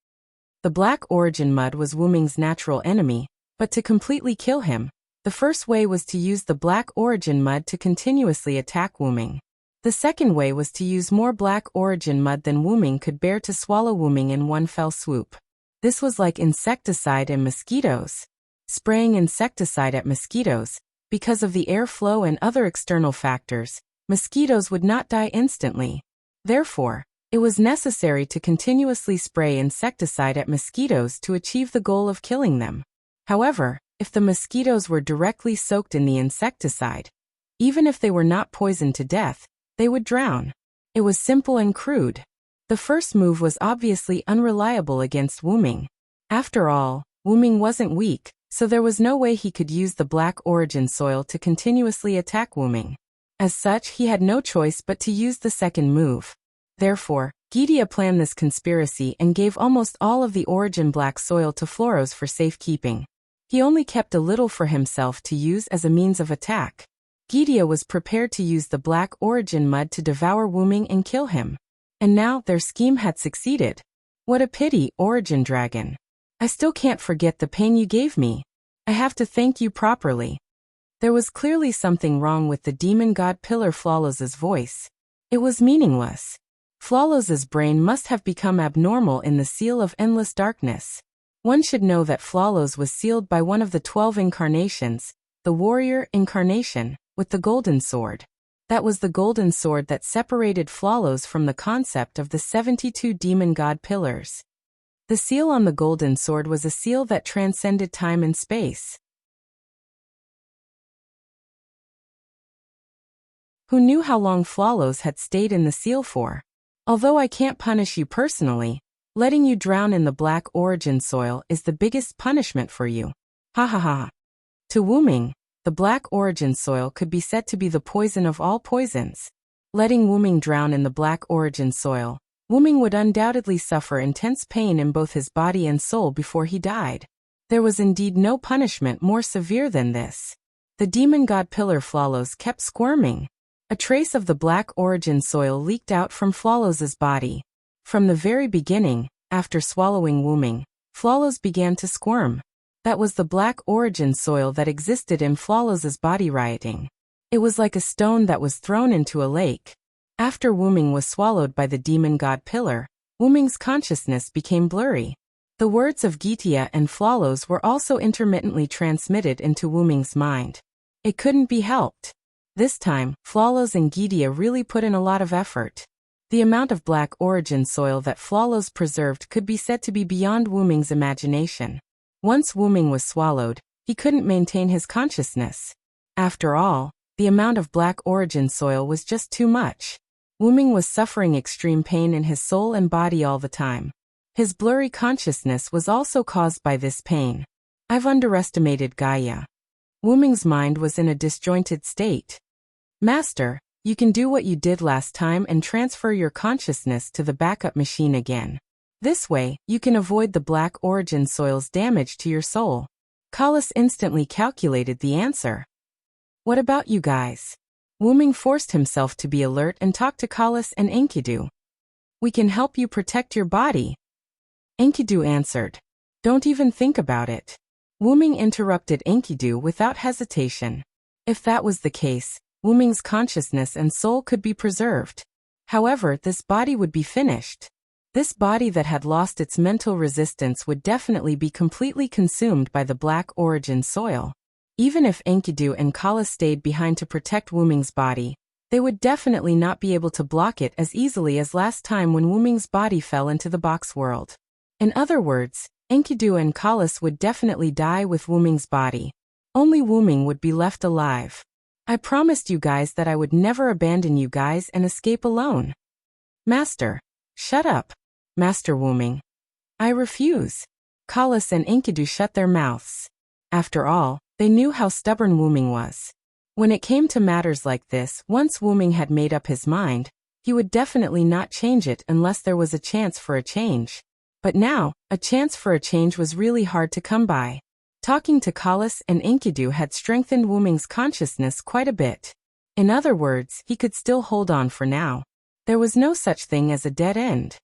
The Black Origin Mud was Wuming's natural enemy, but to completely kill him, the first way was to use the Black Origin Mud to continuously attack Wuming. The second way was to use more Black Origin Mud than Wuming could bear to swallow Wuming in one fell swoop. This was like insecticide and mosquitoes. Spraying insecticide at mosquitoes, because of the airflow and other external factors, mosquitoes would not die instantly. Therefore, it was necessary to continuously spray insecticide at mosquitoes to achieve the goal of killing them. However, if the mosquitoes were directly soaked in the insecticide, even if they were not poisoned to death, they would drown. It was simple and crude. The first move was obviously unreliable against Wuming. After all, Wuming wasn't weak, so there was no way he could use the Black Origin soil to continuously attack Wuming. As such, he had no choice but to use the second move. Therefore, Gidea planned this conspiracy and gave almost all of the Origin Black soil to Floros for safekeeping. He only kept a little for himself to use as a means of attack. Gidea was prepared to use the Black Origin Mud to devour Wuming and kill him. And now their scheme had succeeded. What a pity, Origin Dragon. I still can't forget the pain you gave me. I have to thank you properly. There was clearly something wrong with the demon god pillar Flawless's voice. It was meaningless. Flawless's brain must have become abnormal in the seal of endless darkness. One should know that Flawless was sealed by one of the 12 incarnations, the warrior incarnation, with the golden sword. That was the golden sword that separated Flawless from the concept of the 72 demon god pillars. The seal on the golden sword was a seal that transcended time and space. Who knew how long Flawless had stayed in the seal for? Although I can't punish you personally, letting you drown in the Black Origin soil is the biggest punishment for you. Ha ha ha. To Wuming, the Black Origin soil could be said to be the poison of all poisons. Letting Wuming drown in the Black Origin soil, Wuming would undoubtedly suffer intense pain in both his body and soul before he died. There was indeed no punishment more severe than this. The demon god pillar Flawless kept squirming. A trace of the Black Origin soil leaked out from Flawless's body. From the very beginning, after swallowing Wuming, Flawless began to squirm. That was the Black Origin soil that existed in Flawless's body rioting. It was like a stone that was thrown into a lake. After Wuming was swallowed by the demon god pillar, Wuming's consciousness became blurry. The words of Gidea and Flawless were also intermittently transmitted into Wuming's mind. It couldn't be helped. This time, Flawless and Gidea really put in a lot of effort. The amount of Black Origin soil that Flawless preserved could be said to be beyond Wuming's imagination. Once Wuming was swallowed, he couldn't maintain his consciousness. After all, the amount of Black Origin soil was just too much. Wuming was suffering extreme pain in his soul and body all the time. His blurry consciousness was also caused by this pain. I've underestimated Gaia. Wuming's mind was in a disjointed state. Master, you can do what you did last time and transfer your consciousness to the backup machine again. This way, you can avoid the Black Origin soil's damage to your soul. Callis instantly calculated the answer. What about you guys? Wuming forced himself to be alert and talk to Callis and Enkidu. We can help you protect your body. Enkidu answered. Don't even think about it. Wuming interrupted Enkidu without hesitation. If that was the case, Wuming's consciousness and soul could be preserved. However, this body would be finished. This body that had lost its mental resistance would definitely be completely consumed by the Black Origin soil. Even if Enkidu and Callis stayed behind to protect Wuming's body, they would definitely not be able to block it as easily as last time when Wuming's body fell into the box world. In other words, Enkidu and Callis would definitely die with Wuming's body. Only Wuming would be left alive. I promised you guys that I would never abandon you guys and escape alone. Master. Shut up. Master Wuming. I refuse. Callis and Enkidu shut their mouths. After all, they knew how stubborn Wuming was. When it came to matters like this, once Wuming had made up his mind, He would definitely not change it unless there was a chance for a change. But now, a chance for a change was really hard to come by. Talking to Kalis and Enkidu had strengthened Wuming's consciousness quite a bit. In other words, he could still hold on for now. There was no such thing as a dead end.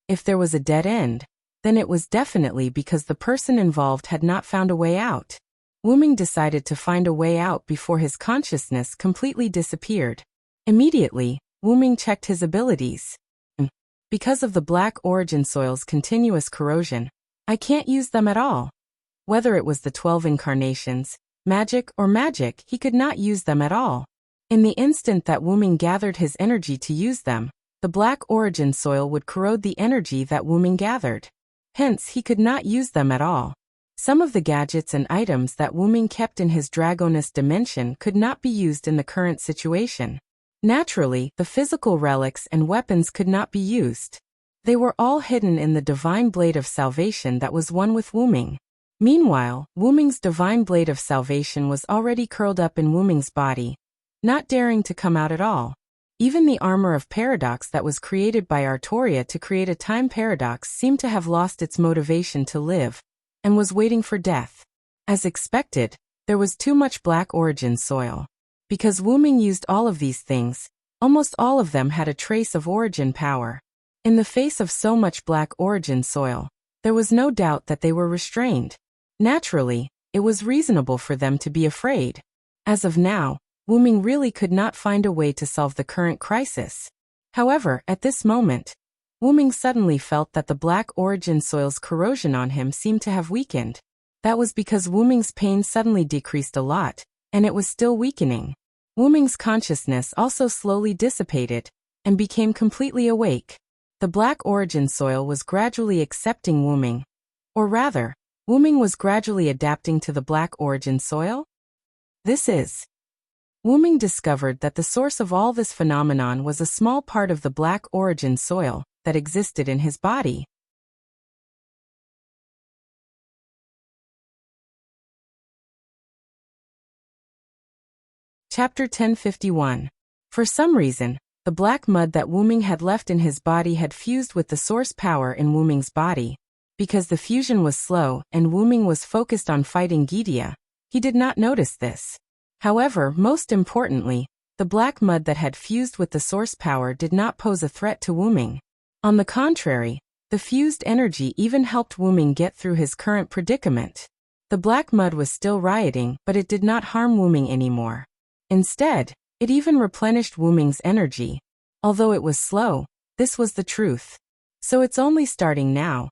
If there was a dead end, then it was definitely because the person involved had not found a way out. Wuming decided to find a way out before his consciousness completely disappeared. Immediately, Wuming checked his abilities. Because of the Black Origin Soil's continuous corrosion, I can't use them at all. Whether it was the 12 incarnations, magic, he could not use them at all. In the instant that Wuming gathered his energy to use them, the Black Origin Soil would corrode the energy that Wuming gathered. Hence, he could not use them at all. Some of the gadgets and items that Wuming kept in his Dragonist dimension could not be used in the current situation. Naturally, the physical relics and weapons could not be used. They were all hidden in the Divine Blade of Salvation that was one with Wuming. Meanwhile, Wuming's Divine Blade of Salvation was already curled up in Wuming's body, not daring to come out at all. Even the armor of paradox that was created by Artoria to create a time paradox seemed to have lost its motivation to live, and was waiting for death. As expected, there was too much Black Origin Soil. Because Wuming used all of these things, almost all of them had a trace of origin power. In the face of so much Black Origin Soil, there was no doubt that they were restrained. Naturally, it was reasonable for them to be afraid. As of now, Wuming really could not find a way to solve the current crisis. However, at this moment, Wuming suddenly felt that the Black Origin Soil's corrosion on him seemed to have weakened. That was because Wuming's pain suddenly decreased a lot, and it was still weakening. Wuming's consciousness also slowly dissipated, and became completely awake. The Black Origin Soil was gradually accepting Wuming. Or rather, Wuming was gradually adapting to the Black Origin Soil? Wuming discovered that the source of all this phenomenon was a small part of the Black Origin Soil that existed in his body. Chapter 1051. For some reason, the black mud that Wuming had left in his body had fused with the source power in Wuming's body. Because the fusion was slow and Wuming was focused on fighting Gidia, he did not notice this. However, most importantly, the black mud that had fused with the source power did not pose a threat to Wuming. On the contrary, the fused energy even helped Wuming get through his current predicament. The black mud was still rioting, but it did not harm Wuming anymore. Instead, it even replenished Wuming's energy. Although it was slow, this was the truth. So it's only starting now.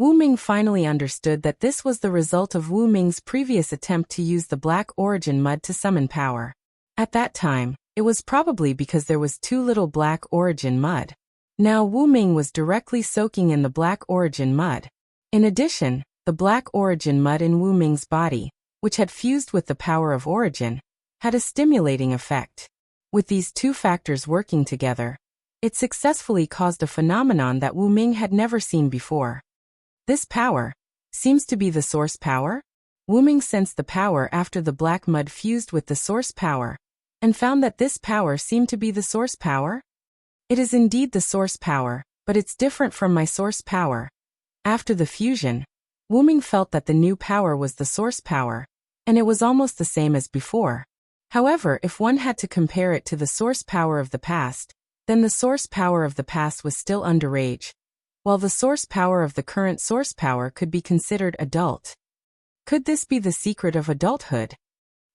Wuming finally understood that this was the result of Wuming's previous attempt to use the Black Origin Mud to summon power. At that time, it was probably because there was too little Black Origin Mud. Now Wuming was directly soaking in the Black Origin Mud. In addition, the Black Origin Mud in Wuming's body, which had fused with the power of Origin, had a stimulating effect. With these two factors working together, it successfully caused a phenomenon that Wuming had never seen before. This power seems to be the source power. Wuming sensed the power after the black mud fused with the source power, and found that this power seemed to be the source power. It is indeed the source power, but it's different from my source power. After the fusion, Wuming felt that the new power was the source power, and it was almost the same as before. However, if one had to compare it to the source power of the past, then the source power of the past was still underage, while the source power of the current source power could be considered adult. Could this be the secret of adulthood?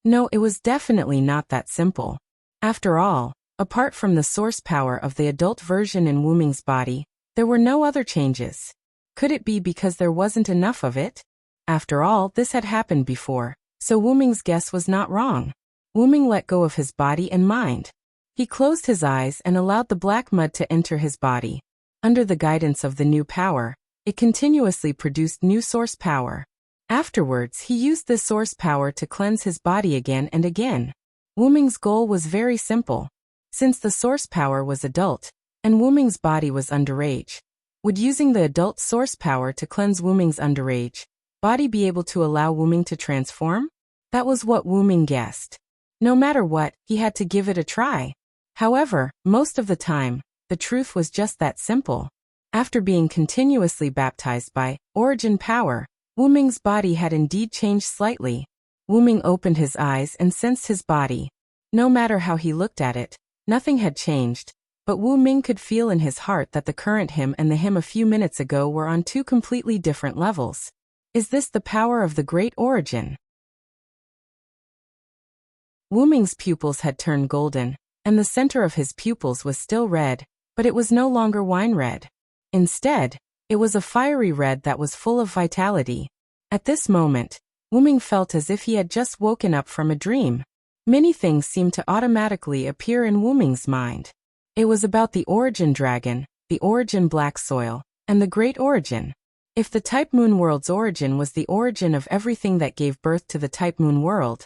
No, it was definitely not that simple. After all, apart from the source power of the adult version in Wuming's body, there were no other changes. Could it be because there wasn't enough of it? After all, this had happened before, so Wuming's guess was not wrong. Wuming let go of his body and mind. He closed his eyes and allowed the black mud to enter his body. Under the guidance of the new power, it continuously produced new source power. Afterwards, he used this source power to cleanse his body again and again. Wuming's goal was very simple. Since the source power was adult, and Wuming's body was underage, would using the adult source power to cleanse Wuming's underage body be able to allow Wuming to transform? That was what Wuming guessed. No matter what, he had to give it a try. However, most of the time, the truth was just that simple. After being continuously baptized by origin power, Wuming's body had indeed changed slightly. Wuming opened his eyes and sensed his body. No matter how he looked at it, nothing had changed, but Wuming could feel in his heart that the current him and the him a few minutes ago were on two completely different levels. Is this the power of the great origin? Wuming's pupils had turned golden, and the center of his pupils was still red, but it was no longer wine red. Instead, it was a fiery red that was full of vitality. At this moment, Wuming felt as if he had just woken up from a dream. Many things seemed to automatically appear in Wuming's mind. It was about the origin dragon, the origin black soil, and the great origin. If the Type Moon world's origin was the origin of everything that gave birth to the Type Moon world,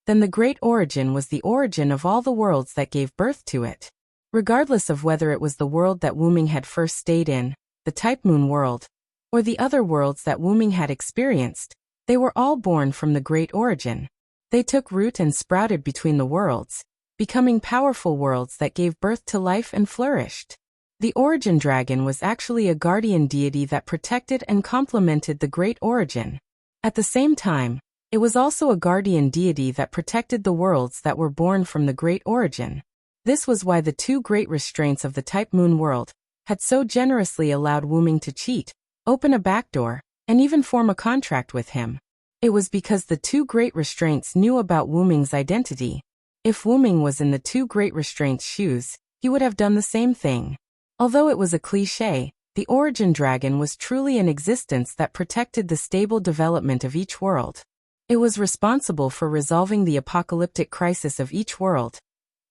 then the great origin was the origin of all the worlds that gave birth to it. Regardless of whether it was the world that Wuming had first stayed in, the Type Moon world, or the other worlds that Wuming had experienced, they were all born from the great origin. They took root and sprouted between the worlds, becoming powerful worlds that gave birth to life and flourished. The origin dragon was actually a guardian deity that protected and complemented the great origin. At the same time, it was also a guardian deity that protected the worlds that were born from the great origin. This was why the two great restraints of the Type Moon world had so generously allowed Wuming to cheat, open a backdoor, and even form a contract with him. It was because the two great restraints knew about Wuming's identity. If Wuming was in the two great restraints' shoes, he would have done the same thing. Although it was a cliché, the origin dragon was truly an existence that protected the stable development of each world. It was responsible for resolving the apocalyptic crisis of each world,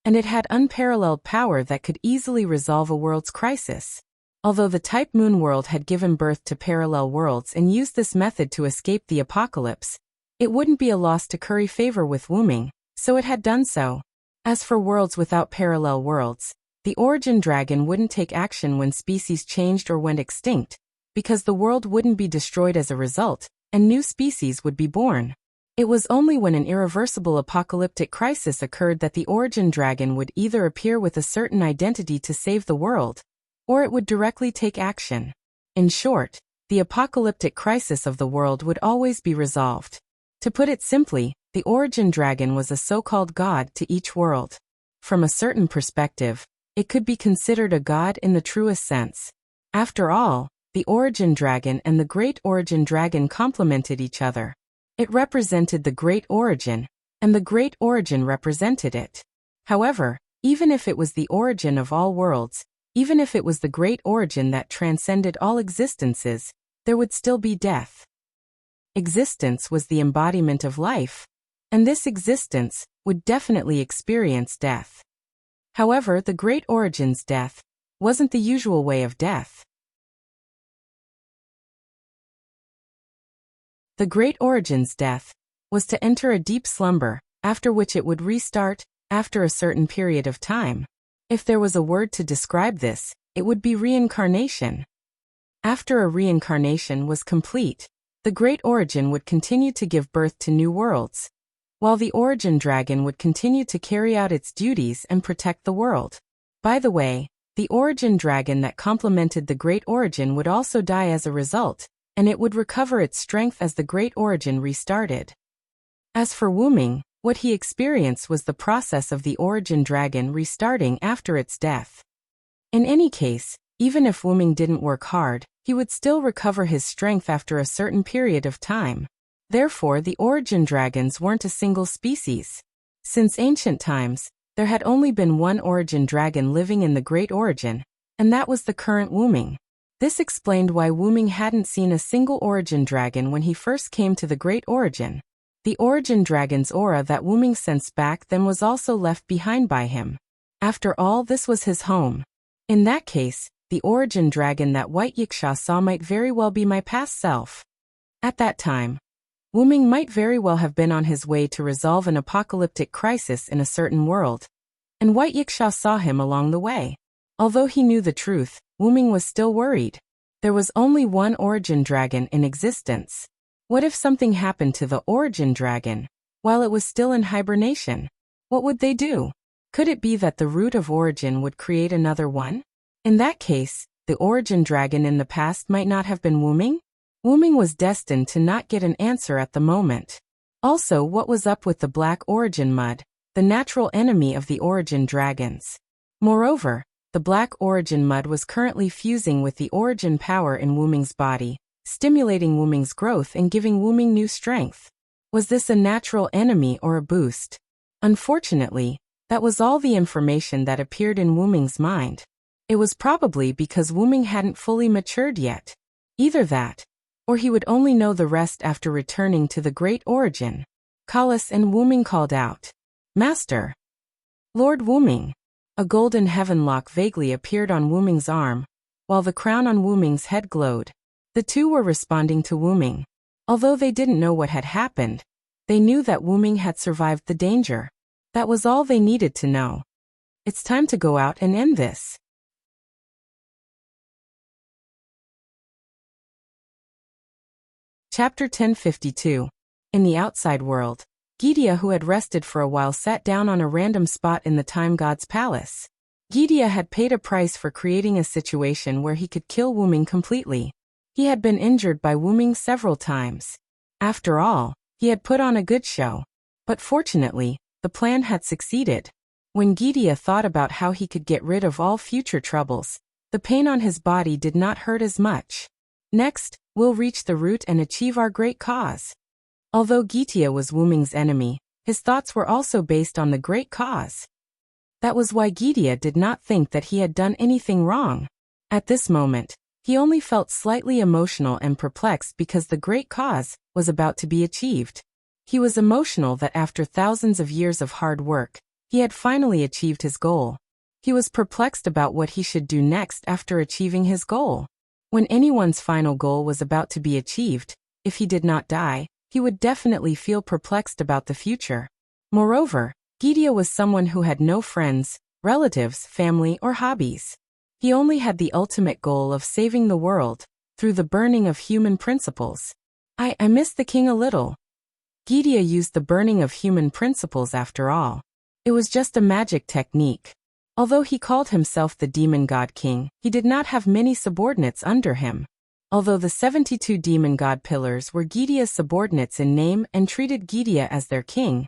and it had unparalleled power that could easily resolve a world's crisis. Although the Type Moon world had given birth to parallel worlds and used this method to escape the apocalypse, it wouldn't be a loss to curry favor with Wuming, so it had done so. As for worlds without parallel worlds, the origin dragon wouldn't take action when species changed or went extinct, because the world wouldn't be destroyed as a result, and new species would be born. It was only when an irreversible apocalyptic crisis occurred that the origin dragon would either appear with a certain identity to save the world, or it would directly take action. In short, the apocalyptic crisis of the world would always be resolved. To put it simply, the origin dragon was a so-called god to each world. From a certain perspective, it could be considered a god in the truest sense. After all, the origin dragon and the great origin dragon complemented each other. It represented the great origin, and the great origin represented it. However, even if it was the origin of all worlds, even if it was the great origin that transcended all existences, there would still be death. Existence was the embodiment of life, and this existence would definitely experience death. However, the great origin's death wasn't the usual way of death. The great origin's death was to enter a deep slumber, after which it would restart, after a certain period of time. If there was a word to describe this, it would be reincarnation. After a reincarnation was complete, the great origin would continue to give birth to new worlds, while the origin dragon would continue to carry out its duties and protect the world. By the way, the origin dragon that complemented the great origin would also die as a result, and it would recover its strength as the great origin restarted. As for Wuming, what he experienced was the process of the origin dragon restarting after its death. In any case, even if Wuming didn't work hard, he would still recover his strength after a certain period of time. Therefore, the origin dragons weren't a single species. Since ancient times, there had only been one origin dragon living in the great origin, and that was the current Wuming. This explained why Wuming hadn't seen a single origin dragon when he first came to the great origin. The origin dragon's aura that Wuming sensed back then was also left behind by him. After all, this was his home. In that case, the origin dragon that White Yiksha saw might very well be my past self. At that time, Wuming might very well have been on his way to resolve an apocalyptic crisis in a certain world, and White Yiksha saw him along the way. Although he knew the truth, Wuming was still worried. There was only one origin dragon in existence. What if something happened to the origin dragon while it was still in hibernation? What would they do? Could it be that the root of origin would create another one? In that case, the origin dragon in the past might not have been Wyrm? Wyrm was destined to not get an answer at the moment. Also, what was up with the black origin mud, the natural enemy of the origin dragons? Moreover, the black origin mud was currently fusing with the origin power in Wyrm's body, stimulating Wyrm's growth and giving Wyrm new strength. Was this a natural enemy or a boost? Unfortunately, that was all the information that appeared in Wyrm's mind. It was probably because Wyrm hadn't fully matured yet. Either that, or he would only know the rest after returning to the great origin. Kalas and Wyrm called out, "Master! Lord Wyrm!" A golden heavenlock vaguely appeared on Wyrm's arm, while the crown on Wyrm's head glowed. The two were responding to Wyrm. Although they didn't know what had happened, they knew that Wyrm had survived the danger. That was all they needed to know. It's time to go out and end this. Chapter 1052. In the outside world, Gydia, who had rested for a while, sat down on a random spot in the time god's palace. Gydia had paid a price for creating a situation where he could kill Wyrm completely. He had been injured by Wyrm several times. After all, he had put on a good show. But fortunately, the plan had succeeded. When Gydia thought about how he could get rid of all future troubles, the pain on his body did not hurt as much. Next, we'll reach the root and achieve our great cause. Although Gydia was Wyrm's enemy, his thoughts were also based on the great cause. That was why Gydia did not think that he had done anything wrong. At this moment, he only felt slightly emotional and perplexed because the great cause was about to be achieved. He was emotional that after thousands of years of hard work, he had finally achieved his goal. He was perplexed about what he should do next after achieving his goal. When anyone's final goal was about to be achieved, if he did not die, he would definitely feel perplexed about the future. Moreover, Gydia was someone who had no friends, relatives, family, or hobbies. He only had the ultimate goal of saving the world, through the burning of human principles. I miss the king a little. Gydia used the burning of human principles after all. It was just a magic technique. Although he called himself the demon god king, he did not have many subordinates under him. Although the 72 demon god pillars were Gydia's subordinates in name and treated Gydia as their king,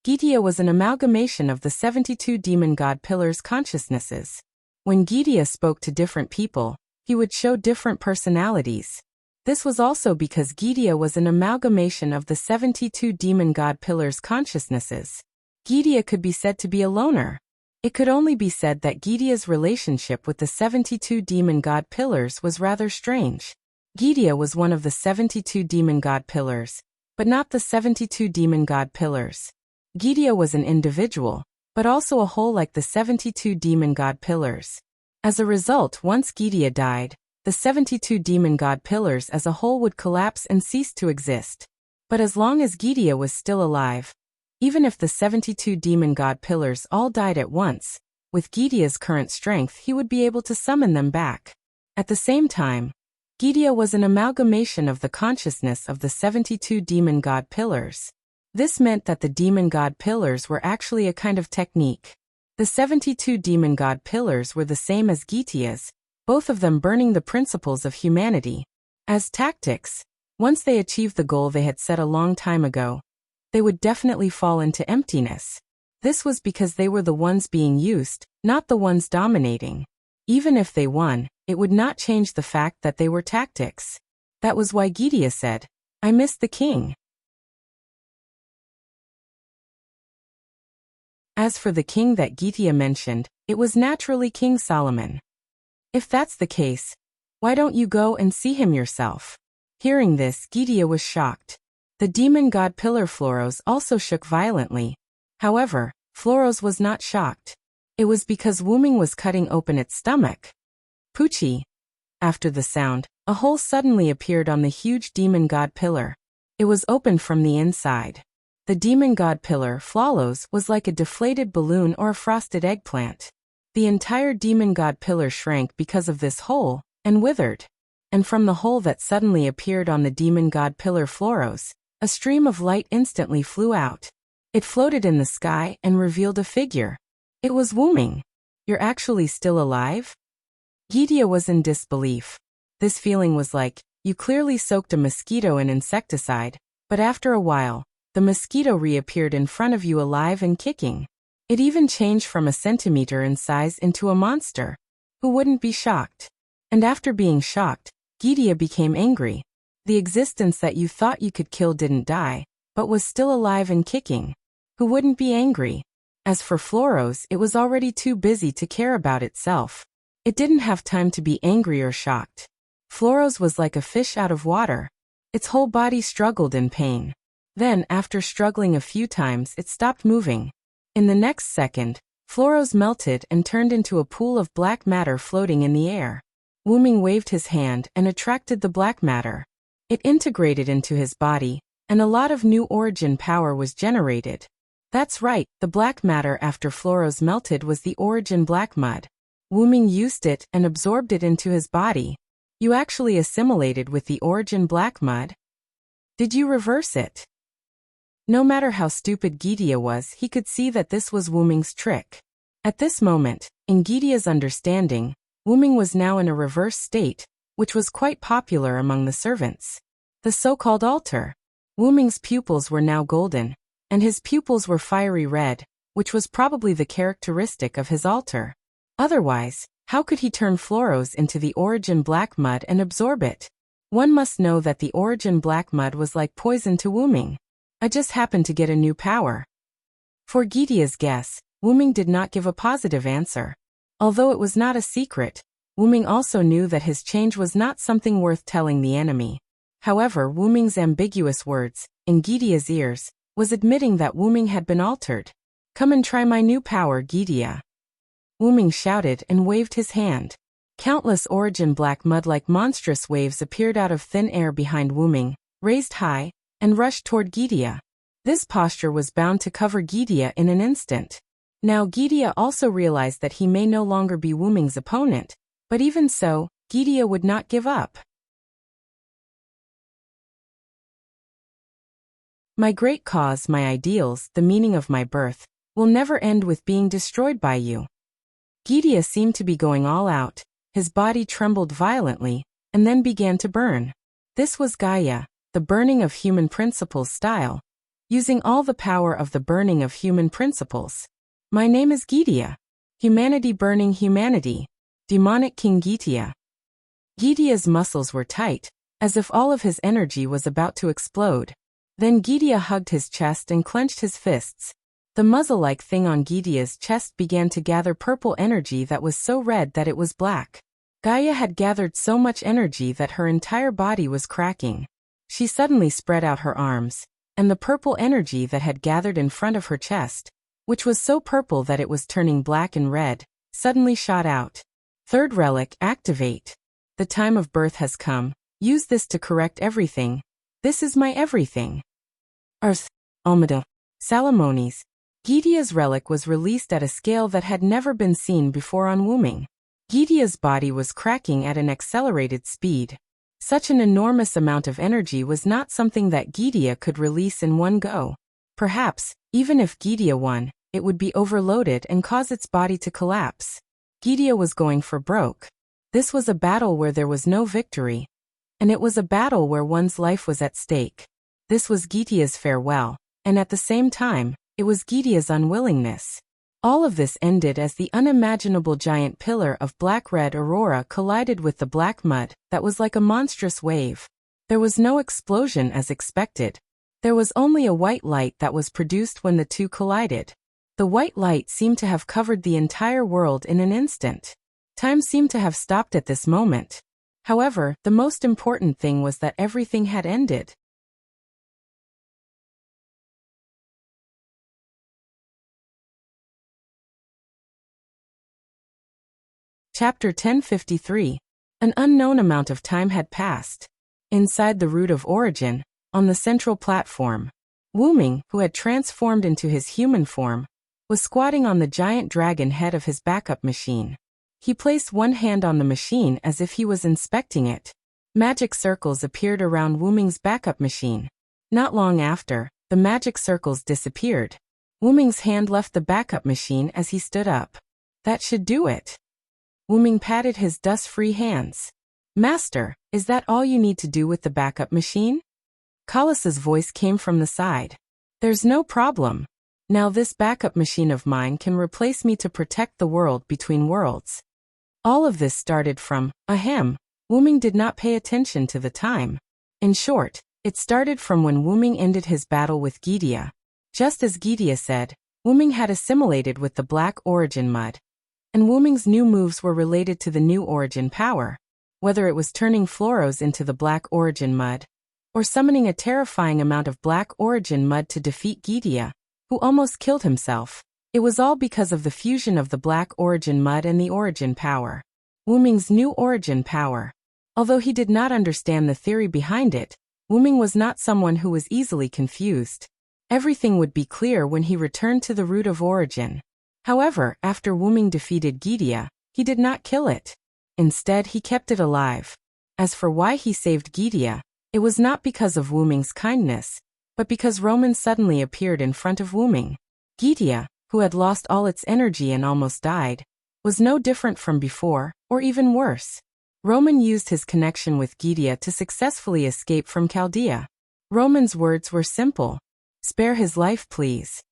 Gydia was an amalgamation of the 72 demon god pillars' consciousnesses. When Gydia spoke to different people, he would show different personalities. This was also because Gydia was an amalgamation of the 72 demon god pillars' consciousnesses. Gydia could be said to be a loner. It could only be said that Gydia's relationship with the 72 demon god pillars was rather strange. Gydia was one of the 72 demon god pillars, but not the 72 demon god pillars. Gydia was an individual, but also a whole like the 72 demon god pillars. As a result, once Gydia died, the 72 demon god pillars as a whole would collapse and cease to exist. But as long as Gydia was still alive, even if the 72 demon god pillars all died at once, with Gydia's current strength he would be able to summon them back. At the same time, Gydia was an amalgamation of the consciousness of the 72 demon god pillars. This meant that the demon god pillars were actually a kind of technique. The 72 demon god pillars were the same as Gydia's, both of them burning the principles of humanity. As tactics, once they achieved the goal they had set a long time ago, they would definitely fall into emptiness. This was because they were the ones being used, not the ones dominating. Even if they won, it would not change the fact that they were tactics. That was why Gydia said, "I miss the king." As for the king that Gydia mentioned, it was naturally King Solomon. If that's the case, why don't you go and see him yourself? Hearing this, Gydia was shocked. The demon god pillar Floros also shook violently. However, Floros was not shocked. It was because Wyrm was cutting open its stomach. Poochie. After the sound, a hole suddenly appeared on the huge demon god pillar. It was opened from the inside. The demon god pillar, Floros, was like a deflated balloon or a frosted eggplant. The entire demon god pillar shrank because of this hole, and withered. And from the hole that suddenly appeared on the demon god pillar Floros, a stream of light instantly flew out. It floated in the sky and revealed a figure. It was Wuming. You're actually still alive? Gidia was in disbelief. This feeling was like, you clearly soaked a mosquito in insecticide, but after a while, the mosquito reappeared in front of you alive and kicking. It even changed from a centimeter in size into a monster. Who wouldn't be shocked? And after being shocked, Gidia became angry. The existence that you thought you could kill didn't die, but was still alive and kicking. Who wouldn't be angry? As for Floros, it was already too busy to care about itself. It didn't have time to be angry or shocked. Floros was like a fish out of water. Its whole body struggled in pain. Then, after struggling a few times, it stopped moving. In the next second, Floros melted and turned into a pool of black matter floating in the air. Wuming waved his hand and attracted the black matter. It integrated into his body, and a lot of new origin power was generated. That's right, the black matter after Floros melted was the origin black mud. Wuming used it and absorbed it into his body. You actually assimilated with the origin black mud? Did you reverse it? No matter how stupid Gidia was, he could see that this was Wuming's trick. At this moment, in Gidia's understanding, Wuming was now in a reverse state, which was quite popular among the servants. The so-called altar. Wuming's pupils were now golden, and his pupils were fiery red, which was probably the characteristic of his altar. Otherwise, how could he turn Floros into the origin black mud and absorb it? One must know that the origin black mud was like poison to Wuming. I just happened to get a new power. For Gidia's guess, Wuming did not give a positive answer. Although it was not a secret, Wuming also knew that his change was not something worth telling the enemy. However, Wuming's ambiguous words, in Gidia's ears, was admitting that Wuming had been altered. Come and try my new power, Gidia. Wuming shouted and waved his hand. Countless origin black mud-like monstrous waves appeared out of thin air behind Wuming, raised high, and rushed toward Gidia. This posture was bound to cover Gidia in an instant. Now Gidia also realized that he may no longer be Wuming's opponent, but even so, Gidia would not give up. My great cause, my ideals, the meaning of my birth, will never end with being destroyed by you. Gidia seemed to be going all out. His body trembled violently, and then began to burn. This was Gaia, the burning of human principles style, using all the power of the burning of human principles. My name is Gidia. Humanity burning humanity. Demonic King Gidia. Gidia's muscles were tight, as if all of his energy was about to explode. Then Gidia hugged his chest and clenched his fists. The muzzle-like thing on Gidia's chest began to gather purple energy that was so red that it was black. Gaia had gathered so much energy that her entire body was cracking. She suddenly spread out her arms, and the purple energy that had gathered in front of her chest, which was so purple that it was turning black and red, suddenly shot out. Third relic, activate. The time of birth has come. Use this to correct everything. This is my everything. Earth, Almeda, Salamones. Gidia's relic was released at a scale that had never been seen before on Wuming. Gidia's body was cracking at an accelerated speed. Such an enormous amount of energy was not something that Gidia could release in one go. Perhaps, even if Gidia won, it would be overloaded and cause its body to collapse. Gidia was going for broke. This was a battle where there was no victory. And it was a battle where one's life was at stake. This was Gidia's farewell, and at the same time, it was Gidia's unwillingness. All of this ended as the unimaginable giant pillar of black-red aurora collided with the black mud that was like a monstrous wave. There was no explosion as expected. There was only a white light that was produced when the two collided. The white light seemed to have covered the entire world in an instant. Time seemed to have stopped at this moment. However, the most important thing was that everything had ended. Chapter 1053. An unknown amount of time had passed. Inside the root of origin, on the central platform, Wuming, who had transformed into his human form, was squatting on the giant dragon head of his backup machine. He placed one hand on the machine as if he was inspecting it. Magic circles appeared around Wuming's backup machine. Not long after, the magic circles disappeared. Wuming's hand left the backup machine as he stood up. That should do it. Wuming patted his dust-free hands. Master, is that all you need to do with the backup machine? Colos's voice came from the side. There's no problem. Now this backup machine of mine can replace me to protect the world between worlds. All of this started from, ahem. Wuming did not pay attention to the time. In short, it started from when Wuming ended his battle with Gidia. Just as Gidia said, Wuming had assimilated with the Black Origin Mud. And Wuming's new moves were related to the new Origin power. Whether it was turning Floros into the Black Origin Mud, or summoning a terrifying amount of Black Origin Mud to defeat Gidia, who almost killed himself, it was all because of the fusion of the Black Origin Mud and the Origin power. Wuming's new Origin power. Although he did not understand the theory behind it, Wuming was not someone who was easily confused. Everything would be clear when he returned to the root of origin. However, after Wuming defeated Gidia, he did not kill it. Instead, he kept it alive. As for why he saved Gidia, it was not because of Wuming's kindness, but because Roman suddenly appeared in front of Wuming. Gidia, who had lost all its energy and almost died, was no different from before, or even worse. Roman used his connection with Gidia to successfully escape from Chaldea. Roman's words were simple. Spare his life, please.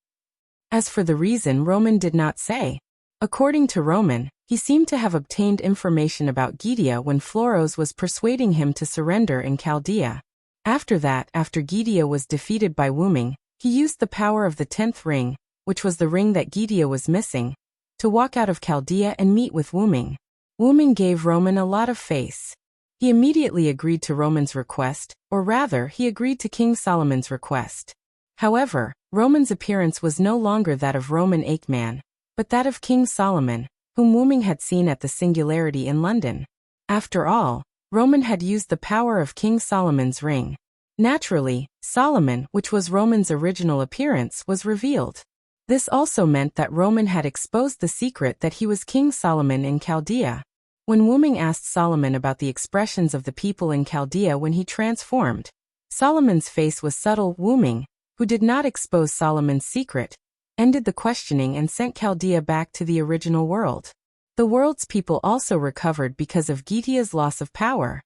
As for the reason, Roman did not say. According to Roman, he seemed to have obtained information about Gidia when Floros was persuading him to surrender in Chaldea. After that, after Gidia was defeated by Wuming, he used the power of the 10th ring, which was the ring that Gidia was missing, to walk out of Chaldea and meet with Wuming. Wuming gave Roman a lot of face. He immediately agreed to Roman's request, or rather, he agreed to King Solomon's request. However, Roman's appearance was no longer that of Roman Aikman, but that of King Solomon, whom Wuming had seen at the Singularity in London. After all, Roman had used the power of King Solomon's ring. Naturally, Solomon, which was Roman's original appearance, was revealed. This also meant that Roman had exposed the secret that he was King Solomon in Chaldea. When Wuming asked Solomon about the expressions of the people in Chaldea when he transformed, Solomon's face was subtle. Wuming, who did not expose Solomon's secret, ended the questioning and sent Chaldea back to the original world. The world's people also recovered because of Gidia's loss of power.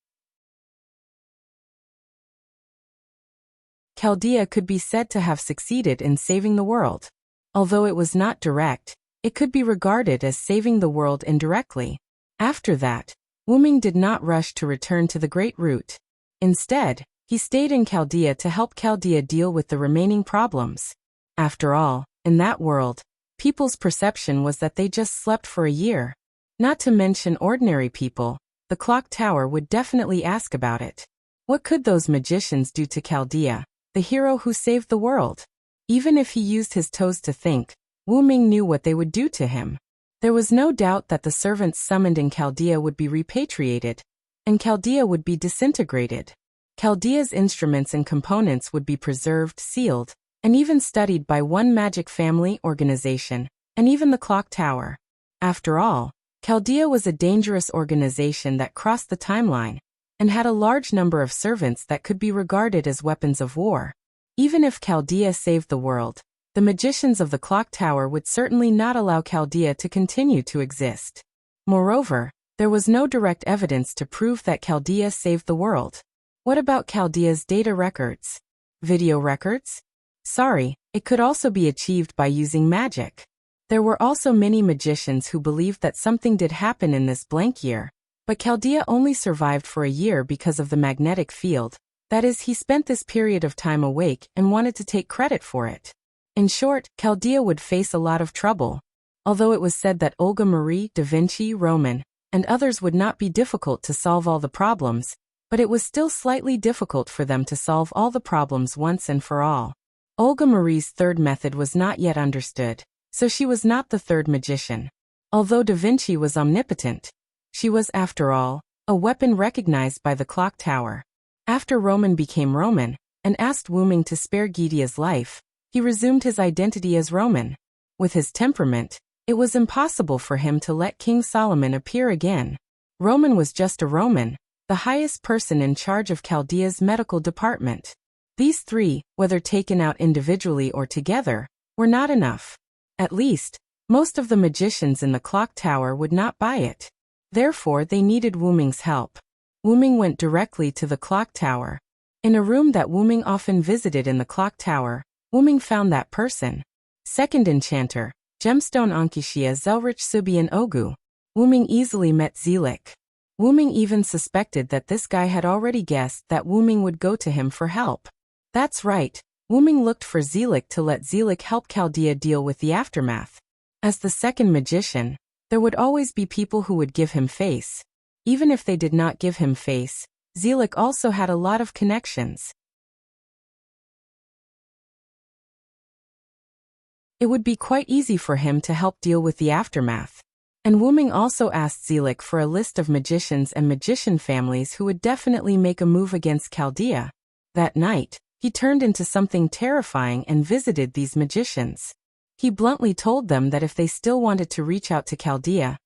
Chaldea could be said to have succeeded in saving the world. Although it was not direct, it could be regarded as saving the world indirectly. After that, Wuming did not rush to return to the Great Root. Instead, he stayed in Chaldea to help Chaldea deal with the remaining problems. After all, in that world, people's perception was that they just slept for a year. Not to mention ordinary people, the clock tower would definitely ask about it. What could those magicians do to Chaldea, the hero who saved the world? Even if he used his toes to think, Wuming knew what they would do to him. There was no doubt that the servants summoned in Chaldea would be repatriated, and Chaldea would be disintegrated. Chaldea's instruments and components would be preserved, sealed, and even studied by one magic family organization, and even the clock tower. After all, Chaldea was a dangerous organization that crossed the timeline, and had a large number of servants that could be regarded as weapons of war. Even if Chaldea saved the world, the magicians of the clock tower would certainly not allow Chaldea to continue to exist. Moreover, there was no direct evidence to prove that Chaldea saved the world. What about Chaldea's data records? Video records? Sorry, it could also be achieved by using magic. There were also many magicians who believed that something did happen in this blank year, but Chaldea only survived for a year because of the magnetic field. That is, he spent this period of time awake and wanted to take credit for it. In short, Chaldea would face a lot of trouble. Although it was said that Olga Marie, Da Vinci, Roman, and others would not be difficult to solve all the problems, but it was still slightly difficult for them to solve all the problems once and for all. Olga Marie's third method was not yet understood, so she was not the third magician. Although Da Vinci was omnipotent, she was, after all, a weapon recognized by the clock tower. After Roman became Roman, and asked Wuming to spare Gidia's life, he resumed his identity as Roman. With his temperament, it was impossible for him to let King Solomon appear again. Roman was just a Roman, the highest person in charge of Chaldea's medical department. These three, whether taken out individually or together, were not enough. At least, most of the magicians in the clock tower would not buy it. Therefore they needed Wu Ming's help. Wu Ming went directly to the clock tower. In a room that Wu Ming often visited in the clock tower, Wu Ming found that person. Second enchanter, Gemstone Ankishia Zelrich Subian Ogu. Wu Ming easily met Zelik. Wu Ming even suspected that this guy had already guessed that Wu Ming would go to him for help. That's right, Wu Ming looked for Zelik to let Zelik help Chaldea deal with the aftermath. As the second magician, there would always be people who would give him face. Even if they did not give him face, Zelik also had a lot of connections. It would be quite easy for him to help deal with the aftermath. And Wu Ming also asked Zelik for a list of magicians and magician families who would definitely make a move against Chaldea. That night, he turned into something terrifying and visited these magicians. He bluntly told them that if they still wanted to reach out to Chaldea,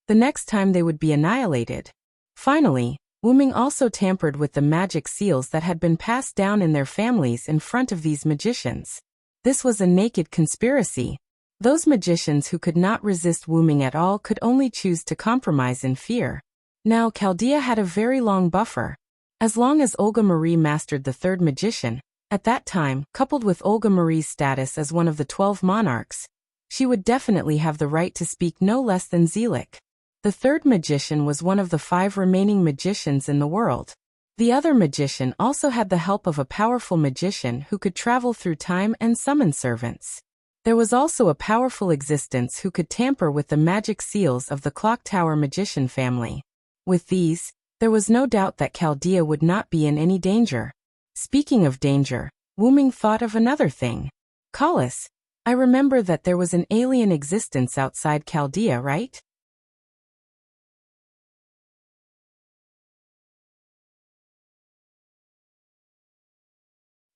the next time they would be annihilated. Finally, Wu Ming also tampered with the magic seals that had been passed down in their families in front of these magicians. This was a naked conspiracy. Those magicians who could not resist Wu Ming at all could only choose to compromise in fear. Now Chaldea had a very long buffer. As long as Olga Marie mastered the third magician, at that time, coupled with Olga Marie's status as one of the 12 monarchs, she would definitely have the right to speak no less than Zelik. The third magician was one of the 5 remaining magicians in the world. The other magician also had the help of a powerful magician who could travel through time and summon servants. There was also a powerful existence who could tamper with the magic seals of the Clock Tower magician family. With these, there was no doubt that Chaldea would not be in any danger. Speaking of danger, Wu Ming thought of another thing. Kalas, I remember that there was an alien existence outside Chaldea, right?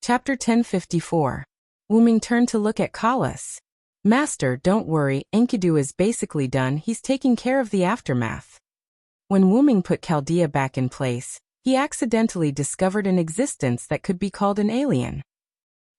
Chapter 1054. Wu Ming turned to look at Kalas. Master, don't worry, Enkidu is basically done, he's taking care of the aftermath. When Wu Ming put Chaldea back in place, he accidentally discovered an existence that could be called an alien.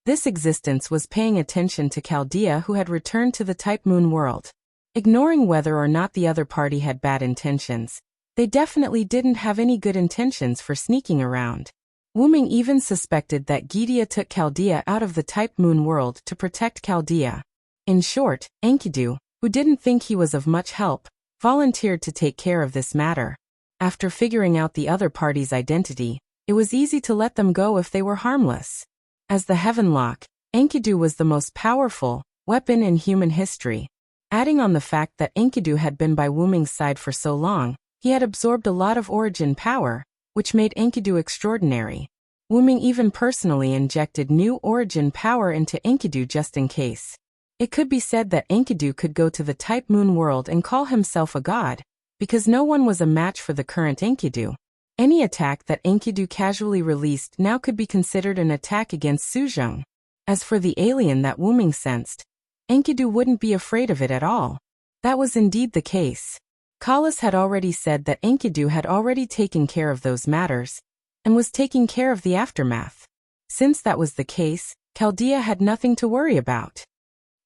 This existence was paying attention to Chaldea, who had returned to the Type Moon world. Ignoring whether or not the other party had bad intentions, they definitely didn't have any good intentions for sneaking around. Wu Ming even suspected that Gidia took Chaldea out of the Type Moon world to protect Chaldea. In short, Enkidu, who didn't think he was of much help, volunteered to take care of this matter. After figuring out the other party's identity, it was easy to let them go if they were harmless. As the Heavenlock, Enkidu was the most powerful weapon in human history. Adding on the fact that Enkidu had been by Wu Ming's side for so long, he had absorbed a lot of origin power, which made Enkidu extraordinary. Wu Ming even personally injected new origin power into Enkidu just in case. It could be said that Enkidu could go to the Type Moon world and call himself a god, because no one was a match for the current Enkidu. Any attack that Enkidu casually released now could be considered an attack against Suzhong. As for the alien that Wu Ming sensed, Enkidu wouldn't be afraid of it at all. That was indeed the case. Kalas had already said that Enkidu had already taken care of those matters, and was taking care of the aftermath. Since that was the case, Chaldea had nothing to worry about.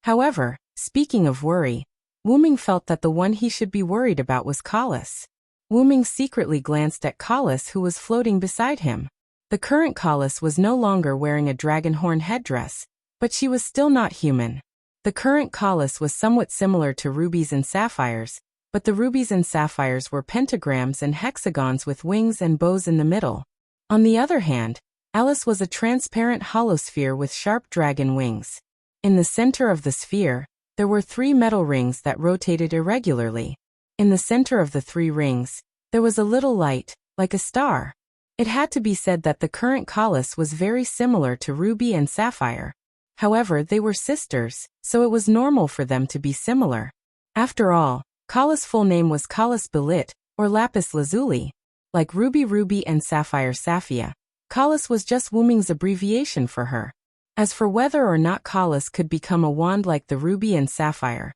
However, speaking of worry, Wu Ming felt that the one he should be worried about was Kalas. Wu Ming secretly glanced at Kalas, who was floating beside him. The current Kalas was no longer wearing a dragon horn headdress, but she was still not human. The current Kalas was somewhat similar to rubies and sapphires, but the rubies and sapphires were pentagrams and hexagons with wings and bows in the middle. On the other hand, Alice was a transparent hollow sphere with sharp dragon wings. In the center of the sphere, there were 3 metal rings that rotated irregularly. In the center of the 3 rings, there was a little light, like a star. It had to be said that the current Kalas was very similar to Ruby and Sapphire. However, they were sisters, so it was normal for them to be similar. After all, Kalas' full name was Kalas Belit, or Lapis Lazuli. Like Ruby and Sapphire Saphia, Kalas was just Wu Ming's abbreviation for her. As for whether or not Kalas could become a wand like the Ruby and Sapphire,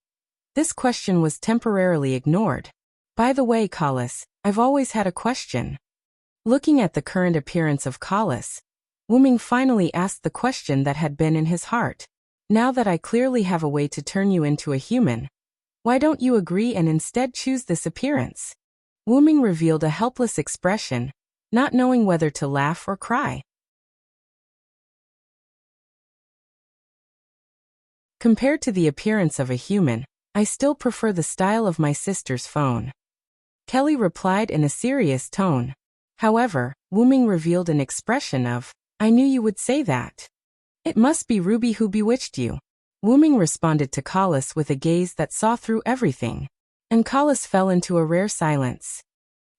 this question was temporarily ignored. By the way, Kalas, I've always had a question. Looking at the current appearance of Kalas, Wu Ming finally asked the question that had been in his heart. Now that I clearly have a way to turn you into a human, why don't you agree and instead choose this appearance? Wuming revealed a helpless expression, not knowing whether to laugh or cry. Compared to the appearance of a human, I still prefer the style of my sister's phone. Kelly replied in a serious tone. However, Wuming revealed an expression of, I knew you would say that. It must be Ruby who bewitched you. Wuming responded to Collis with a gaze that saw through everything. And Collis fell into a rare silence.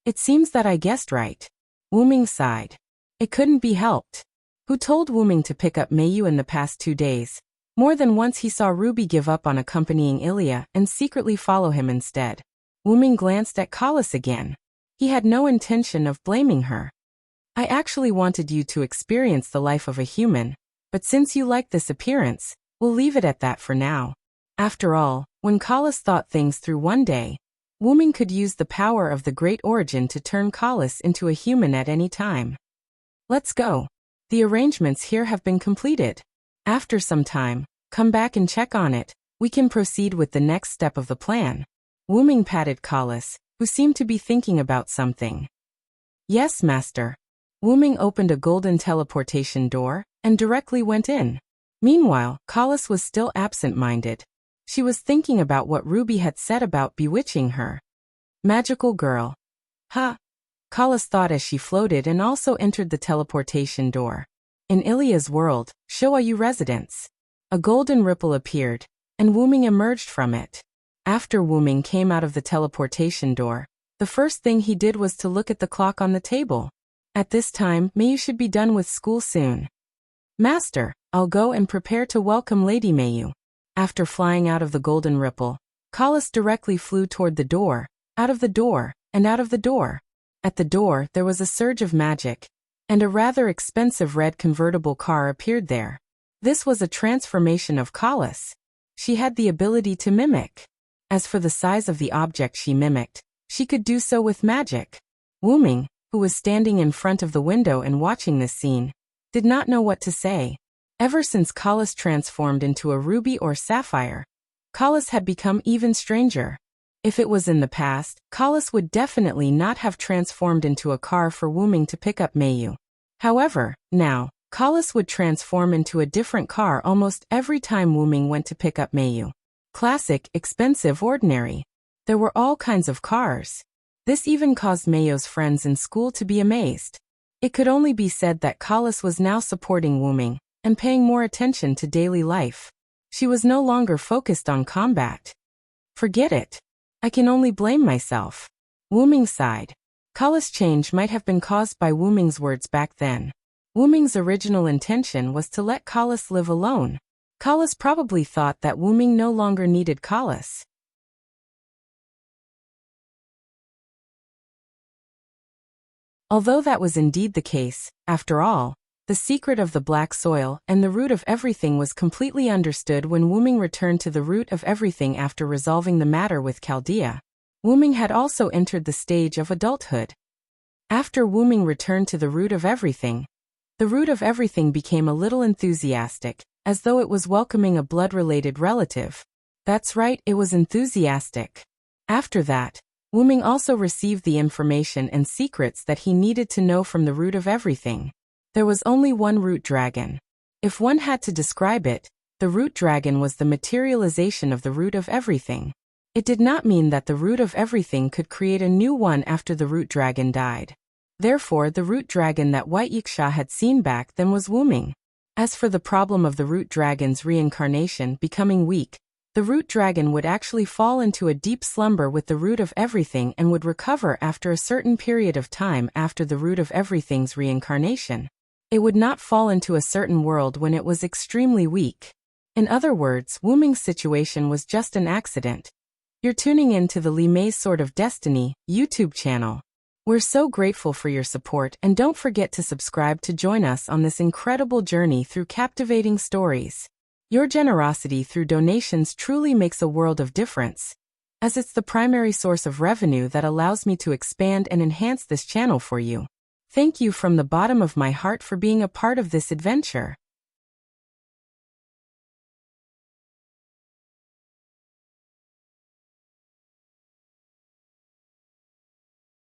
It seems that I guessed right. Wuming sighed. It couldn't be helped. Who told Wuming to pick up Mayu in the past 2 days? More than once he saw Ruby give up on accompanying Ilya and secretly follow him instead. Wuming glanced at Collis again. He had no intention of blaming her. I actually wanted you to experience the life of a human, but since you like this appearance, we'll leave it at that for now. After all, when Collis thought things through one day, Wuming could use the power of the Great Origin to turn Collis into a human at any time. Let's go. The arrangements here have been completed. After some time, come back and check on it. We can proceed with the next step of the plan. Wuming patted Collis, who seemed to be thinking about something. Yes, master. Wuming opened a golden teleportation door and directly went in. Meanwhile, Collis was still absent-minded. She was thinking about what Ruby had said about bewitching her. Magical girl. Ha! Collis thought as she floated and also entered the teleportation door. In Ilya's world, Showayu residence. A golden ripple appeared, and Wuming emerged from it. After Wuming came out of the teleportation door, the first thing he did was to look at the clock on the table. At this time, Mayu should be done with school soon. Master, I'll go and prepare to welcome Lady Mayu. After flying out of the golden ripple, Collis directly flew toward the door, out of the door, and out of the door. At the door, there was a surge of magic, and a rather expensive red convertible car appeared there. This was a transformation of Collis. She had the ability to mimic. As for the size of the object she mimicked, she could do so with magic. Wuming, who was standing in front of the window and watching this scene, did not know what to say. Ever since Collis transformed into a ruby or sapphire, Collis had become even stranger. If it was in the past, Collis would definitely not have transformed into a car for Wuming to pick up Mayu. However, now, Collis would transform into a different car almost every time Wuming went to pick up Mayu. Classic, expensive, ordinary. There were all kinds of cars. This even caused Mayu's friends in school to be amazed. It could only be said that Collis was now supporting Wuming and paying more attention to daily life. She was no longer focused on combat. Forget it. I can only blame myself. Wuming sighed. Collis' change might have been caused by Wuming's words back then. Wuming's original intention was to let Collis live alone. Collis probably thought that Wuming no longer needed Collis. Although that was indeed the case, after all, the secret of the black soil and the root of everything was completely understood when Wuming returned to the root of everything after resolving the matter with Chaldea. Wuming had also entered the stage of adulthood. After Wuming returned to the root of everything became a little enthusiastic, as though it was welcoming a blood-related relative. That's right, it was enthusiastic. After that, Wuming also received the information and secrets that he needed to know from the root of everything. There was only one root dragon. If one had to describe it, the root dragon was the materialization of the root of everything. It did not mean that the root of everything could create a new one after the root dragon died. Therefore, the root dragon that White Yiksha had seen back then was Wuming. As for the problem of the root dragon's reincarnation becoming weak, the root dragon would actually fall into a deep slumber with the root of everything and would recover after a certain period of time after the root of everything's reincarnation. It would not fall into a certain world when it was extremely weak. In other words, Wuming's situation was just an accident. You're tuning in to the Li Mei's Sword of Destiny YouTube channel. We're so grateful for your support, and don't forget to subscribe to join us on this incredible journey through captivating stories. Your generosity through donations truly makes a world of difference, as it's the primary source of revenue that allows me to expand and enhance this channel for you. Thank you from the bottom of my heart for being a part of this adventure.